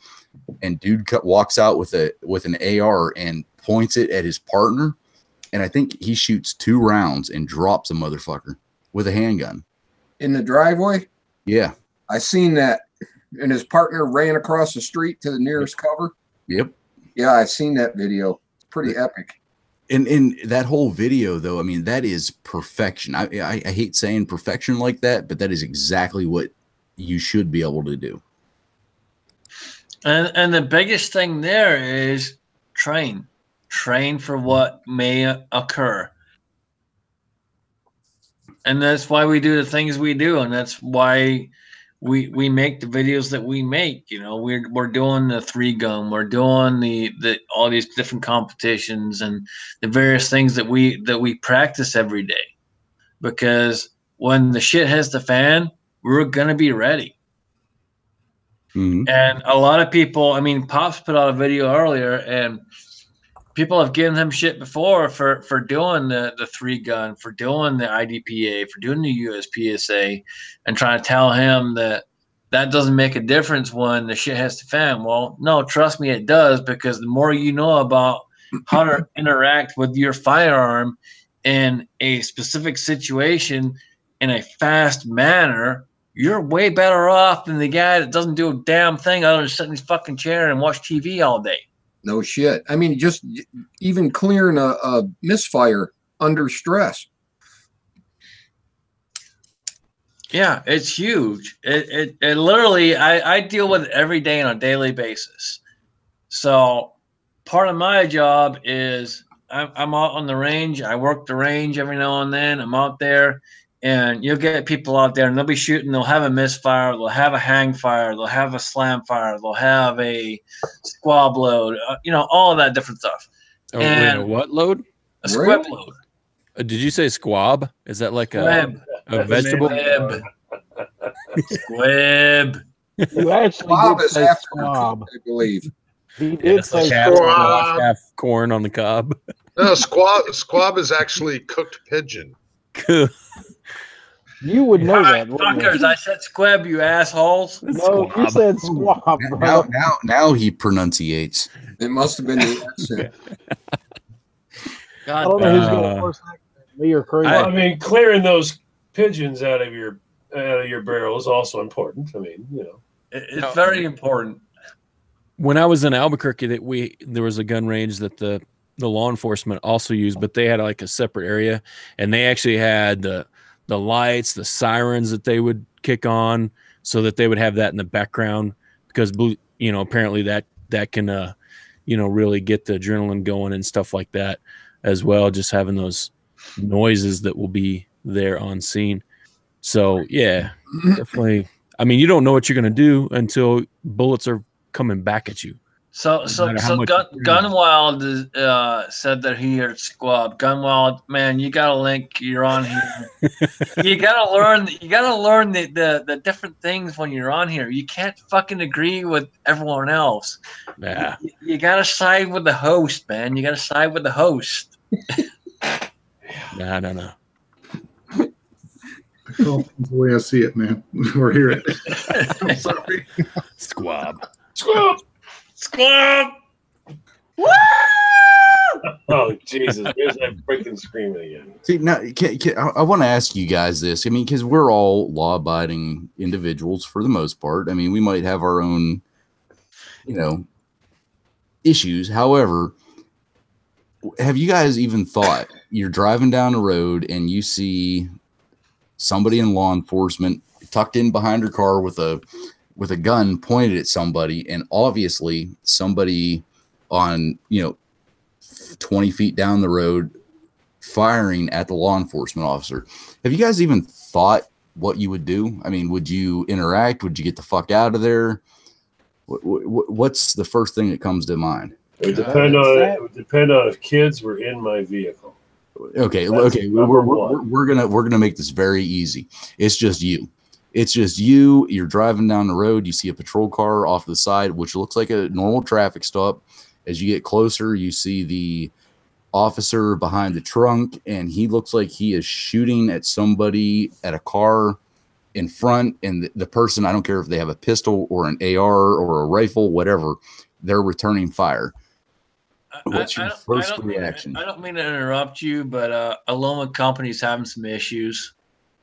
And dude walks out with an AR and points it at his partner. And I think he shoots 2 rounds and drops a motherfucker with a handgun. In the driveway? Yeah. I seen that. And his partner ran across the street to the nearest cover. Yep. Yeah, I've seen that video. It's pretty epic. And that whole video, though, I mean, that is perfection. I hate saying perfection like that, but that is exactly what you should be able to do. And the biggest thing there is train for what may occur. And that's why we do the things we do. And that's why we make the videos that we make. You know, we're doing the 3-gun, we're doing the all these different competitions and the various things that we practice every day, because when the shit hits the fan, we're gonna be ready. Mm-hmm. And a lot of people, I mean, Pops put out a video earlier, and people have given him shit before for doing the 3-gun, for doing the IDPA, for doing the USPSA, and trying to tell him that doesn't make a difference when the shit hits the fan. Well, no, trust me, it does, because the more you know about how to interact with your firearm in a specific situation in a fast manner, you're way better off than the guy that doesn't do a damn thing other than sit in his fucking chair and watch TV all day. No shit. I mean, just even clearing a misfire under stress. Yeah, it's huge. It literally, I deal with it every day on a daily basis. So part of my job is I'm out on the range. I work the range every now and then. I'm out there, and you'll get people out there, and they'll be shooting. They'll have a misfire. They'll have a hang fire. They'll have a slam fire. They'll have a squab load. You know, all of that different stuff. Oh, wait, a what load? A squib load. Did you say squab? Is that like a vegetable? Squib. Squib. You actually Squab did is say after squab. I believe. He did say half, squab. half corn on the cob. No, squab is actually cooked pigeon. You would know that. wouldn't you? Fuckers, I said squib, you assholes. No, you said squab, bro. Now he pronunciates. It must have been the accent. I don't know who's going to first, me or Craig. I mean, clearing those pigeons out of your barrel is also important. I mean, you know, it's very important. When I was in Albuquerque, there was a gun range that the law enforcement also used, but they had like a separate area, and they actually had the lights, the sirens that they would kick on, so that they would have that in the background, because apparently that can really get the adrenaline going and stuff like that as well. Just having those noises that will be there on scene. So yeah, definitely. I mean, you don't know what you're gonna do until bullets are coming back at you. So Gunwild said that he heard squab. Gunwild, man, you got a link. You're on here. you gotta learn the different things when you're on here. You can't fucking agree with everyone else. Yeah. You gotta side with the host, man. You gotta side with the host. No. I call things the way I see it, man, or hear it. I'm sorry. Squab. Woo! Oh Jesus! There's that freaking screaming again. See, now I want to ask you guys this. I mean, because we're all law-abiding individuals for the most part. I mean, we might have our own, issues. However, have you guys even thought you're driving down the road and you see somebody in law enforcement tucked in behind her car with a gun pointed at somebody, and obviously somebody on 20 feet down the road firing at the law enforcement officer? Have you guys even thought what you would do? I mean, would you interact? Would you get the fuck out of there? What's the first thing that comes to mind? It would depend on if kids were in my vehicle. Okay. We're gonna make this very easy. It's just you. You're driving down the road. You see a patrol car off the side, which looks like a normal traffic stop. As you get closer, you see the officer behind the trunk, and he looks like he is shooting at somebody at a car in front. And the person, I don't care if they have a pistol or an AR or a rifle, whatever, they're returning fire. What's your first reaction? I don't mean to interrupt you, but Aloma Company's having some issues.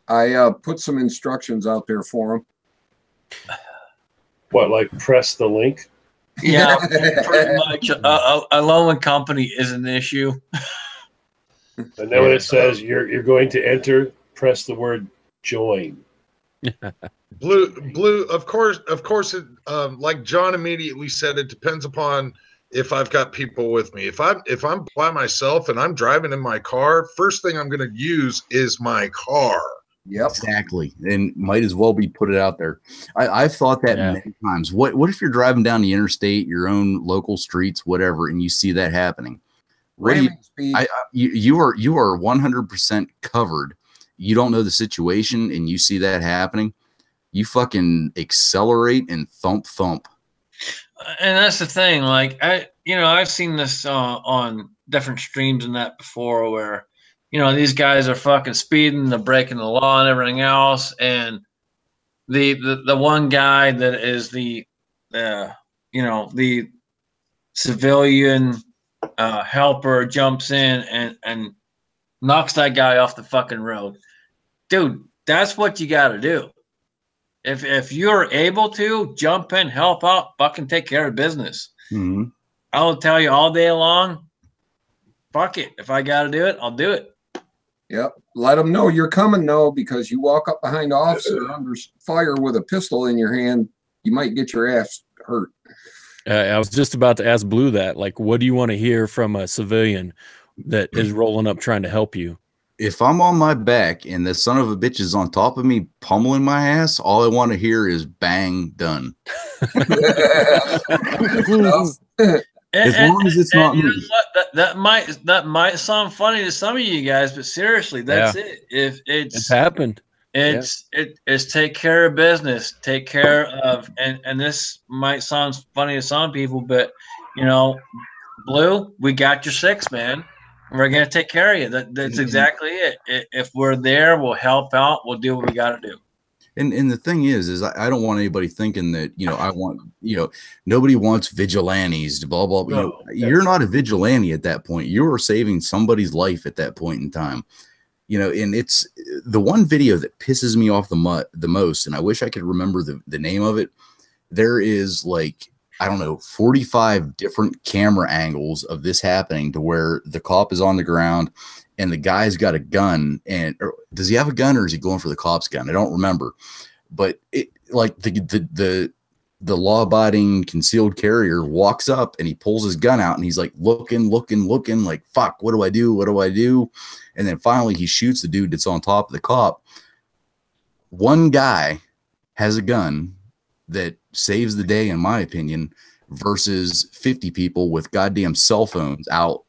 I put some instructions out there for them. What, like press the link? Yeah, pretty much. Aloma Company is an issue. And then when it says you're going to enter, press the word join. Blue. Of course. It, like John immediately said, it depends upon if I've got people with me. If I'm by myself and I'm driving in my car, first thing I'm going to use is my car. Yep. Exactly. And might as well be put it out there. I've thought that many times. What if you're driving down the interstate, your own local streets, whatever, and you see that happening? What do you are 100% covered. You don't know the situation and you see that happening. You fucking accelerate and thump. And that's the thing. Like I've seen this on different streams and that before, where these guys are fucking speeding, they're breaking the law and everything else, and the one guy that is the civilian helper jumps in and knocks that guy off the fucking road. Dude, that's what you got to do. If you're able to jump in, help out, fucking take care of business. Mm-hmm. I will tell you all day long, fuck it. If I got to do it, I'll do it. Yep. Let them know you're coming, though, because you walk up behind an officer under fire with a pistol in your hand, you might get your ass hurt. I was just about to ask Blue that. Like, what do you want to hear from a civilian that is rolling up trying to help you? If I'm on my back and the son of a bitch is on top of me pummeling my ass, all I want to hear is bang, done. As long as it's not me. That might sound funny to some of you guys, but seriously, that's it. If it's happened, it's take care of business, take care of, and this might sound funny to some people, but Blue, we got your six, man. We're gonna take care of you. That's exactly it. If we're there, we'll help out. We'll do what we got to do. And the thing is I don't want anybody thinking that, I want, nobody wants vigilantes, blah, blah, blah. No, you're not a vigilante at that point. You are saving somebody's life at that point in time. And it's the one video that pisses me off the most, and I wish I could remember the name of it. There is like, I don't know, 45 different camera angles of this happening to where the cop is on the ground and the guy's got a gun. Or does he have a gun, or is he going for the cop's gun? I don't remember. But it, like the law-abiding concealed carrier walks up and he pulls his gun out and he's like looking like, fuck, what do I do? What do I do? And then finally he shoots the dude that's on top of the cop. One guy has a gun that saves the day, in my opinion, versus 50 people with goddamn cell phones out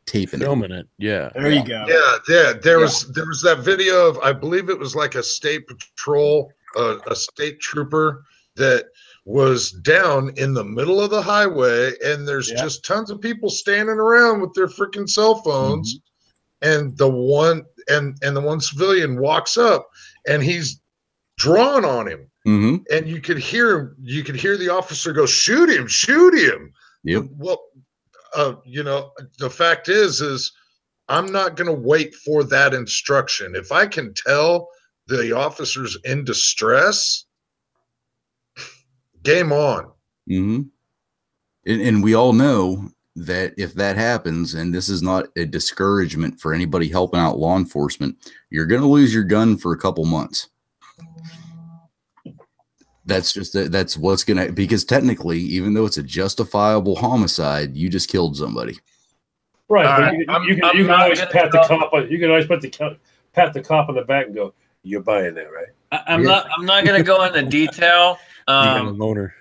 filming it. Yeah. There you go. Yeah. There was that video of, I believe it was like a state patrol, a state trooper that was down in the middle of the highway, and there's just tons of people standing around with their freaking cell phones. And the one civilian walks up and he's drawn on him. And you could hear the officer go, shoot him. Yep. Well, the fact is I'm not going to wait for that instruction. If I can tell the officer's in distress, game on. And we all know that if that happens, and this is not a discouragement for anybody helping out law enforcement, you're going to lose your gun for a couple months. That's what's going to, because technically, even though it's a justifiable homicide, you just killed somebody. Right. You can always pat the cop on, you can always pat the cop on the back and go, you're buying that, right? I'm not going to go into detail. You got a loner.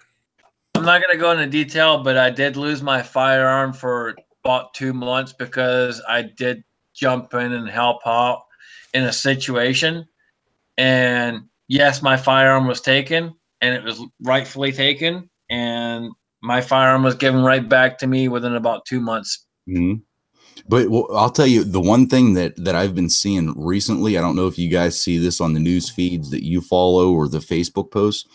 I'm not going to go into detail, but I did lose my firearm for about 2 months because I did jump in and help out in a situation. And yes, my firearm was taken, and it was rightfully taken. And my firearm was given right back to me within about 2 months. But I'll tell you, the one thing that I've been seeing recently, I don't know if you guys see this on the news feeds that you follow or the Facebook posts,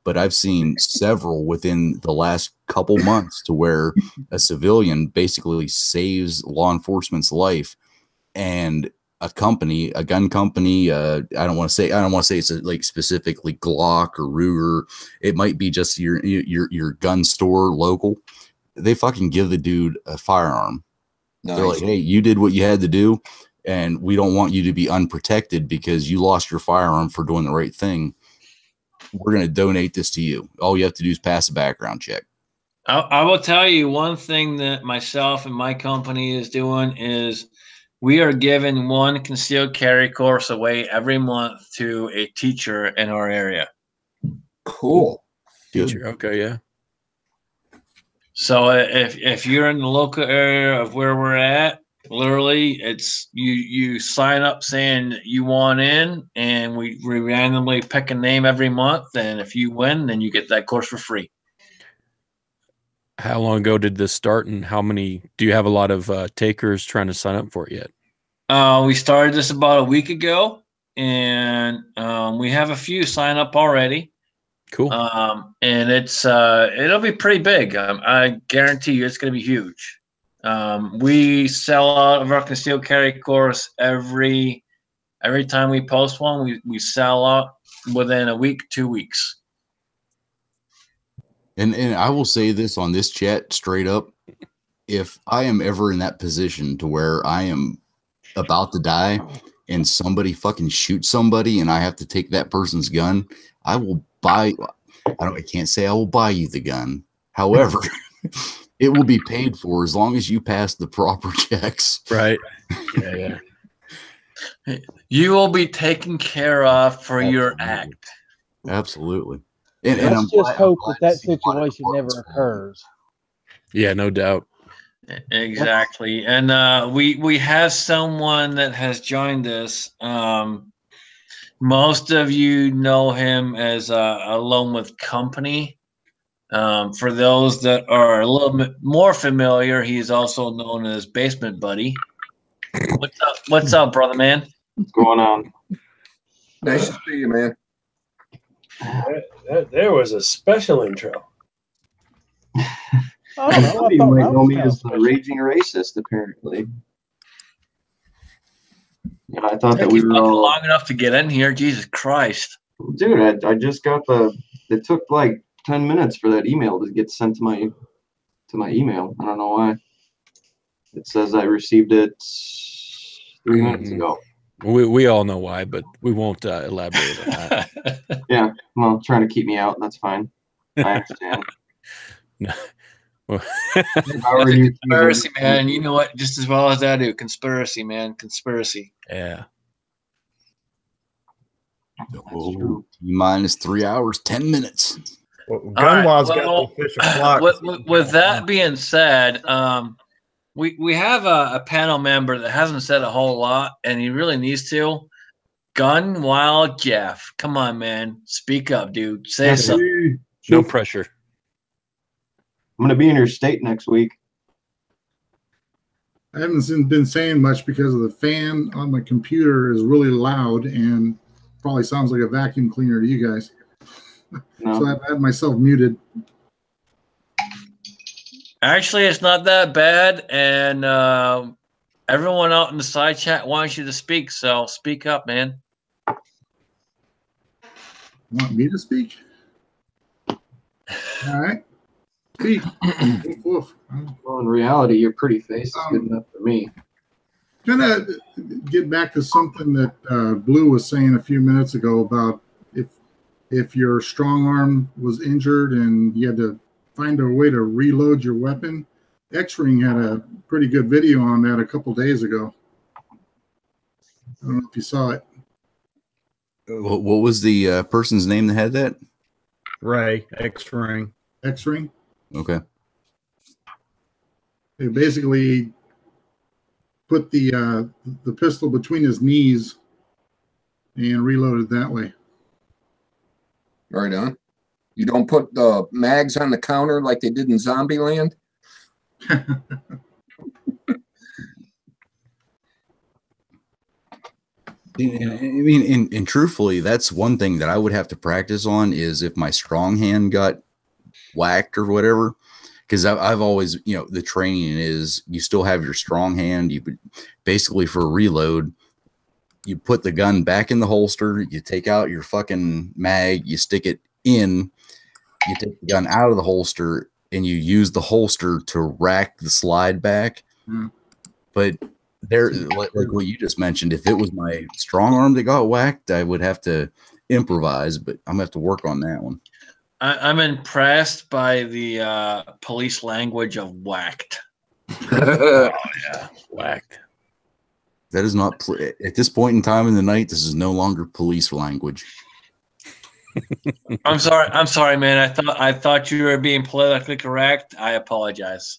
but I've seen several within the last couple months to where a civilian basically saves law enforcement's life, and a gun company, I don't want to say it's like specifically Glock or Ruger. It might be just your gun store local. They fucking give the dude a firearm. Nice. They're like, hey, you did what you had to do, and we don't want you to be unprotected because you lost your firearm for doing the right thing. We're going to donate this to you. All you have to do is pass a background check. I will tell you one thing that myself and my company is doing is we are giving one concealed carry course away every month to a teacher in our area. Cool. Teacher. Okay, yeah. So if you're in the local area of where we're at, literally it's you sign up saying you want in, and we randomly pick a name every month, and if you win, then you get that course for free. How long ago did this start, and how many do you have a lot of takers trying to sign up for it yet? We started this about a week ago, and we have a few sign up already. Cool. And it'll be pretty big. I guarantee you it's going to be huge. We sell out of our concealed carry course every time we post one. We sell out within a week, 2 weeks. And I will say this on this chat straight up. If I am ever in that position to where I am about to die and somebody fucking shoots somebody and I have to take that person's gun, I will buy. I can't say I will buy you the gun. However, it will be paid for as long as you pass the proper checks. Right. Yeah. You will be taken care of for your act. Absolutely. Let's just hope that situation never occurs. Yeah, no doubt. Exactly. And we have someone that has joined us. Most of you know him as Alone with Company. For those that are a little bit more familiar, he's also known as Basement Buddy. What's up, brother man? What's going on? Nice to see you, man. There was a special intro. Some of you might know me as the raging racist, apparently. Yeah, I thought that we were all long enough to get in here. Jesus Christ, dude! I just got it took like 10 minutes for that email to get sent to my email. I don't know why. It says I received it 3 minutes ago. We all know why, but we won't elaborate on that. Yeah, well, trying to keep me out. That's fine. I understand. No. Conspiracy, man. You know what? Just as well as I do. Conspiracy, man. Conspiracy. Yeah. Minus 3 hours, 10 minutes. Gunwild's got the official clock. With that being said, we have a panel member that hasn't said a whole lot, and he really needs to. Gunwild Jeff, come on, man, speak up, dude. Say something. No pressure. I'm going to be in your state next week. I haven't been saying much because of the fan on my computer is really loud and probably sounds like a vacuum cleaner to you guys. No. So I've had myself muted. Actually, it's not that bad, and everyone out in the side chat wants you to speak, so speak up, man. Want me to speak? All right. Speak. Well, in reality, your pretty face is good enough for me. Kind of get back to something that Blue was saying a few minutes ago about if your strong arm was injured and you had to find a way to reload your weapon. X-Ring had a pretty good video on that a couple days ago. I don't know if you saw it. What was the person's name that had that? Ray, X-Ring. X-Ring? Okay. They basically put the pistol between his knees and reloaded that way. Right on. You don't put the mags on the counter like they did in Zombieland? I mean, and truthfully, that's one thing that I would have to practice on is if my strong hand got whacked or whatever, because I've always, the training is you still have your strong hand. You basically for a reload, you put the gun back in the holster, you take out your fucking mag, you stick it in, you take the gun out of the holster, and you use the holster to rack the slide back. But there, like what you just mentioned, if it was my strong arm that got whacked, I would have to improvise, but I'm gonna have to work on that one. I'm impressed by the police language of whacked. Oh, yeah, whacked. That is not at this point in time in the night. This is no longer police language. I'm sorry, man. I thought you were being politically correct. I apologize.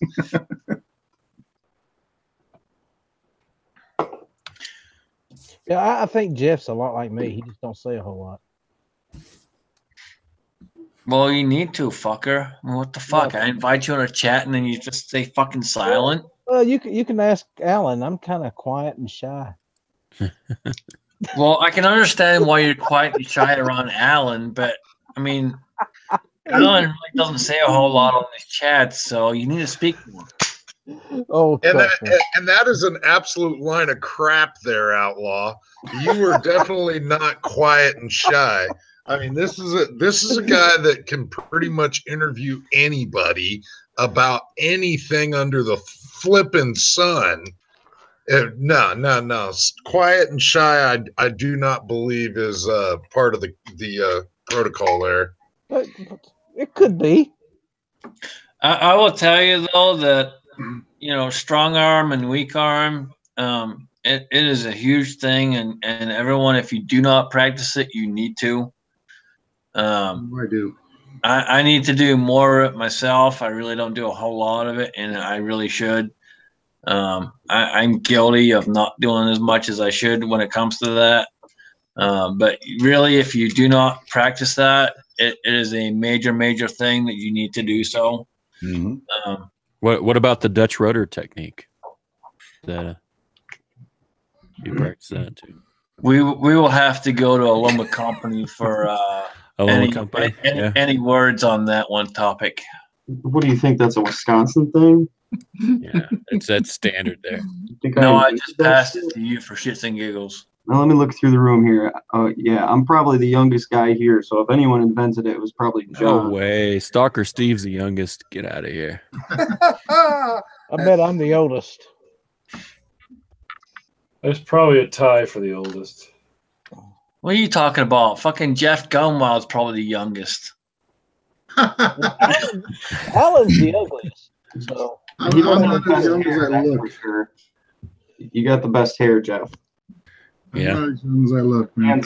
Yeah, I think Jeff's a lot like me. He just don't say a whole lot. Well, you need to, fucker. What the fuck? I invite you on a chat and then you just stay fucking silent. Well, you can ask Alan. I'm kind of quiet and shy. Well, I can understand why you're quiet and shy around Alan, but I mean, Alan really doesn't say a whole lot on these chats, so you need to speak more. Oh, and that is an absolute line of crap there, Outlaw. You were definitely not quiet and shy. I mean, this is a guy that can pretty much interview anybody about anything under the flipping sun. No. Quiet and shy, I do not believe is part of the protocol there. It could be. I will tell you though that strong arm and weak arm, it is a huge thing, and everyone, if you do not practice it, you need to. I do. I need to do more of it myself. I really don't do a whole lot of it, and I really should. I'm guilty of not doing as much as I should when it comes to that. But really, if you do not practice that, it is a major thing that you need to do so. Mm-hmm. What about the Dutch rudder technique? That you practice that too. We will have to go to a lumber company for any words on that one topic. What do you think? That's a Wisconsin thing? Yeah, that's standard there. I just passed it to you for shits and giggles. Now let me look through the room here. Oh yeah, I'm probably the youngest guy here, so if anyone invented it, it was probably John. No way. Stalker Steve's the youngest. Get out of here. I bet I'm the oldest. There's probably a tie for the oldest. What are you talking about? Fucking Jeff Gumwild's probably the youngest. Alan's the ugliest. So I'm not as young as I look. For sure. You got the best hair, Jeff. Yeah. I'm not as young as I look, man.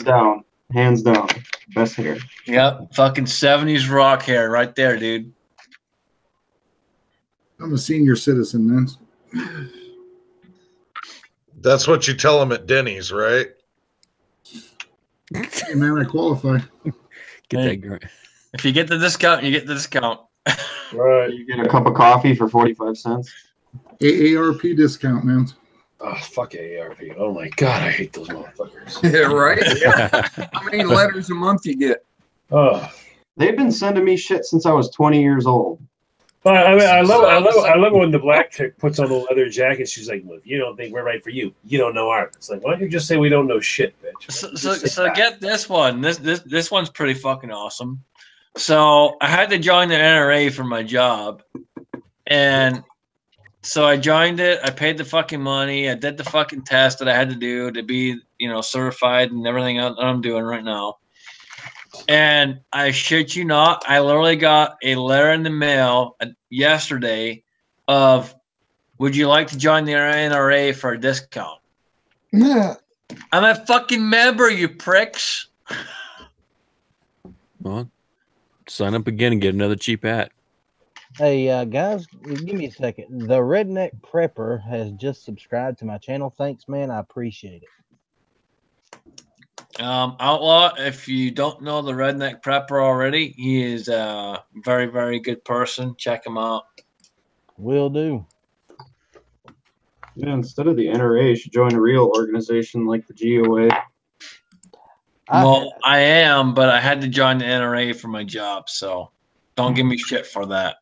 Hands down. Best hair. Yep. Fucking 70s rock hair right there, dude. I'm a senior citizen, man. That's what you tell them at Denny's, right? Hey, man, I qualify. If you get the discount, you get the discount. Right. You get a cup of coffee for 45 cents. AARP discount, man. Oh, fuck AARP. Oh, my God. I hate those motherfuckers. Yeah, right? How many letters a month you get? Oh. They've been sending me shit since I was 20 years old. But I mean, I love when the black chick puts on the leather jacket. She's like, well, if you don't think we're right for you, you don't know art. It's like, why don't you just say we don't know shit, bitch? So get this one. This one's pretty fucking awesome. So I had to join the NRA for my job, and so I joined it. I paid the fucking money. I did the fucking test that I had to do to be, certified and everything else that I'm doing right now. And I shit you not, I literally got a letter in the mail yesterday of, would you like to join the NRA for a discount? Yeah. I'm a fucking member, you pricks. Well, sign up again and get another cheap hat. Hey, guys, give me a second. The Redneck Prepper has just subscribed to my channel. Thanks, man. I appreciate it. Outlaw, if you don't know the Redneck Prepper already, he is a very, very good person. Check him out. Will do. Yeah, instead of the NRA, you should join a real organization like the GOA. Well, I am, but I had to join the NRA for my job, so don't give me shit for that.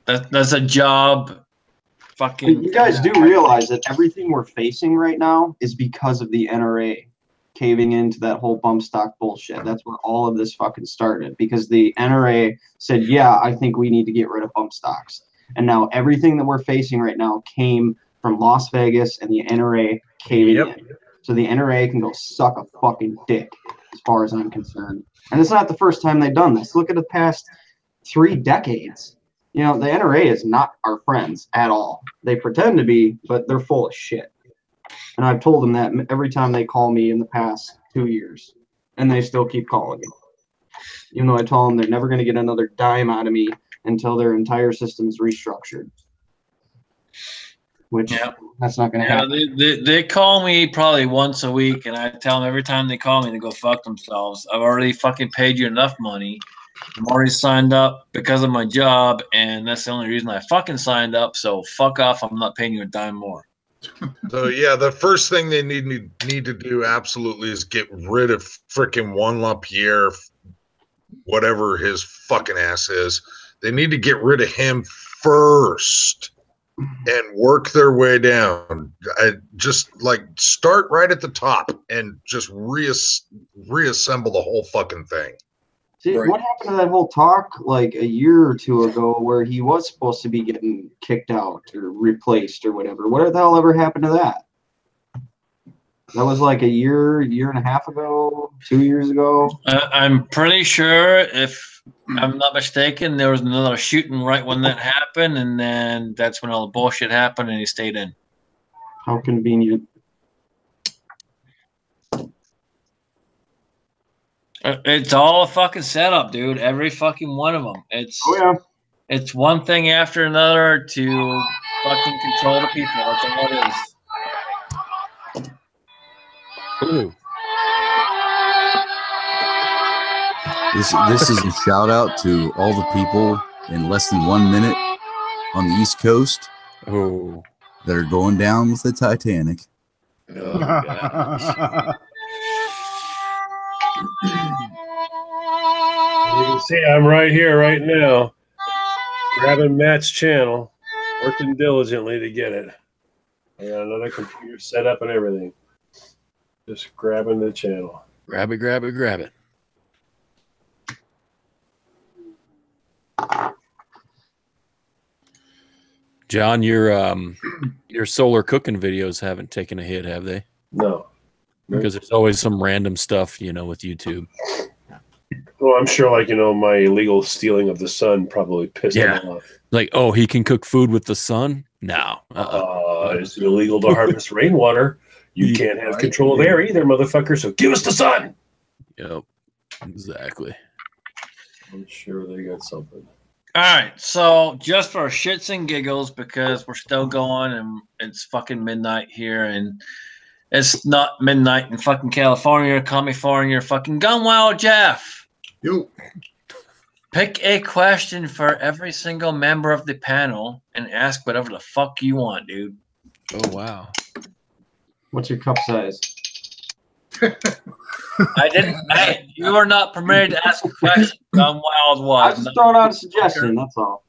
That's a job. Fucking. You guys do realize that everything we're facing right now is because of the NRA caving into that whole bump stock bullshit. That's where all of this fucking started, because the NRA said, yeah, I think we need to get rid of bump stocks. And now everything that we're facing right now came from Las Vegas and the NRA caving in. So the NRA can go suck a fucking dick as far as I'm concerned. And it's not the first time they've done this. Look at the past 3 decades. The NRA is not our friends at all. They pretend to be, but they're full of shit. And I've told them that every time they call me in the past 2 years, and they still keep calling me. Even though I told them they're never going to get another dime out of me until their entire system's restructured. Which, that's not going to happen. They call me probably once a week, and I tell them every time they call me to go fuck themselves. I've already fucking paid you enough money. I'm already signed up because of my job, and that's the only reason I fucking signed up. So fuck off. I'm not paying you a dime more. So yeah, the first thing they need to do absolutely is get rid of freaking Juan LaPierre, whatever his fucking ass is. They need to get rid of him first and work their way down. Just like start right at the top and just reassemble the whole fucking thing. See, what happened to that whole talk like a year or two ago where he was supposed to be getting kicked out or replaced or whatever? What the hell ever happened to that? That was like a year and a half ago, 2 years ago. I'm pretty sure, if I'm not mistaken, there was another shooting right when that happened, and then that's when all the bullshit happened, and he stayed in. How convenient. It's all a fucking setup, dude. Every fucking one of them. It's one thing after another to fucking control the people. That's all it is. Ooh. This is a shout out to all the people in less than 1 minute on the East Coast that are going down with the Titanic. Oh, gosh. You can see I'm right here, right now, grabbing Matt's channel, working diligently to get it. I got another computer set up and everything. Just grabbing the channel. Grab it, grab it, grab it. John, your solar cooking videos haven't taken a hit, have they? No. Because there's always some random stuff, with YouTube. Well, I'm sure, my illegal stealing of the sun probably pissed him off. Like, oh, he can cook food with the sun? No. It's illegal to harvest rainwater. You can't have control of air either, motherfucker, so give us the sun! Yep, exactly. I'm sure they got something. All right, so just for shits and giggles, because we're still going and it's fucking midnight here, and it's not midnight in fucking California, California, fucking Gun Wild Jeff. Yo. Pick a question for every single member of the panel and ask whatever the fuck you want, dude. Oh, wow. What's your cup size? You are not permitted to ask a question. Gun Wild was. I'm just throwing out a suggestion, that's all.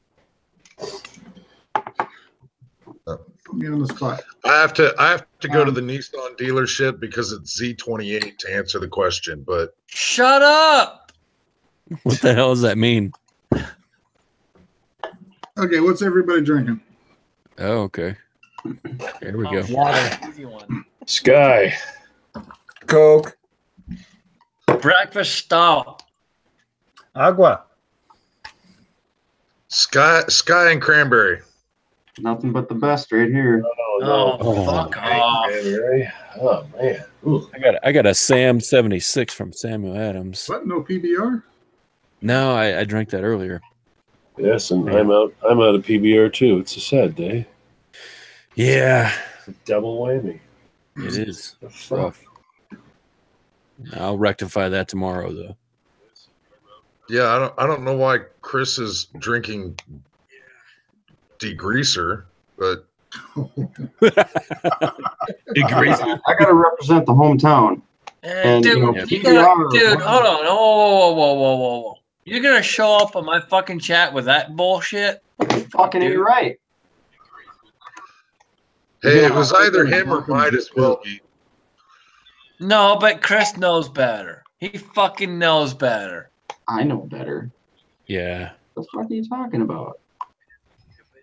Put me on the spot. I have to go to the Nissan dealership because it's Z28 to answer the question, but shut up. What the hell does that mean? Okay, what's everybody drinking? Oh, okay. Here we go. Sky. Coke. Breakfast stout. Agua. Sky and cranberry. Nothing but the best right here. Fuck off. Oh man. Ooh. I got a Sam 76 from Samuel Adams. What? No PBR? No, I drank that earlier. Yes, and I'm out of PBR too. It's a sad day. Yeah. It's a double whammy. It is. Rough. I'll rectify that tomorrow, though. Yeah, I don't know why Chris is drinking degreaser, but degreaser. I gotta represent the hometown. And, dude, hold on. Whoa. You're gonna show up on my fucking chat with that bullshit? Fucking you're right. Hey, it was either him or might as well be. No, but Chris knows better. He fucking knows better. I know better. Yeah. What the fuck are you talking about?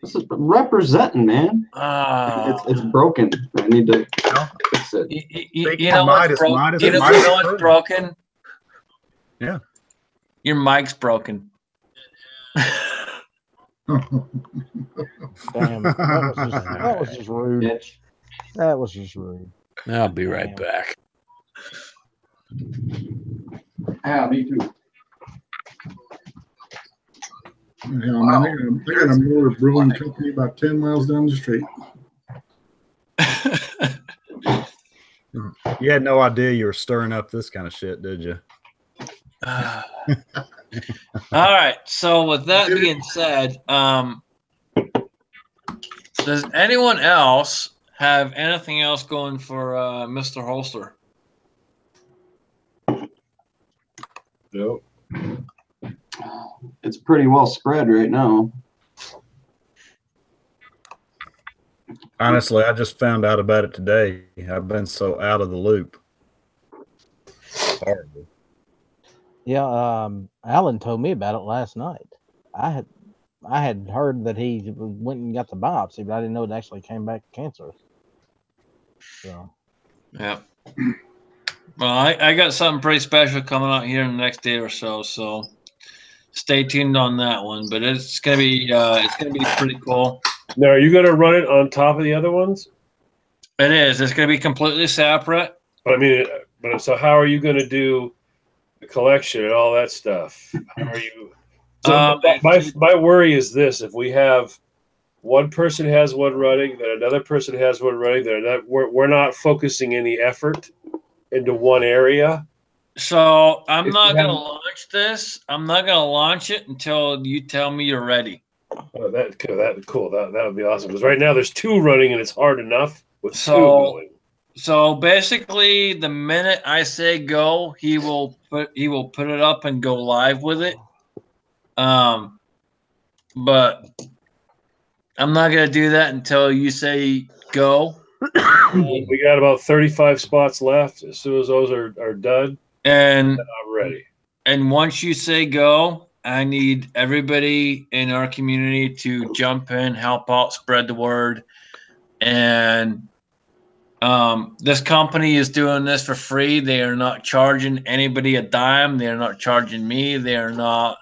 This is representing, man. It's broken. I need to fix it. You know what's broken? You know what's broken? Yeah. Your mic's broken. Damn, that was just rude. Bitch. That was just rude. I'll be right back. Yeah, me too. Hell, man, I got a mower brewing company about 10 miles down the street. You had no idea you were stirring up this kind of shit, did you? All right. So with that being said, does anyone else have anything else going for Mr. Holster? No. It's pretty well spread right now. Honestly, I just found out about it today. I've been so out of the loop. Horrible. Yeah, Alan told me about it last night. I had heard that he went and got the biopsy, but I didn't know it actually came back cancer. So. Yeah. Well, I got something pretty special coming out here in the next day or so. So stay tuned on that one. But it's gonna be pretty cool. Now, are you gonna run it on top of the other ones? It is. It's gonna be completely separate. But I mean, so how are you gonna do the collection and all that stuff? How are you? So my worry is this: if we have one person has one running, then another person has one running, then we're not focusing any effort into one area. So I'm not gonna launch this. I'm not gonna launch it until you tell me you're ready. Oh, that would be awesome. Because right now there's two running and it's hard enough with two going. So basically, the minute I say go, he will put it up and go live with it. But I'm not gonna do that until you say go. We got about 35 spots left. As soon as those are done, and I'm ready. And once you say go, I need everybody in our community to jump in, help out, spread the word. And this company is doing this for free. They are not charging anybody a dime. They are not charging me. They are not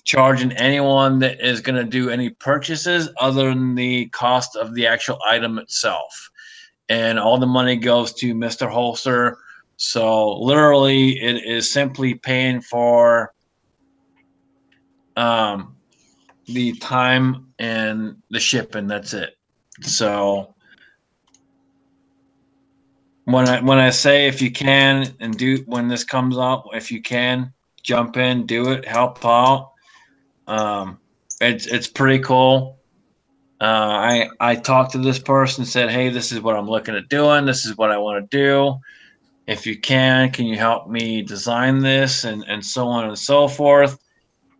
charging anyone that is going to do any purchases other than the cost of the actual item itself. And all the money goes to Mr. Holster. So literally it is simply paying for the time and the shipping. That's it. So when I say if you can and do when this comes up, if you can jump in, do it, help out. It's pretty cool. I talked to this person, said, hey, this is what I'm looking at doing. This is what I want to do. If you can you help me design this and so on and so forth.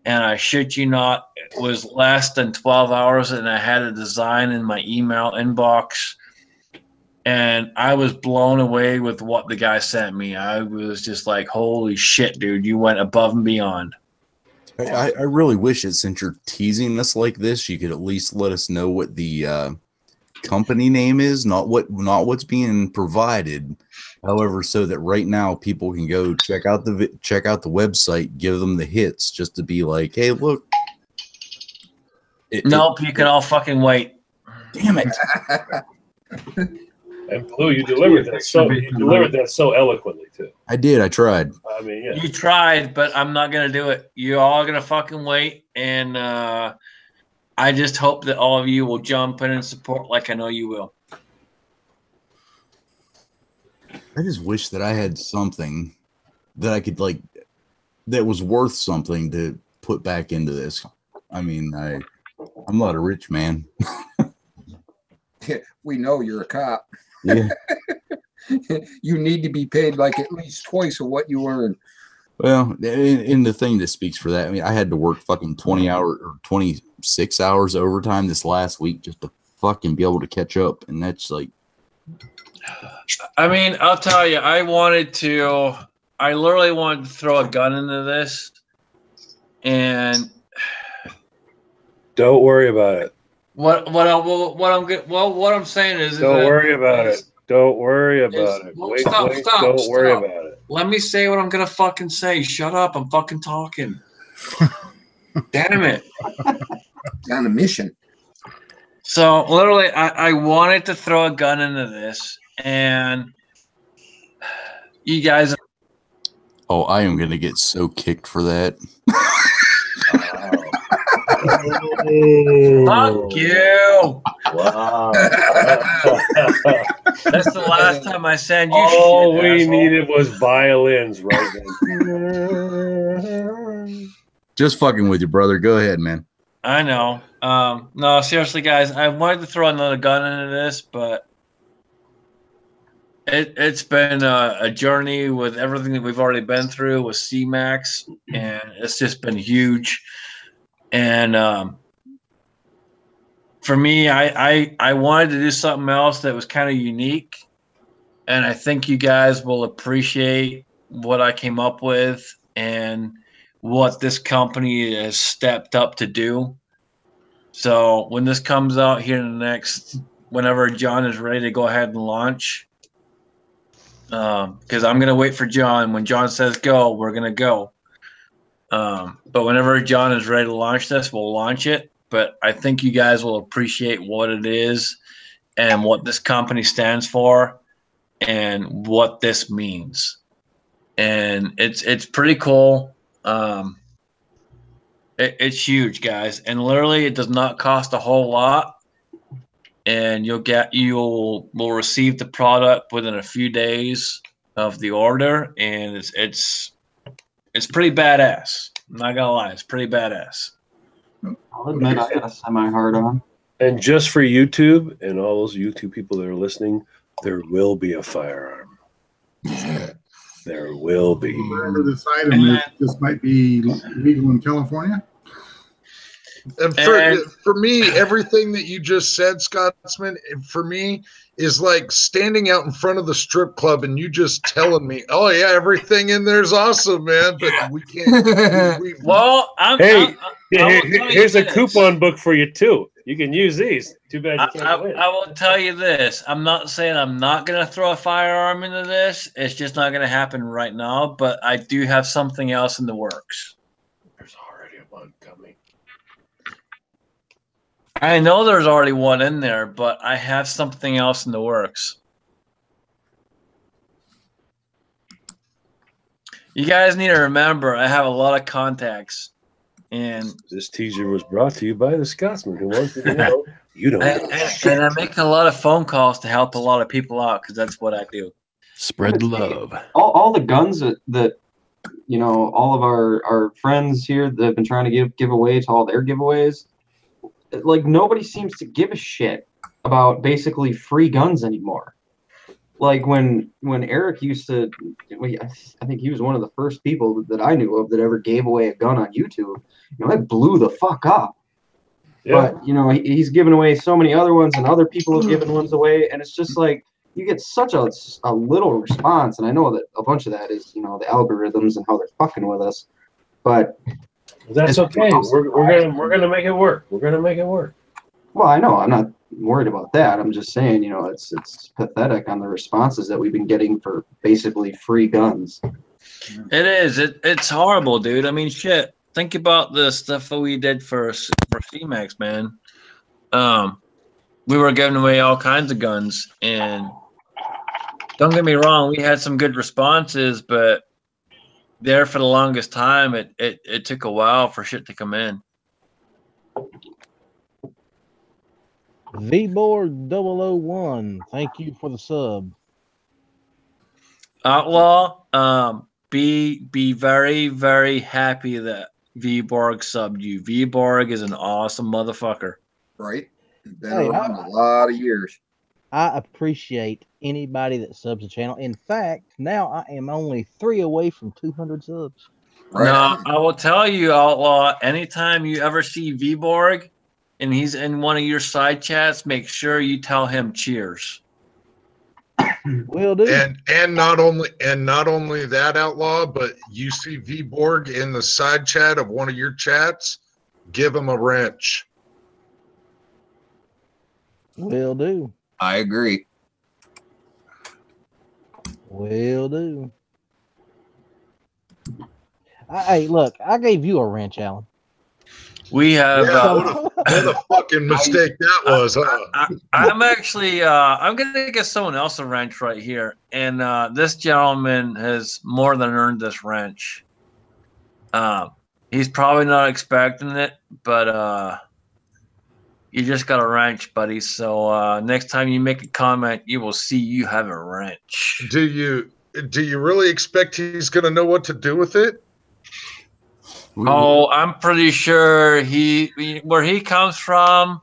And I shit you not, it was less than 12 hours and I had a design in my email inbox. And I was blown away with what the guy sent me. I was just like, holy shit, dude, you went above and beyond. I really wish that since you're teasing us like this, you could at least let us know what the company name is, not what's being provided. However, so that right now people can go check out the website, give them the hits, just to be like, hey, look. Nope, you can all fucking wait. Damn it. And Blue, you delivered that so eloquently too. I did. I tried. I mean, yeah. You tried, but I'm not gonna do it. You're all gonna fucking wait, and I just hope that all of you will jump in and support, like I know you will. I just wish that I had something that I could that was worth something to put back into this. I mean, I'm not a rich man. We know you're a cop. Yeah. You need to be paid like at least twice of what you earn. Well, and the thing that speaks for that, I mean, I had to work fucking 26 hours overtime this last week just to fucking be able to catch up. And that's like, I mean, I'll tell you, I literally wanted to throw a gun into this, and don't worry about it. What I'm saying is, don't worry about it. Don't worry about it. Stop. Don't worry about it. Let me say what I'm gonna fucking say. Shut up! I'm fucking talking. Damn it! On a mission. So literally, I wanted to throw a gun into this, and you guys. Oh, I am gonna get so kicked for that. Fuck you! Wow. That's the last time I send you All shit, we asshole. needed was violins right then. Just fucking with you, brother. Go ahead, man. I know. No, seriously, guys, I wanted to throw another gun into this, but it's been a journey with everything that we've already been through with C-Max, and it's just been huge. And for me, I wanted to do something else that was kind of unique, and I think you guys will appreciate what I came up with and what this company has stepped up to do. So when this comes out here in the next, whenever John is ready to go ahead and launch, because I'm gonna wait for John. When John says go, we're gonna go. But whenever John is ready to launch this, we'll launch it. But I think you guys will appreciate what it is and what this company stands for and what this means. And it's pretty cool. It's huge, guys, and literally it does not cost a whole lot, and you'll receive the product within a few days of the order, and it's pretty badass. I'm not gonna lie, it's pretty badass. I'll admit I got a semi-hard on. And just for YouTube and all those YouTube people that are listening, there will be a firearm. There will be. Wherever this item is, this might be legal in California. And for me, everything that you just said, Scotsman, for me is like standing out in front of the strip club and you just telling me, "Oh yeah, everything in there's awesome, man," but we can't. Well, here's a coupon book for you too. You can use these. Too bad you can't win. I will tell you this. I'm not saying I'm not going to throw a firearm into this. It's just not going to happen right now. But I do have something else in the works. There's already one coming. I know there's already one in there, but I have something else in the works. You guys need to remember, I have a lot of contacts. And this teaser was brought to you by the Scotsman who wants you to know you don't. And I make a lot of phone calls to help a lot of people out because that's what I do. Spread the love. All the guns that you know, all of our friends here that have been trying to give away to all their giveaways, like nobody seems to give a shit about basically free guns anymore. Like when Eric used to, I think he was one of the first people that I knew of that ever gave away a gun on YouTube. You know, it blew the fuck up. Yeah. But you know, he's given away so many other ones, and other people have given ones away, and it's just like you get such a little response. And I know that a bunch of that is, you know, the algorithms and how they're fucking with us. But that's okay. We're gonna make it work. We're gonna make it work. Well, I know. I'm not worried about that. I'm just saying, you know, it's pathetic on the responses that we've been getting for basically free guns. It is. It's horrible, dude. I mean, shit. Think about the stuff that we did for C-Max, man. We were giving away all kinds of guns, and don't get me wrong, we had some good responses, but there for the longest time, it took a while for shit to come in. VBorg001, thank you for the sub. Outlaw, be very, very happy that VBorg subbed you. VBorg is an awesome motherfucker. Right? Been around a lot of years. I appreciate anybody that subs the channel. In fact, now I am only 3 away from 200 subs. Right. Now, I will tell you, Outlaw, anytime you ever see VBorg and he's in one of your side chats, make sure you tell him cheers. Will do. And not only that, Outlaw, but you see VBorg in the side chat of one of your chats, give him a wrench. Will do. I agree. Will do. Hey, look, I gave you a wrench, Alan. We have What a fucking mistake that was, huh? I'm actually I'm gonna get someone else a wrench right here, and this gentleman has more than earned this wrench. He's probably not expecting it, but you just got a wrench, buddy. So next time you make a comment, you will see you have a wrench. Do you really expect he's gonna know what to do with it? Oh, I'm pretty sure where he comes from,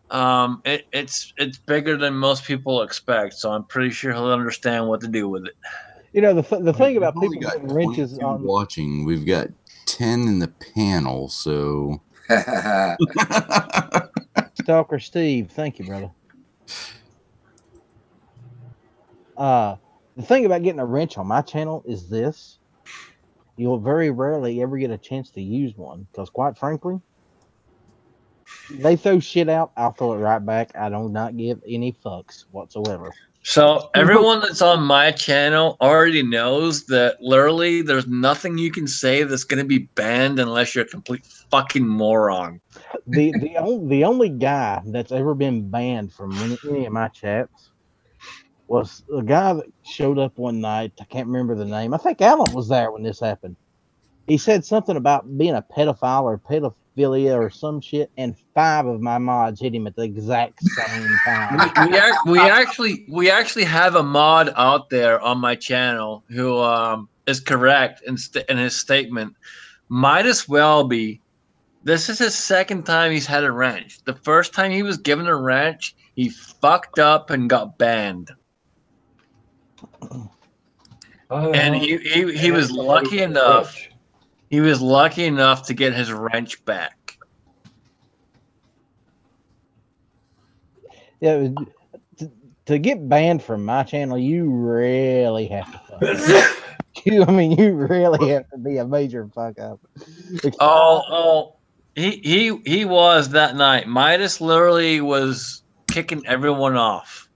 it's bigger than most people expect. So I'm pretty sure he'll understand what to do with it. You know, the thing about We've only people got getting wrenches 22 on watching. We've got 10 in the panel, so Stalker Steve, thank you, brother. The thing about getting a wrench on my channel is this: you'll very rarely ever get a chance to use one because, quite frankly, they throw shit out, I'll throw it right back. I do not give any fucks whatsoever. So everyone that's on my channel already knows that literally there's nothing you can say that's going to be banned unless you're a complete fucking moron. The only guy that's ever been banned from any of my chats was a guy that showed up one night. I can't remember the name. I think Allen was there when this happened. He said something about being a pedophile or pedophilia or some shit, and 5 of my mods hit him at the exact same time. we actually have a mod out there on my channel who is correct in his statement. Might as well be. This is his second time he's had a wrench. The first time he was given a wrench, he fucked up and got banned. And he was lucky enough. He was lucky enough to get his wrench back. Yeah, to get banned from my channel, you really have to fuck. You really have to be a major fuck up. He was that night. Midas literally was kicking everyone off.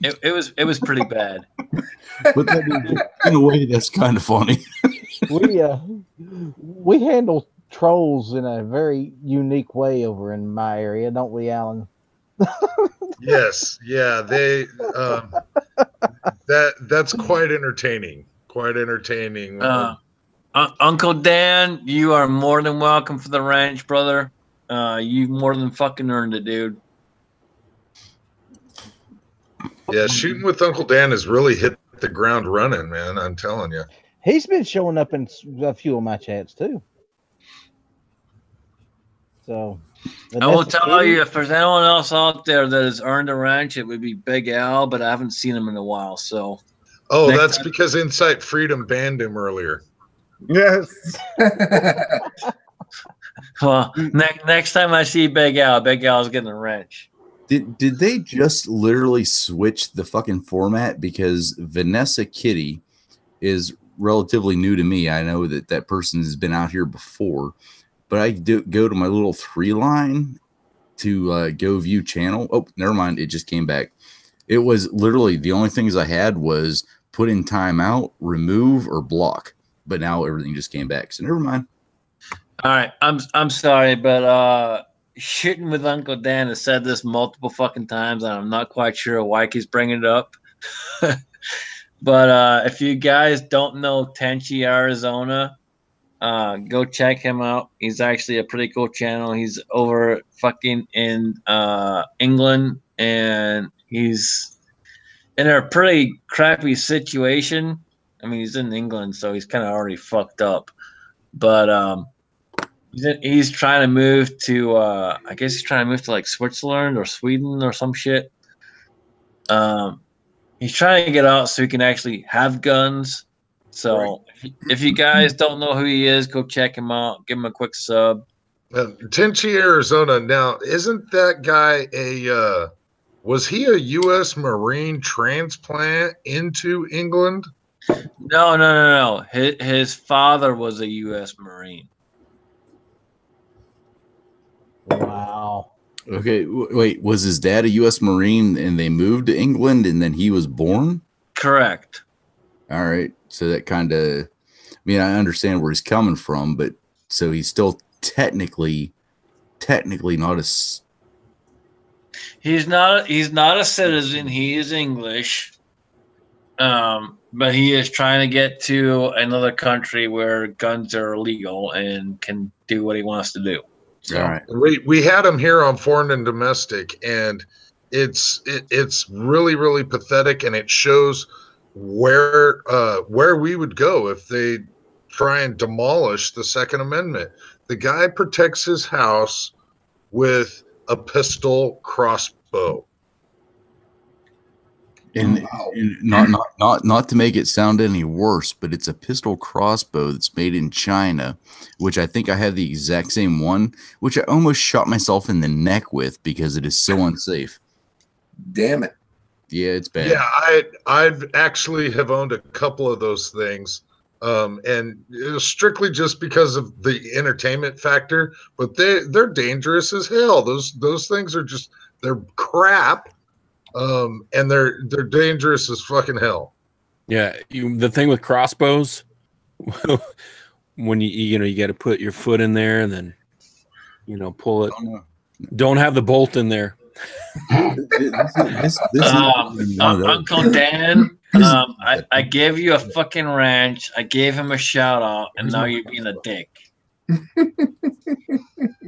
It was pretty bad. But that, in a way, that's kind of funny. We handle trolls in a very unique way over in my area, don't we, Alan? Yes, yeah, they that's quite entertaining. Quite entertaining. Uncle Dan, you are more than welcome for the ranch, brother. You more than fucking earned it, dude. Yeah, shooting with Uncle Dan has really hit the ground running, man. I'm telling you. He's been showing up in a few of my chats too. So I will tell you, if there's anyone else out there that has earned a ranch, it would be Big Al, but I haven't seen him in a while. So, that's because Insight Freedom banned him earlier. Yes. Well, next time I see Big Al's getting a wrench. Did they just literally switch the fucking format? Because Vanessa Kitty is relatively new to me. I know that person has been out here before, but I go to my little 3 line to go view channel. Oh, never mind. It just came back. It was literally the only things I had was put in timeout, remove, or block. But now everything just came back. So never mind. All right. I'm sorry, but shooting with Uncle Dan has said this multiple fucking times, and I'm not quite sure why he's bringing it up. But if you guys don't know Tenchi, Arizona, go check him out. He's actually a pretty cool channel. He's over fucking in England, and he's in a pretty crappy situation. I mean, he's in England, so he's kind of already fucked up. But he's trying to move to I guess he's trying to move to like Switzerland or Sweden or some shit. He's trying to get out so he can actually have guns. So if you guys don't know who he is, go check him out. Give him a quick sub. Tenchi, Arizona. Now, isn't that guy was he a U.S. Marine transplant into England? No. His father was a U.S. Marine. Wow. Okay, wait, was his dad a U.S. Marine and they moved to England and then he was born? Correct. All right, so that kind of, I mean, I understand where he's coming from, but so he's still technically not a. He's not a citizen. He is English. But he is trying to get to another country where guns are illegal and can do what he wants to do. So All right. We had him here on Foreign and Domestic, and it's really, really pathetic, and it shows where we would go if they try and demolish the Second Amendment. The guy protects his house with a pistol crossbow. And not to make it sound any worse, but it's a pistol crossbow that's made in China, which I think I have the exact same one, which I almost shot myself in the neck with because it is so unsafe. Damn it. Yeah, it's bad. Yeah, I've actually have owned a couple of those things, and it was strictly just because of the entertainment factor. But they're dangerous as hell. Those things are they're crap. And they're dangerous as fucking hell. Yeah, the thing with crossbows, when you got to put your foot in there and then pull it. Don't have the bolt in there. Uncle Dan, I gave you a fucking wrench. I gave him a shout out, and now you're being a dick.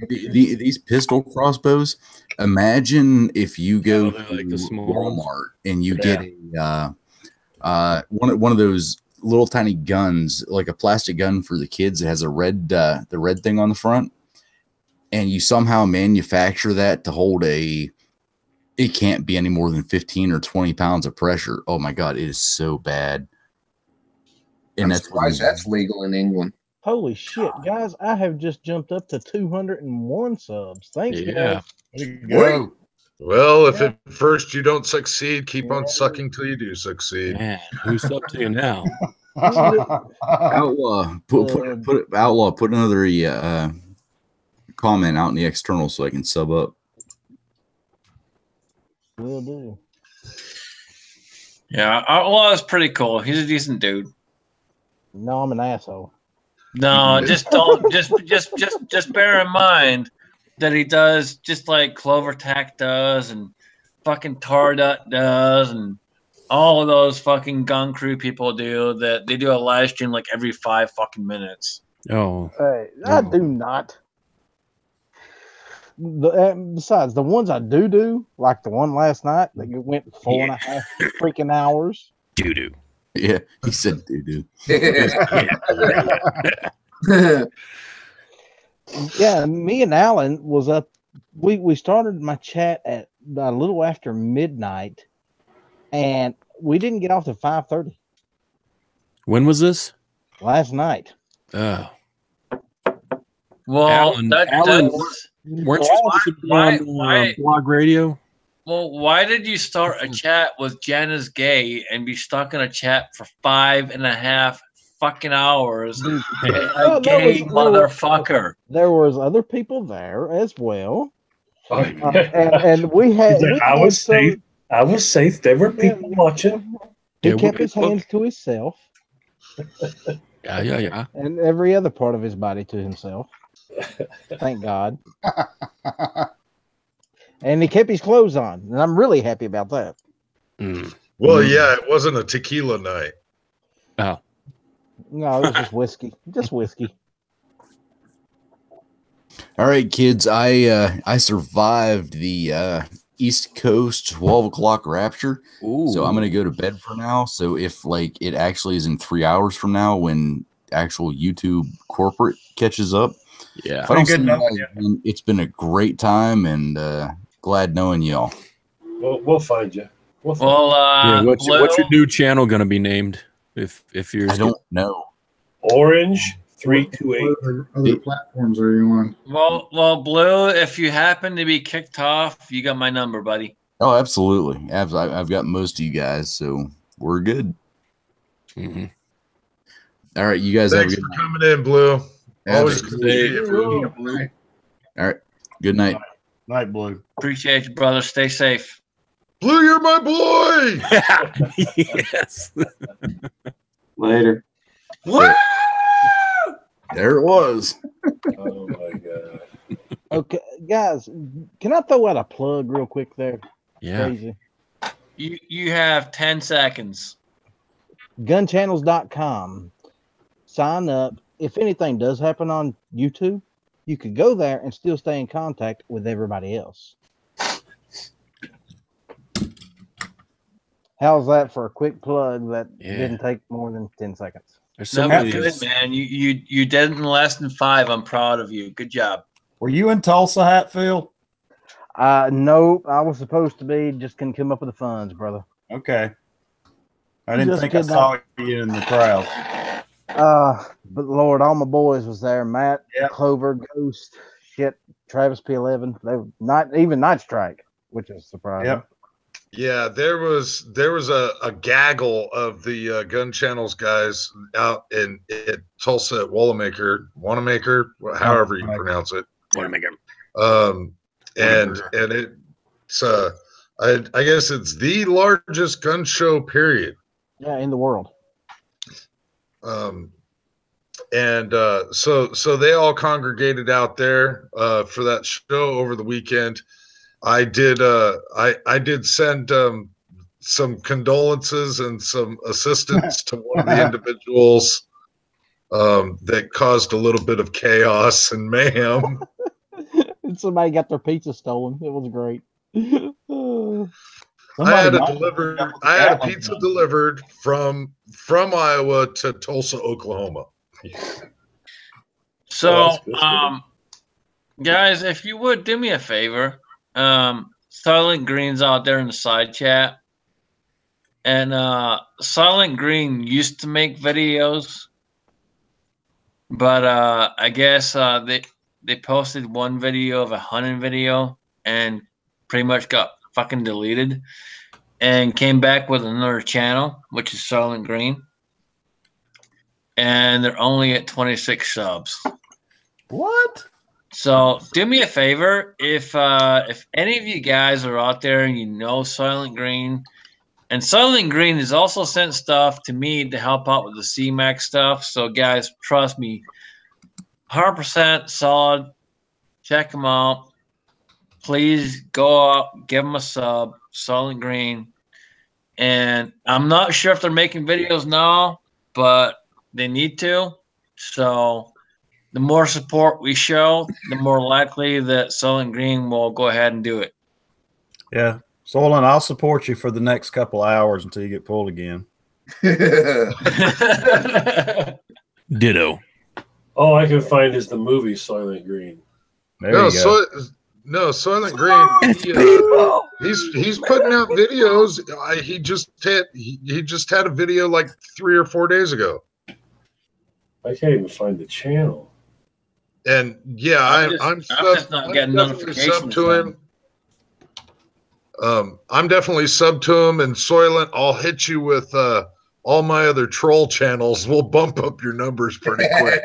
These pistol crossbows. Imagine if you go to like the Walmart and you get a one of those little tiny guns, like a plastic gun for the kids that has a the red thing on the front, and you somehow manufacture that to hold it can't be any more than 15 or 20 pounds of pressure. Oh my God, it is so bad. And that's legal in England. Holy shit, guys! I have just jumped up to 201 subs. Thanks, guys. Whoa. Well, if at first you don't succeed, keep on sucking till you do succeed. Man, who's up to you now? Outlaw, put another comment out in the external so I can sub up. Will do. Yeah, Outlaw is pretty cool. He's a decent dude. No, I'm an asshole. No, just don't. Just bear in mind that he does just like Clover Tack does, and fucking Tardut does, and all of those fucking gun crew people do. That they do a live stream like every 5 fucking minutes. Oh, hey, I do not. Besides the ones I do, like the one last night that went 4.5 freaking hours. Doo. Yeah, he said doo. Yeah, me and Alan was up. We started my chat at a little after midnight, and we didn't get off to 5:30. When was this? Last night. Oh. Well, Alan, weren't you supposed to be on blog radio? Well, why did you start a chat with JanisGay and be stuck in a chat for 5.5 fucking hours? A gay motherfucker. There was other people there as well, and we had. I was safe. I was safe. There were people watching. He kept his hands to himself. Yeah. And every other part of his body to himself. Thank God. And he kept his clothes on, and I'm really happy about that. Well, yeah, it wasn't a tequila night. Oh. No, it was just whiskey. Just whiskey. All right, kids. I survived the East Coast 12 o'clock rapture. Ooh. So I'm gonna go to bed for now. So if it actually is in 3 hours from now when actual YouTube corporate catches up. Yeah. If I don't see you guys, it's been a great time and glad knowing y'all. We'll find you. Well, what's your new channel gonna be named? If you're, I don't know. Orange 328. What other platforms are you on? Well, Blue, if you happen to be kicked off, you got my number, buddy. Oh, absolutely. I've got most of you guys, so we're good. Mm-hmm. All right, you guys. Thanks have a good for coming in, Blue. Always good good. All right. Good night. Night, Blue. Appreciate you, brother. Stay safe. Blue, you're my boy. Yes. Later. Woo! There it was. Oh my god. Okay, guys, can I throw out a plug real quick there? Yeah. Crazy. You have 10 seconds. Gunchannels.com. Sign up. If anything does happen on YouTube, you could go there and still stay in contact with everybody else. How's that for a quick plug that didn't take more than 10 seconds? There's No, good, man. You did in less than 5. I'm proud of you. Good job. Were you in Tulsa, Hatfield? Nope. I was supposed to be. Just couldn't come up with the funds, brother. Okay. I didn't Just think I could saw not. you in the crowd. But Lord, all my boys was there. Matt, Clover, Ghost, shit, Travis P11. They were not even Night Strike, which is surprising. Yep. Yeah, there was a gaggle of the Gun Channels guys out in Tulsa at Wanamaker, however you pronounce it. Wanamaker. And it's I guess it's the largest gun show period. Yeah, in the world. So they all congregated out there for that show over the weekend. I did send some condolences and some assistance to one of the individuals that caused a little bit of chaos and mayhem. And somebody got their pizza stolen. It was great. I had a pizza delivered from Iowa to Tulsa, Oklahoma. So, guys, if you would do me a favor, Silent Green's out there in the side chat, and Silent Green used to make videos, but I guess they posted one video of a hunting video and pretty much got fucking deleted, and came back with another channel, which is Silent Green, and they're only at 26 subs. What? So do me a favor, if any of you guys are out there and you know Silent Green, and Silent Green has also sent stuff to me to help out with the CMAX stuff. So guys, trust me, 100% solid. Check them out. Please go out, give them a sub, Silent Green. And I'm not sure if they're making videos now, but they need to. So the more support we show, the more likely that Silent Green will go ahead and do it. Yeah. Solon, I'll support you for the next couple hours until you get pulled again. Ditto. All I can find is the movie Silent Green. There you go. Silent Green. He's putting out videos. He just had a video like 3 or 4 days ago. I can't even find the channel. And yeah, I'm just not getting notifications sub to him. I'm definitely sub to him, and Soylent, I'll hit you with all my other troll channels. We'll bump up your numbers pretty quick.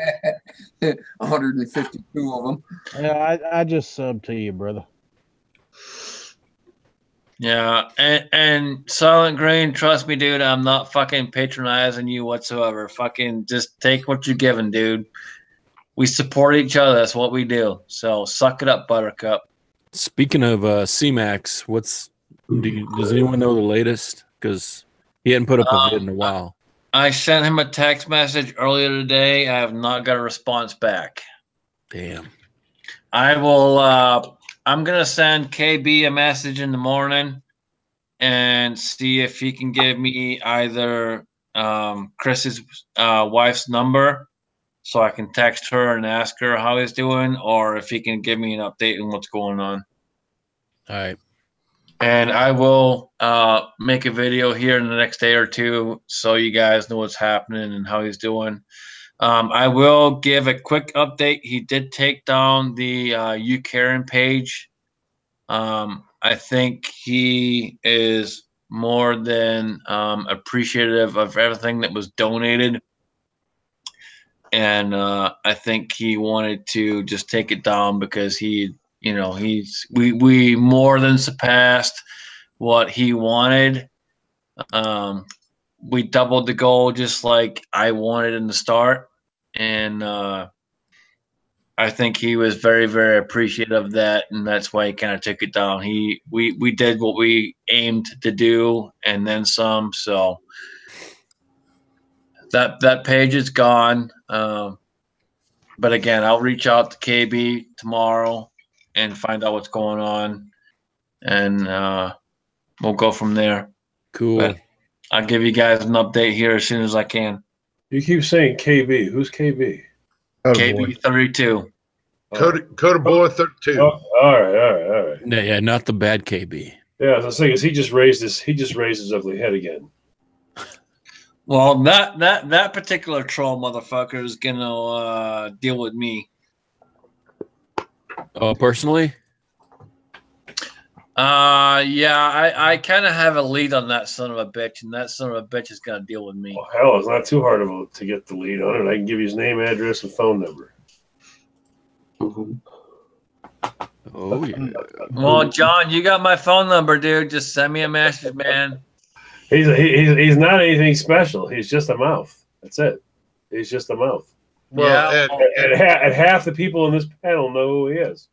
152 of them. Yeah, I just subbed to you, brother. Yeah, and Silent Green, trust me, dude, I'm not fucking patronizing you whatsoever. Fucking just take what you're given, dude. We support each other. That's what we do. So suck it up, Buttercup. Speaking of CMAX, does anyone know the latest? Because he hadn't put up a vid in a while. I sent him a text message earlier today. I have not got a response back. Damn. I will. I'm gonna send KB a message in the morning and see if he can give me either Chris's wife's number, so I can text her and ask her how he's doing, or if he can give me an update on what's going on. All right. And I will make a video here in the next day or two so you guys know what's happening and how he's doing. I will give a quick update. He did take down the UCARN page. I think he is more than appreciative of everything that was donated. And I think he wanted to just take it down because we more than surpassed what he wanted. We doubled the goal just like I wanted in the start. And I think he was very, very appreciative of that, and that's why he kind of took it down. We did what we aimed to do, and then some. So that page is gone. But again, I'll reach out to KB tomorrow and find out what's going on, and we'll go from there. Cool. But I'll give you guys an update here as soon as I can. You keep saying KB. Who's KB? KB 32. Coda Boy 32. Oh, all right. Yeah, not the bad KB. Yeah, I was saying, he just raised his ugly head again. Well, that particular troll motherfucker is gonna deal with me. Oh, personally? Yeah, I kind of have a lead on that son of a bitch, and that son of a bitch is gonna deal with me. Well, hell, it's not too hard to get the lead on it. I can give you his name, address, and phone number. Oh yeah. Well, John, you got my phone number, dude. Just send me a message, man. He's not anything special. He's just a mouth. That's it. He's just a mouth. Well, and half the people in this panel know who he is.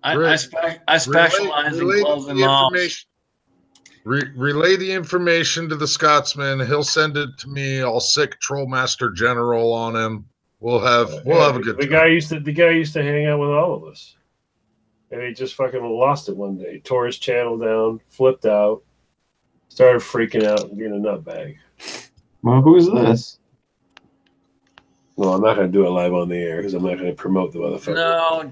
I specialize in closing mouths. Relay the information to the Scotsman. He'll send it to me. I'll sick Trollmaster General on him. We'll have a good time. The guy used to hang out with all of us, and he just fucking lost it one day. Tore his channel down, flipped out, started freaking out and being a nutbag. Well, who's this? Well, I'm not going to do it live on the air because I'm not going to promote the motherfucker. No,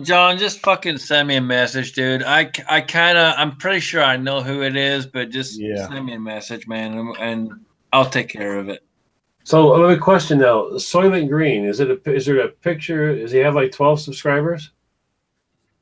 John, just fucking send me a message, dude. I'm pretty sure I know who it is, but just send me a message, man, and I'll take care of it. So let me question now. Soylent Green, is there a picture? Does he have like 12 subscribers?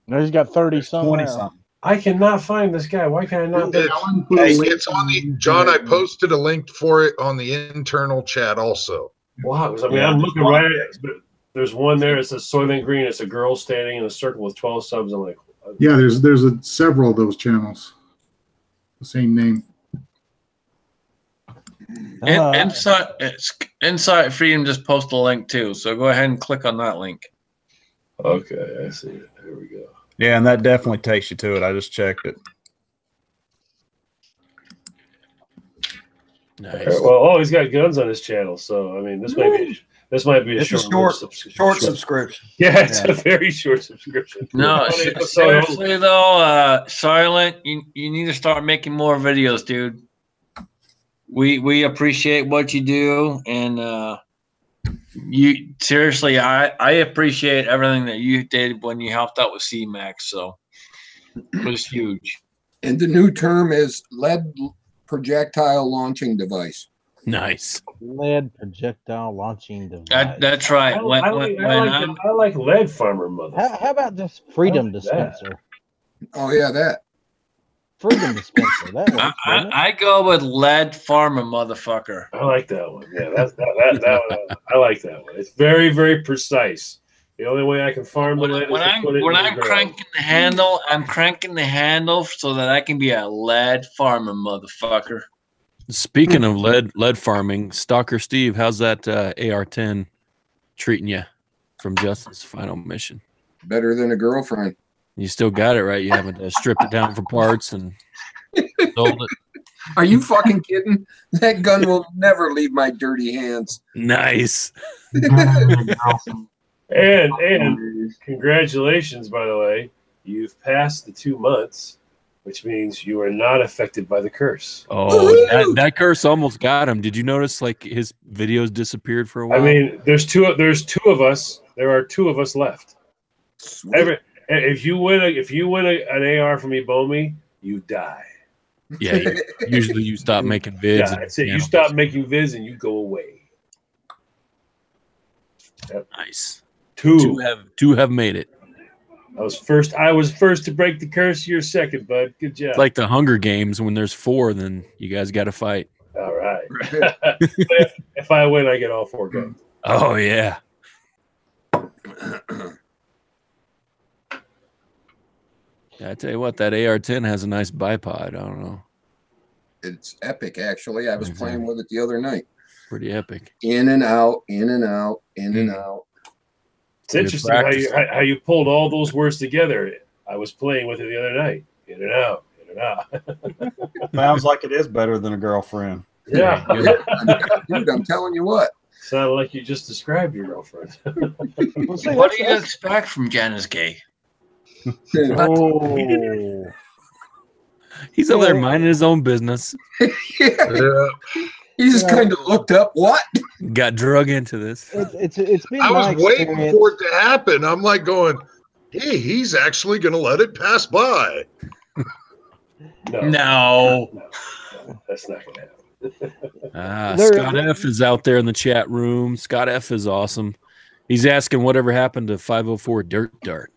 No, he's got 30 something. 20 something. I cannot find this guy. Why can I not? It's on the John. I posted a link for it on the internal chat also. Wow, I'm looking right at it. But there's one there. It says Soylent Green. It's a girl standing in a circle with 12 subs. I'm like, yeah, there's several of those channels. The same name. Insight Freedom just posted a link too, so go ahead and click on that link. Okay, I see it. There we go. Yeah, and that definitely takes you to it. I just checked it. Nice. Well, he's got guns on his channel, so I mean, this might be a short subscription. Yeah, it's a very short subscription. No, seriously though, Silent, you need to start making more videos, dude. We appreciate what you do, and you seriously, I appreciate everything that you did when you helped out with CMAX. So it was huge. And the new term is lead projectile launching device. Nice. Lead projectile launching device. That's right. I like lead farmer mother. How about this freedom dispenser? Oh yeah, that freedom dispenser. That works, I go with lead farmer motherfucker. I like that one. Yeah, that one. I like that one. It's very, very precise. The only way I can farm the lead when I'm cranking the handle, I'm cranking the handle so that I can be a lead farmer motherfucker. Speaking of lead farming, Stalker Steve, how's that AR-10 treating you from Justin's final mission? better than a girlfriend. You still got it, right? You haven't stripped it down for parts and sold it. Are you fucking kidding? That gun will never leave my dirty hands. Nice. And congratulations, by the way. You've passed the 2 months, which means you are not affected by the curse. Oh, that curse almost got him. Did you notice like his videos disappeared for a while? I mean, there's two of us. There are 2 of us left. If you win an AR from Ebomi, you die. Yeah, usually you stop making vids. Yeah, that's it. You stop making vids and you go away. Yep. Nice. Two have made it. I was first to break the curse. You're second, bud. Good job. It's like the Hunger Games. When there's 4, then you guys got to fight. All right. If I win, I get all 4 guns. Oh yeah. I tell you what, that AR-10 has a nice bipod. I don't know. It's epic, actually. I was playing with it the other night. Pretty epic. In and out, in and out, in and out. It's interesting how you pulled all those words together. I was playing with it the other night. In and out, in and out. Sounds like it is better than a girlfriend. Yeah. Dude, I'm telling you what. Sounded like you just described your girlfriend. What do you expect from JanisGay? Oh. He's over there minding his own business. Yeah. He just kind of looked up. What? Got drug into this. It's been I my was waiting experience. for it to happen. I'm like going, hey, he's actually going to let it pass by. No. That's not going to happen. Scott F is out there in the chat room. Scott F is awesome. He's asking whatever happened to 504 Dirt Dart.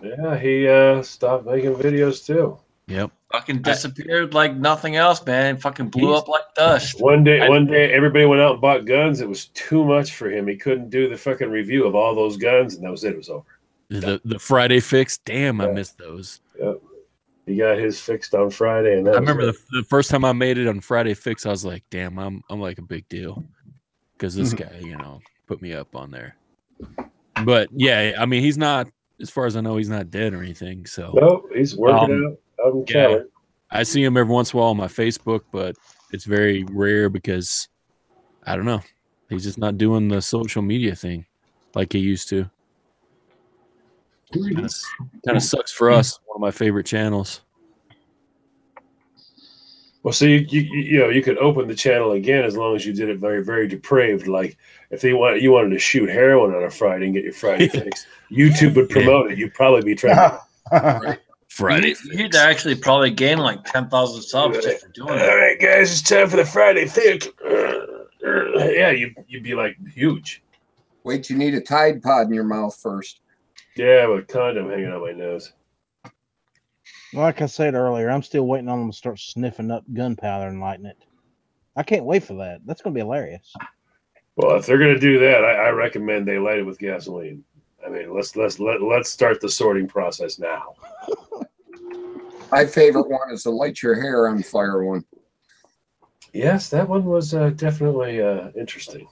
Yeah, he stopped making videos too. Yep. Fucking disappeared like nothing else, man. Fucking blew up like dust. One day, everybody went out and bought guns. It was too much for him. He couldn't do the fucking review of all those guns, and that was it. It was over. The Friday fix. Damn, I missed those. Yep. He got his fixed on Friday, and I remember the first time I made it on Friday Fix, I was like, "Damn, I'm like a big deal," because this guy, put me up on there. But yeah, I mean, he's not, as far as I know, he's not dead or anything. So no, he's working out in Cali. I see him every once in a while on my Facebook, but it's very rare because I don't know, he's just not doing the social media thing like he used to. Kind of sucks for us. One of my favorite channels. Well, so you could open the channel again as long as you did it very, very depraved. Like if you wanted to shoot heroin on a Friday and get your Friday fix, YouTube would promote it. You'd probably be trying to Friday. You'd actually probably gain like 10,000 subs just for doing it. All right, guys, it's time for the Friday fix. Yeah, you'd be like huge. Wait, you need a Tide Pod in your mouth first. Yeah, with a condom hanging out my nose. Like I said earlier, I'm still waiting on them to start sniffing up gunpowder and lighting it. I can't wait for that. That's going to be hilarious. Well, if they're going to do that, I recommend they light it with gasoline. I mean, let's start the sorting process now. My favorite one is the light your hair on fire one. Yes, that one was definitely interesting.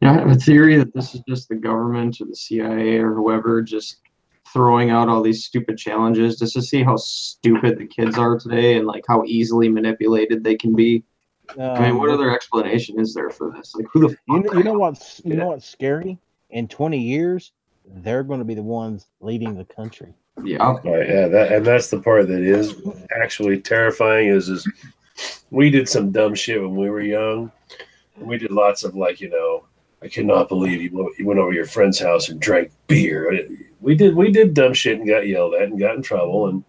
Yeah, I have a theory that this is just the government or the CIA or whoever just throwing out all these stupid challenges just to see how stupid the kids are today and like how easily manipulated they can be. I mean, what other explanation is there for this? Like, who the fuck? You know what's scary? In 20 years, they're going to be the ones leading the country. Yeah. Right, yeah, that's the part that is actually terrifying. Is we did some dumb shit when we were young. We did lots of I cannot believe you went over to your friend's house and drank beer. We did dumb shit and got yelled at and got in trouble and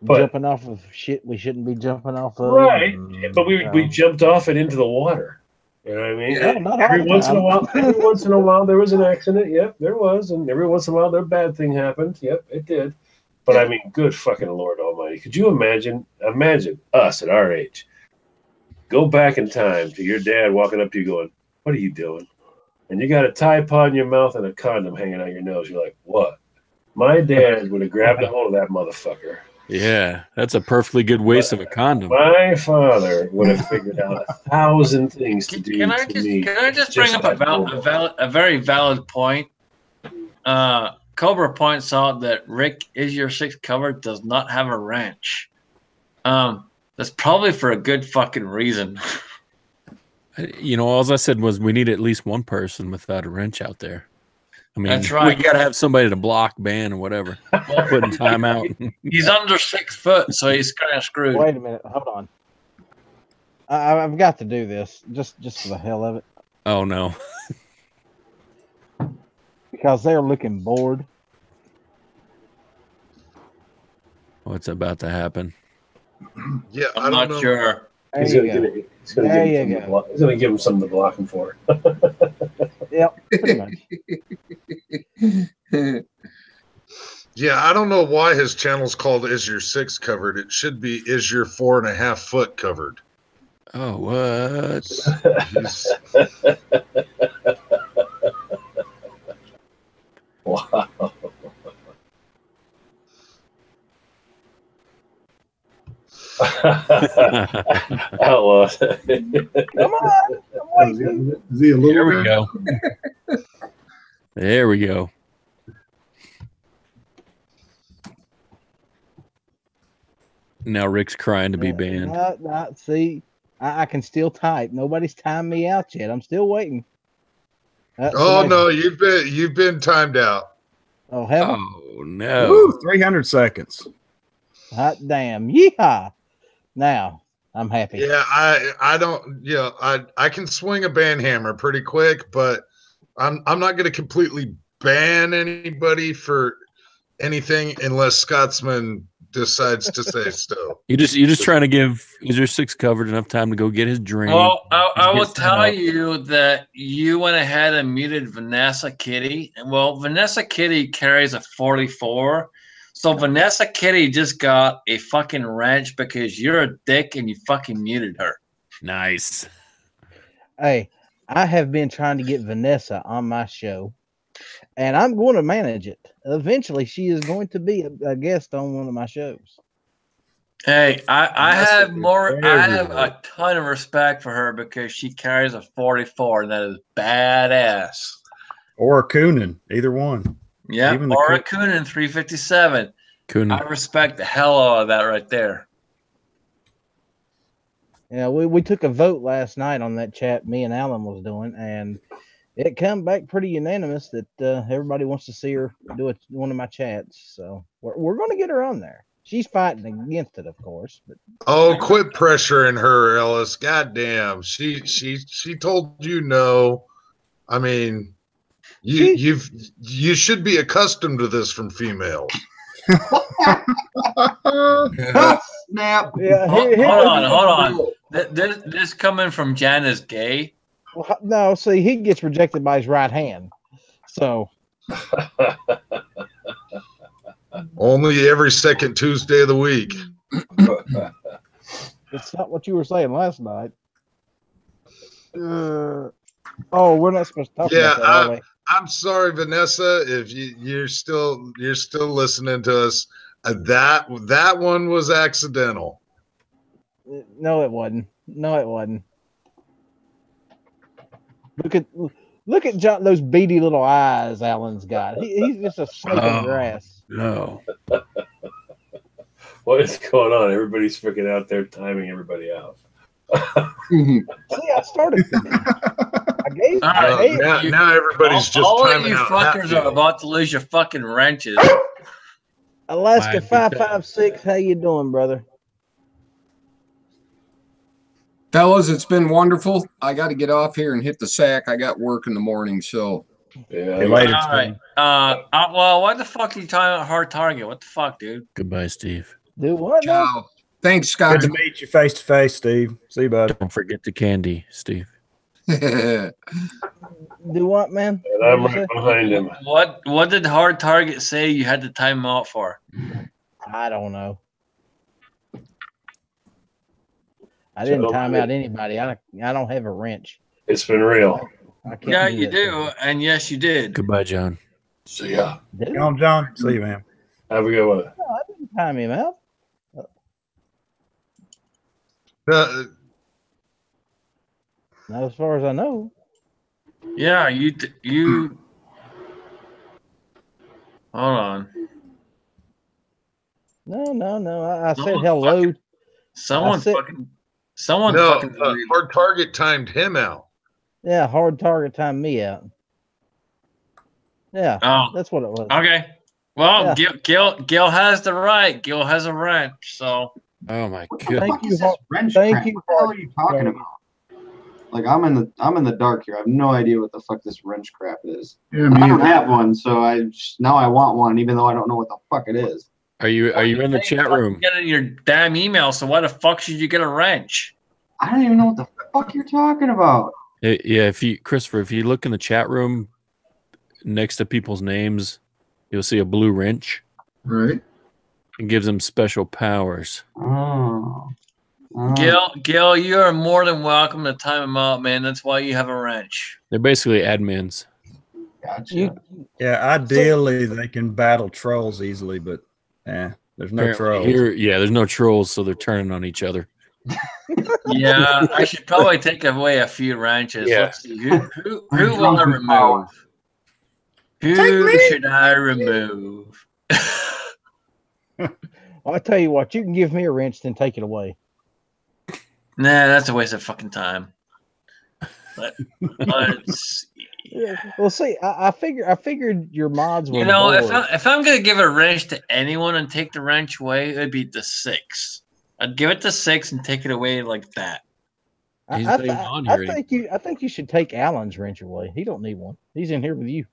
but jumping off of shit we shouldn't be jumping off of. Right, but we jumped off it into the water. You know what I mean? Yeah, not every all the once in a time. while, every once in a while there was an accident. Yep, there was, and every once in a while their bad thing happened. Yep, it did. But I mean, good fucking Lord Almighty! Could you imagine us at our age? Go back in time to your dad walking up to you going, "What are you doing?" And you got a Tide Pod in your mouth and a condom hanging out your nose. You're like, "What?" My dad would have grabbed a hold of that motherfucker. Yeah, that's a perfectly good waste of a condom. My father would have figured out 1,000 things to do. Can I just bring up a very valid point? Cobra points out that Rick Is Your Six cover does not have a wrench. That's probably for a good fucking reason. All I said was we need at least one person without a wrench out there. I mean, That's right. We got to have somebody to block, ban, or whatever. Putting time out. He's under 6 foot, so he's kind of screwed. Wait a minute. Hold on. I've got to do this just for the hell of it. Oh, no. Because they're looking bored. What's about to happen? Yeah, I'm not sure. He's going to give him something to block him for. Yep, pretty much. Yeah, I don't know why his channel's called Is Your Six Covered. It should be Is Your 4.5 foot covered. Oh, what? Wow. Outlaw. Come on. I'm Is he a little There we guy? go. There we go. Now Rick's crying to be banned. See, I can still type. Nobody's timed me out yet. I'm still waiting. Oh no, you've been timed out. Oh, have I? Oh no. Woo, 300 seconds. Hot damn. Yeehaw. Now I'm happy. Yeah, I don't, you know, I can swing a ban hammer pretty quick, but I'm not going to completely ban anybody for anything unless Scotsman decides to say so. You're just trying to give User 6 covered enough time to go get his drink. Well, I will Get set tell up. you that you went ahead and muted Vanessa Kitty. Well, Vanessa Kitty carries a 44. So Vanessa Kitty just got a fucking wrench because you're a dick and you fucking muted her. Nice. Hey, I have been trying to get Vanessa on my show, and I'm going to manage it. Eventually, she is going to be a guest on one of my shows. Hey, I have more. I have everywhere. a ton of respect for her because she carries a 44, and that is badass. Or a Coonan, either one. Yeah, Even the or a Coonan 357. Coonan. I respect the hell out of that right there. Yeah, we took a vote last night on that chat me and Alan was doing, and it come back pretty unanimous that everybody wants to see her do one of my chats. So we're going to get her on there. She's fighting against it, of course. But Oh, quit pressuring her, Ellis. God damn. She told you no. I mean, you should be accustomed to this from females. Snap. Yeah, Hold on. This coming from JanisGay. Well, no, see, he gets rejected by his right hand. So Only every second Tuesday of the week. it's not what you were saying last night. Oh, we're not supposed to talk about that, are we? I'm sorry, Vanessa, if you're still listening to us. That one was accidental. No, it wasn't. No, it wasn't. Look at John, those beady little eyes Alan's got. He's just a snake in the grass. No. What is going on? Everybody's freaking out there timing everybody out. See, I started. I gave. Now everybody's just all of timing you out fuckers happy. are about to lose your fucking wrenches. Alaska 556. How you doing, brother? Fellas, it's been wonderful. I got to get off here and hit the sack. I got work in the morning, so. Yeah. Later, All right. Well, what the fuck are you talking about? Hard target? What the fuck, dude? Goodbye, Steve. Do what? Ciao. Thanks, Scott. Good to meet you face to face, Steve. See you, bud. Don't forget the candy, Steve. Do what, man? And I'm right behind him. What did Hard Target say you had to time him out for? I don't know. I didn't time out anybody. I don't have a wrench. It's been real. I can't Yeah, do you that do, and yes, you did. Goodbye, John. See ya. Did Come on, John. See you, man. Have a good one. No, I didn't time him out. Not as far as I know. Yeah, you. Hold on. No. I said Someone hello. Someone said- fucking. Someone No, fucking. Hard Target timed him out. Yeah, Hard Target timed me out. Yeah, Oh, that's what it was. okay. Well, Yeah. Gil has the right. Gil has a wrench. So. Oh my god. Thank you, This wrench thank crap. you, What the hell are you talking about? Like I'm in the dark here. I have no idea what the fuck this wrench crap is. Yeah, I don't me. have one, so now I want one, even though I don't know what the fuck it is. Are you in the chat room? Get in your damn email. So why the fuck should you get a wrench? I don't even know what the fuck you're talking about. Yeah, if you look in the chat room next to people's names, you'll see a blue wrench. Right. It gives them special powers. Oh. Gil, you are more than welcome to time him out, man. That's why you have a wrench. They're basically admins. Gotcha. Yeah, ideally they can battle trolls easily, but there's no Apparently trolls. Here, yeah, there's no trolls, so they're turning on each other. Yeah, I should probably take away a few wrenches. Yeah. Let's see. Who will I remove? Who should I remove? I'll tell you what, you can give me a wrench, then take it away. Nah, that's a waste of fucking time. Let's Yeah. Well, see, I figured your mods were You know, bored. if I'm gonna give a wrench to anyone and take the wrench away, it'd be the 6. I'd give it to 6 and take it away like that. He's I, not even on I here think you should take Alan's wrench away. He don't need one. He's in here with you.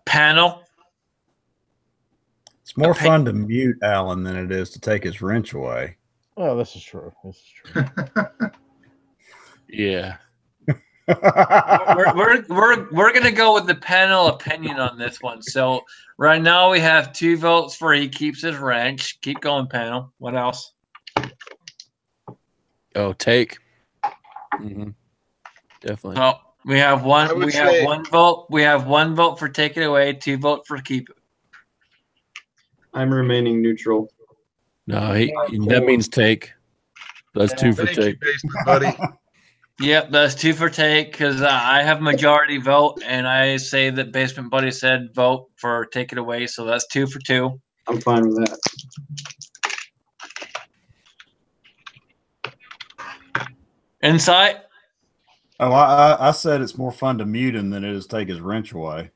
Panel. It's more fun to mute Alan than it is to take his wrench away. Well, this is true. This is true. Yeah. we're gonna go with the panel opinion on this one. So right now we have 2 votes for he keeps his wrench. Keep going, panel. What else? Oh, take. Mm-hmm. Definitely. So we have one. We have say- 1 vote. We have 1 vote for take it away. 2 vote for keep it. I'm remaining neutral. No, that means take. That's 2 for Thank you, take. basement buddy. Yep, that's 2 for take because I have majority vote, and I say that Basement Buddy said vote for take it away, so that's 2 for 2. I'm fine with that. Insight. Oh, I said it's more fun to mute him than it is to take his wrench away.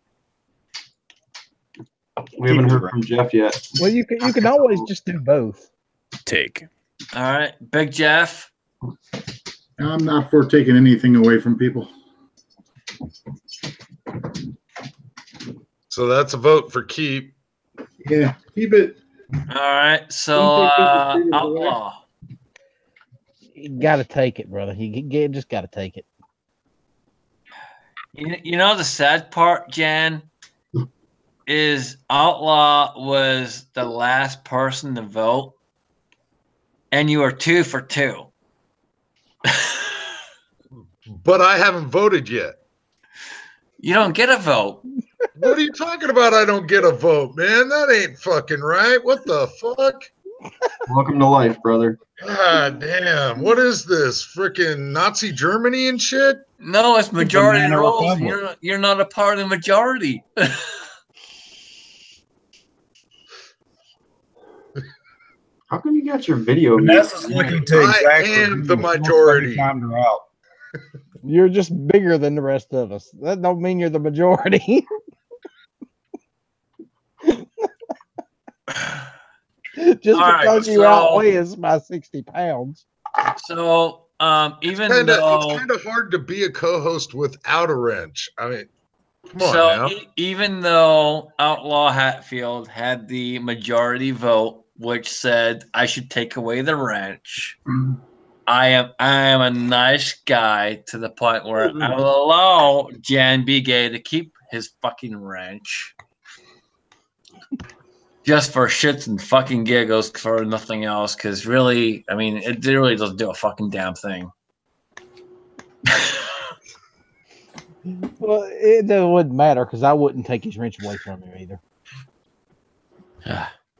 We haven't heard from Jeff yet. Well, you can always just do both. Take. All right, Big Jeff. I'm not for taking anything away from people. So that's a vote for keep. Yeah, keep it. All right, so Outlaw. You got to take it, brother. You just got to take it. You know the sad part, Jan, is Outlaw was the last person to vote, and you are 2 for 2. But I haven't voted yet. You don't get a vote. What are you talking about? I don't get a vote, man. That ain't fucking right. What the fuck? Welcome to life, brother. God damn. What is this? Freaking Nazi Germany and shit? No, it's majority Banana rules. Republic. You're not a part of the majority. How come you got your video? Vanessa's looking to I exactly am the who wants majority. to time her out. You're just bigger than the rest of us. That don't mean you're the majority. Just All right, because you so- outweigh us by 60 pounds. So, even It's though kind of hard to be a co-host without a wrench. I mean, come on so now. even though Outlaw Hatfield had the majority vote, which said I should take away the wrench, I am a nice guy to the point where I will allow Jan B. Gay to keep his fucking wrench. Just for shits and fucking giggles, for nothing else. Because really, I mean, it really doesn't do a fucking damn thing. Well, it wouldn't matter because I wouldn't take his wrench away from him either.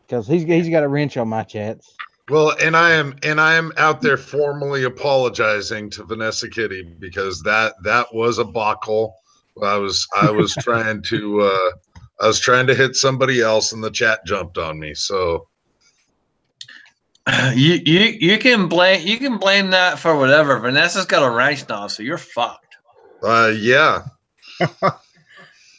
Because he's got a wrench on my chats. Well, and I am out there formally apologizing to Vanessa Kitty because that was a buckle. I was trying to hit somebody else and the chat jumped on me. So You can blame that for whatever. Vanessa's got a wrench now, so you're fucked. Yeah.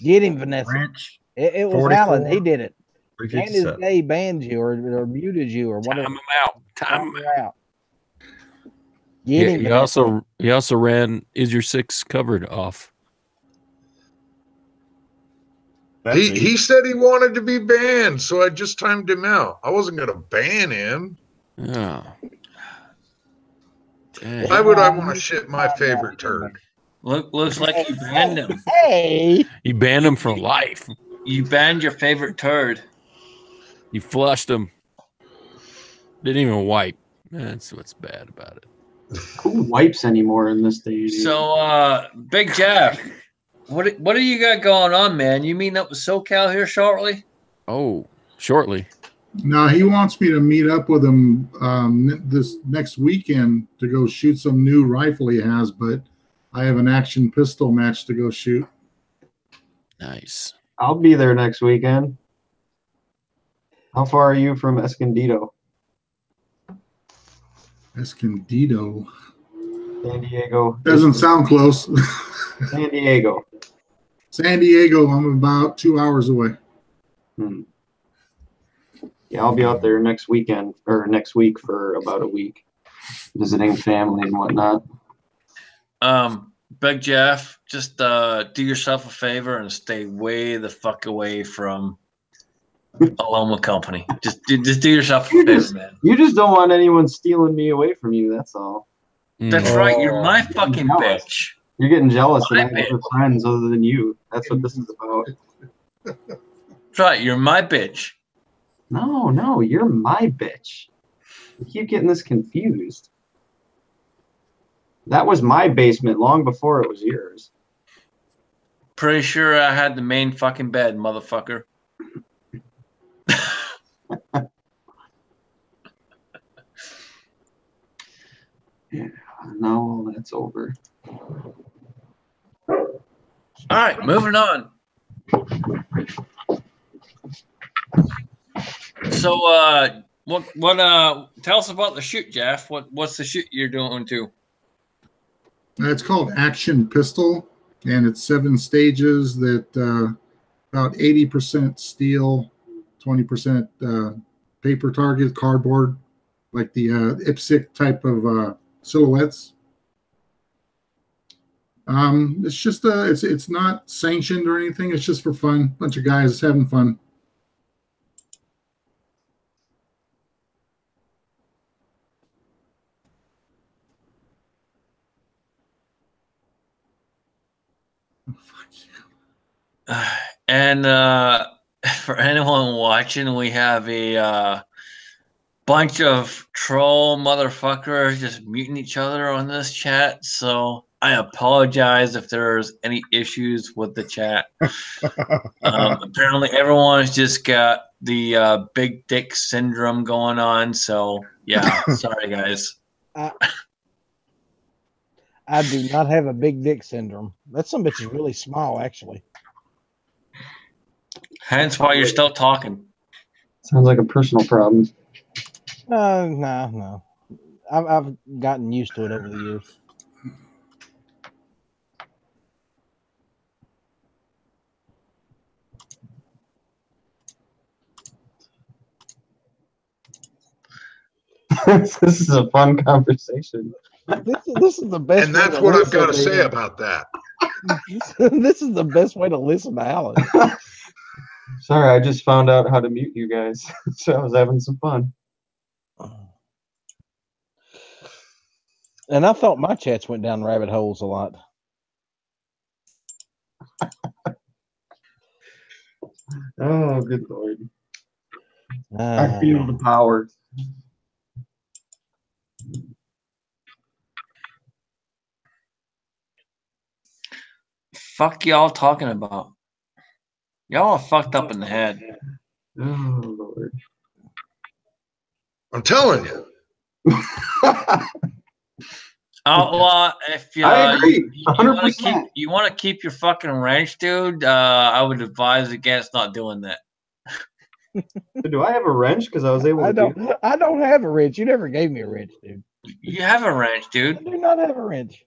Get him, Vanessa. Wrench. It was 44. Alan. He did it. $3.57. JanisGay banned you or muted you or whatever. Time him out. Time him out. Get him, He Vanessa. also ran Is Your Six Covered off. He said he wanted to be banned, so I just timed him out. I wasn't going to ban him. Oh. Dang. Why would I want to shit my favorite turd? Looks like you banned him. Hey. You banned him for life. You banned your favorite turd. You flushed him. Didn't even wipe. That's what's bad about it. Who wipes anymore in this day and age? So, Big Jeff, what do you got going on, man? You meeting up with SoCal here shortly? Oh, shortly. No, he wants me to meet up with him this next weekend to go shoot some new rifle he has, but I have an action pistol match to go shoot. Nice. I'll be there next weekend. How far are you from Escondido? Escondido. San Diego. Doesn't sound close. San Diego. San Diego, I'm about 2 hours away. Yeah, I'll be out there next weekend or next week for about a week, visiting family and whatnot. Big Jeff, just do yourself a favor and stay way the fuck away from Aloma Company. Just do yourself a favor, man. You just don't want anyone stealing me away from you. That's all. That's right. You're my fucking bitch. You're getting jealous that I have other friends other than you. That's what this is about. That's right. You're my bitch. No, you're my bitch. You keep getting this confused. That was my basement long before it was yours. Pretty sure I had the main fucking bed, motherfucker. Yeah, no, that's over. All right, moving on. So, tell us about the shoot, Jeff. What's the shoot you're doing to? It's called Action Pistol, and it's 7 stages that about 80% steel, 20% paper target, cardboard, like the IPSC type of silhouettes. It's just it's not sanctioned or anything. It's just for fun. Bunch of guys having fun. And for anyone watching, we have a bunch of troll motherfuckers just muting each other on this chat. So I apologize if there's any issues with the chat. Apparently, everyone's just got the big dick syndrome going on. So yeah, sorry guys. I do not have a big dick syndrome. That some bitch is really small, actually. Hence why you're still talking. Sounds like a personal problem. No. I've gotten used to it over the years. This is a fun conversation. This is the best. And that's what I've got to say about that. This is the best way to listen to Alan. Sorry, I just found out how to mute you guys, so I was having some fun. And I thought my chats went down rabbit holes a lot. Oh, good Lord. I feel the power. Fuck y'all talking about? Y'all are fucked up in the head. Oh, Lord. I'm telling you. Outlaw, if I agree. you want to keep your fucking ranch, dude, I would advise against not doing that. Do I have a wrench? Because I was able to I don't have a wrench. You never gave me a wrench, dude. You have a wrench, dude. I do not have a wrench.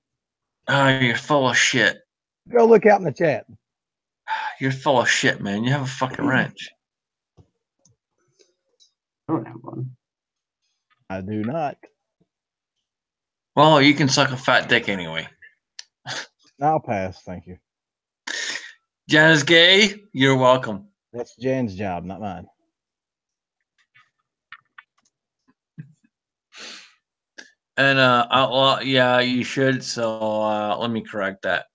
Oh, you're full of shit. Go look out in the chat. You're full of shit, man. You have a fucking wrench. I don't have one. I do not. Well, you can suck a fat dick anyway. I'll pass. Thank you. JanisGay, you're welcome. That's Jan's job, not mine. And Outlaw, yeah, you should. So let me correct that.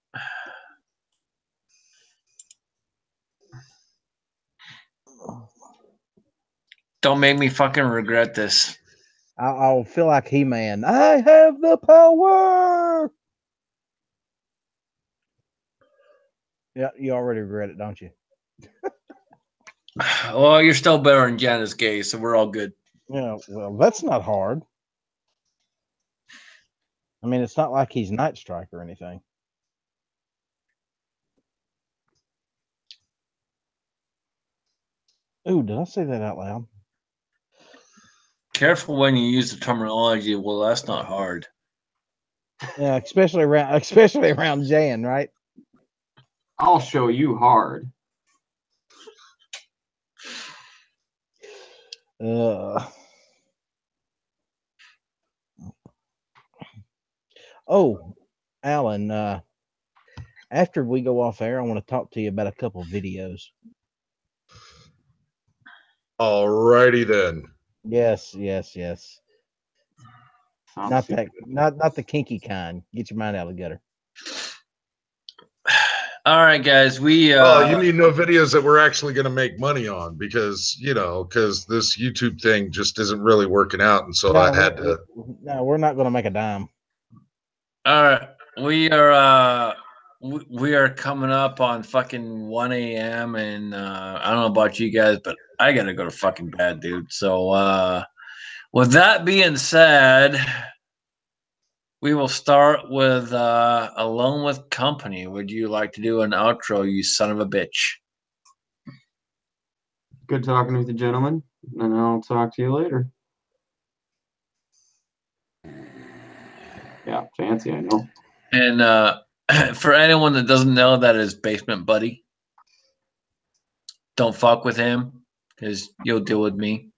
Don't make me fucking regret this. I'll feel like He-Man. I have the power. Yeah, you already regret it, don't you? Well, you're still better than JanisGay, so we're all good. Yeah, well, that's not hard. I mean, it's not like he's Night Strike or anything. Ooh, did I say that out loud? Careful when you use the terminology. Well, that's not hard. Yeah, especially around Jan, right? I'll show you hard. Oh, Alan, after we go off air, I want to talk to you about a couple of videos. All righty then. Yes. Sounds Not the kinky kind. Get your mind out of the gutter. All right, guys. Oh, you mean no videos that we're actually going to make money on because this YouTube thing just isn't really working out, and so I had to. No, we're not going to make a dime. All right, we are coming up on fucking 1 a.m. and I don't know about you guys, but I gotta go to fucking bed, dude. So with that being said, we will start with Alone with Company. Would you like to do an outro, you son of a bitch? Good talking with you, gentlemen, and I'll talk to you later. Yeah, fancy, I know. And for anyone that doesn't know, that is Basement Buddy. Don't fuck with him because you'll deal with me.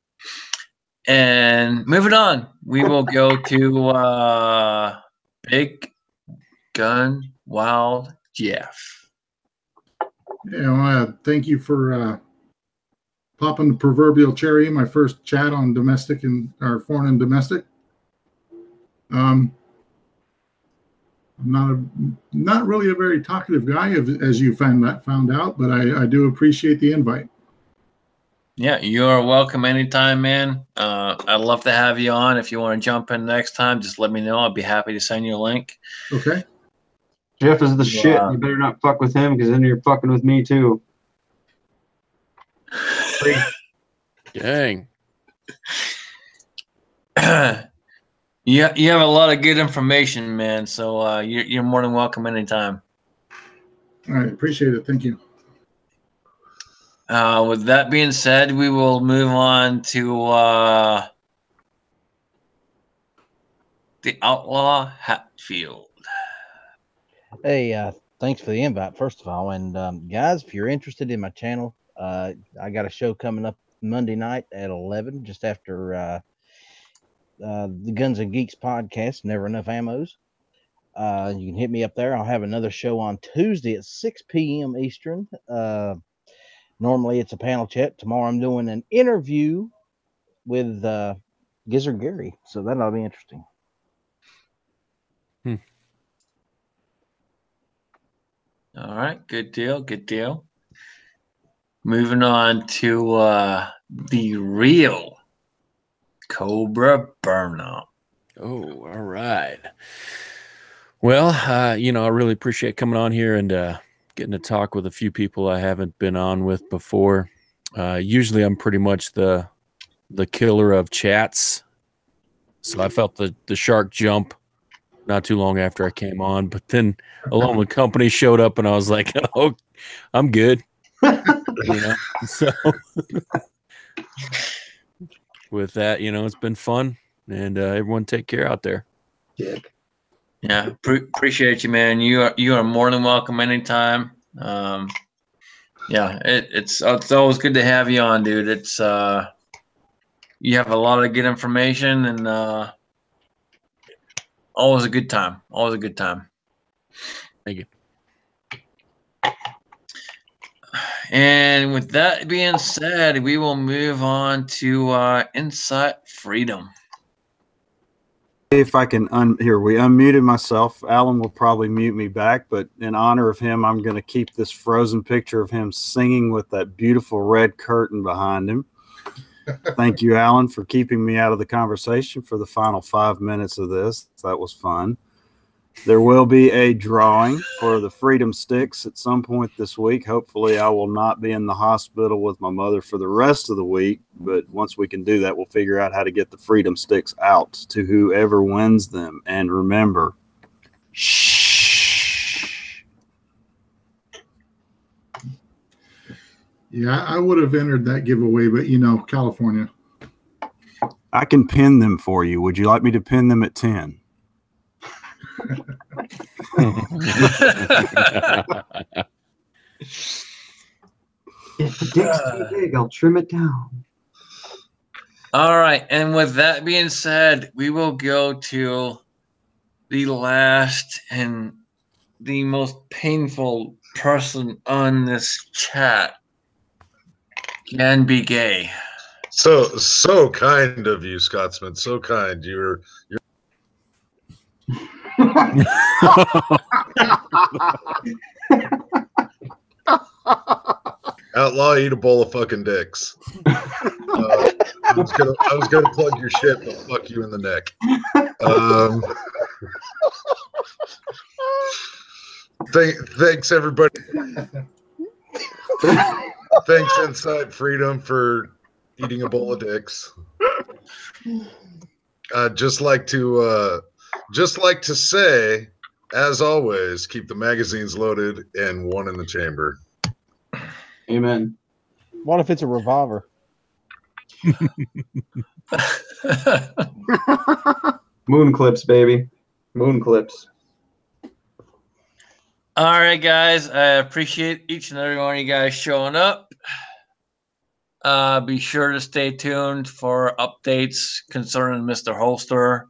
And moving on, we will go to Big Gun Wild Jeff. Yeah, I want to thank you for popping the proverbial cherry in my first chat on domestic or foreign and domestic. I'm not really a very talkative guy, as you found out, but I do appreciate the invite. Yeah, you are welcome anytime, man. I'd love to have you on. If you want to jump in next time, just let me know. I'll be happy to send you a link. Okay. Jeff is the shit. You better not fuck with him because then you're fucking with me too. Dang. You have a lot of good information, man. So you're more than welcome anytime. All right, appreciate it. Thank you. With that being said, we will move on to the Outlaw Hatfield. Hey, thanks for the invite, first of all. And guys, if you're interested in my channel, I got a show coming up Monday night at 11, just after the Guns and Geeks podcast, Never Enough Ammos. You can hit me up there. I'll have another show on Tuesday at 6 p.m. Eastern. Normally it's a panel chat. Tomorrow I'm doing an interview with Gizzard Gary, so that'll be interesting. All right, good deal, good deal. Moving on to the real Cobra Burnout. Oh, all right. Well, I really appreciate coming on here and getting to talk with a few people I haven't been on with before. Usually I'm pretty much the killer of chats. So I felt the shark jump not too long after I came on, but then Alone with Company showed up and I was like, oh, I'm good. So with that, it's been fun, and everyone take care out there. Yeah, appreciate you, man. You are more than welcome anytime. Yeah, it's always good to have you on, dude. It's you have a lot of good information and always a good time. Always a good time. Thank you. And with that being said, we will move on to Insight Freedom. If I can here, we unmuted myself. Alan will probably mute me back, but in honor of him, I'm going to keep this frozen picture of him singing with that beautiful red curtain behind him. Thank you, Alan, for keeping me out of the conversation for the final 5 minutes of this. That was fun. There will be a drawing for the Freedom Sticks at some point this week. Hopefully, I will not be in the hospital with my mother for the rest of the week. But once we can do that, we'll figure out how to get the Freedom Sticks out to whoever wins them. And remember, shh. Yeah, I would have entered that giveaway, but you know, California. I can pin them for you. Would you like me to pin them at 10? If the dick's too big, I'll trim it down. All right, and with that being said, we will go to the last and the most painful person on this chat. Can be gay. So kind of you, Scotsman. So kind. You're outlaw, eat a bowl of fucking dicks. I was gonna plug your shit, but fuck you in the neck. Thanks everybody. Thanks Inside Freedom for eating a bowl of dicks. Just like to say, as always, keep the magazines loaded and one in the chamber. Amen. What if it's a revolver? Moon clips, baby. Moon clips. All right, guys. I appreciate each and every one of you guys showing up. Be sure to stay tuned for updates concerning Mr. Holster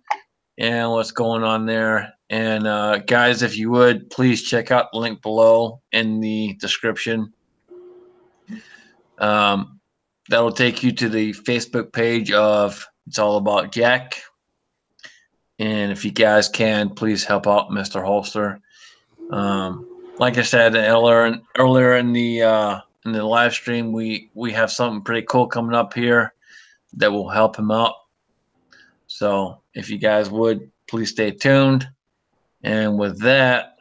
and what's going on there. And guys, if you would, please check out the link below in the description. That'll take you to the Facebook page of It's All About Jack. And if you guys can, please help out Mr. Holster. Like I said earlier in the live stream, we have something pretty cool coming up here that will help him out. So if you guys would, please stay tuned. And with that,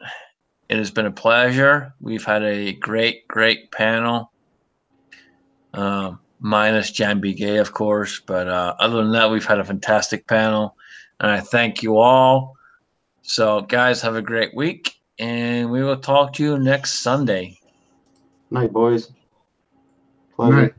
it has been a pleasure. We've had a great panel. Minus Jan B. Gay, of course. But other than that, we've had a fantastic panel. And I thank you all. So, guys, have a great week. And we will talk to you next Sunday. Night, boys. Pleasure. Night.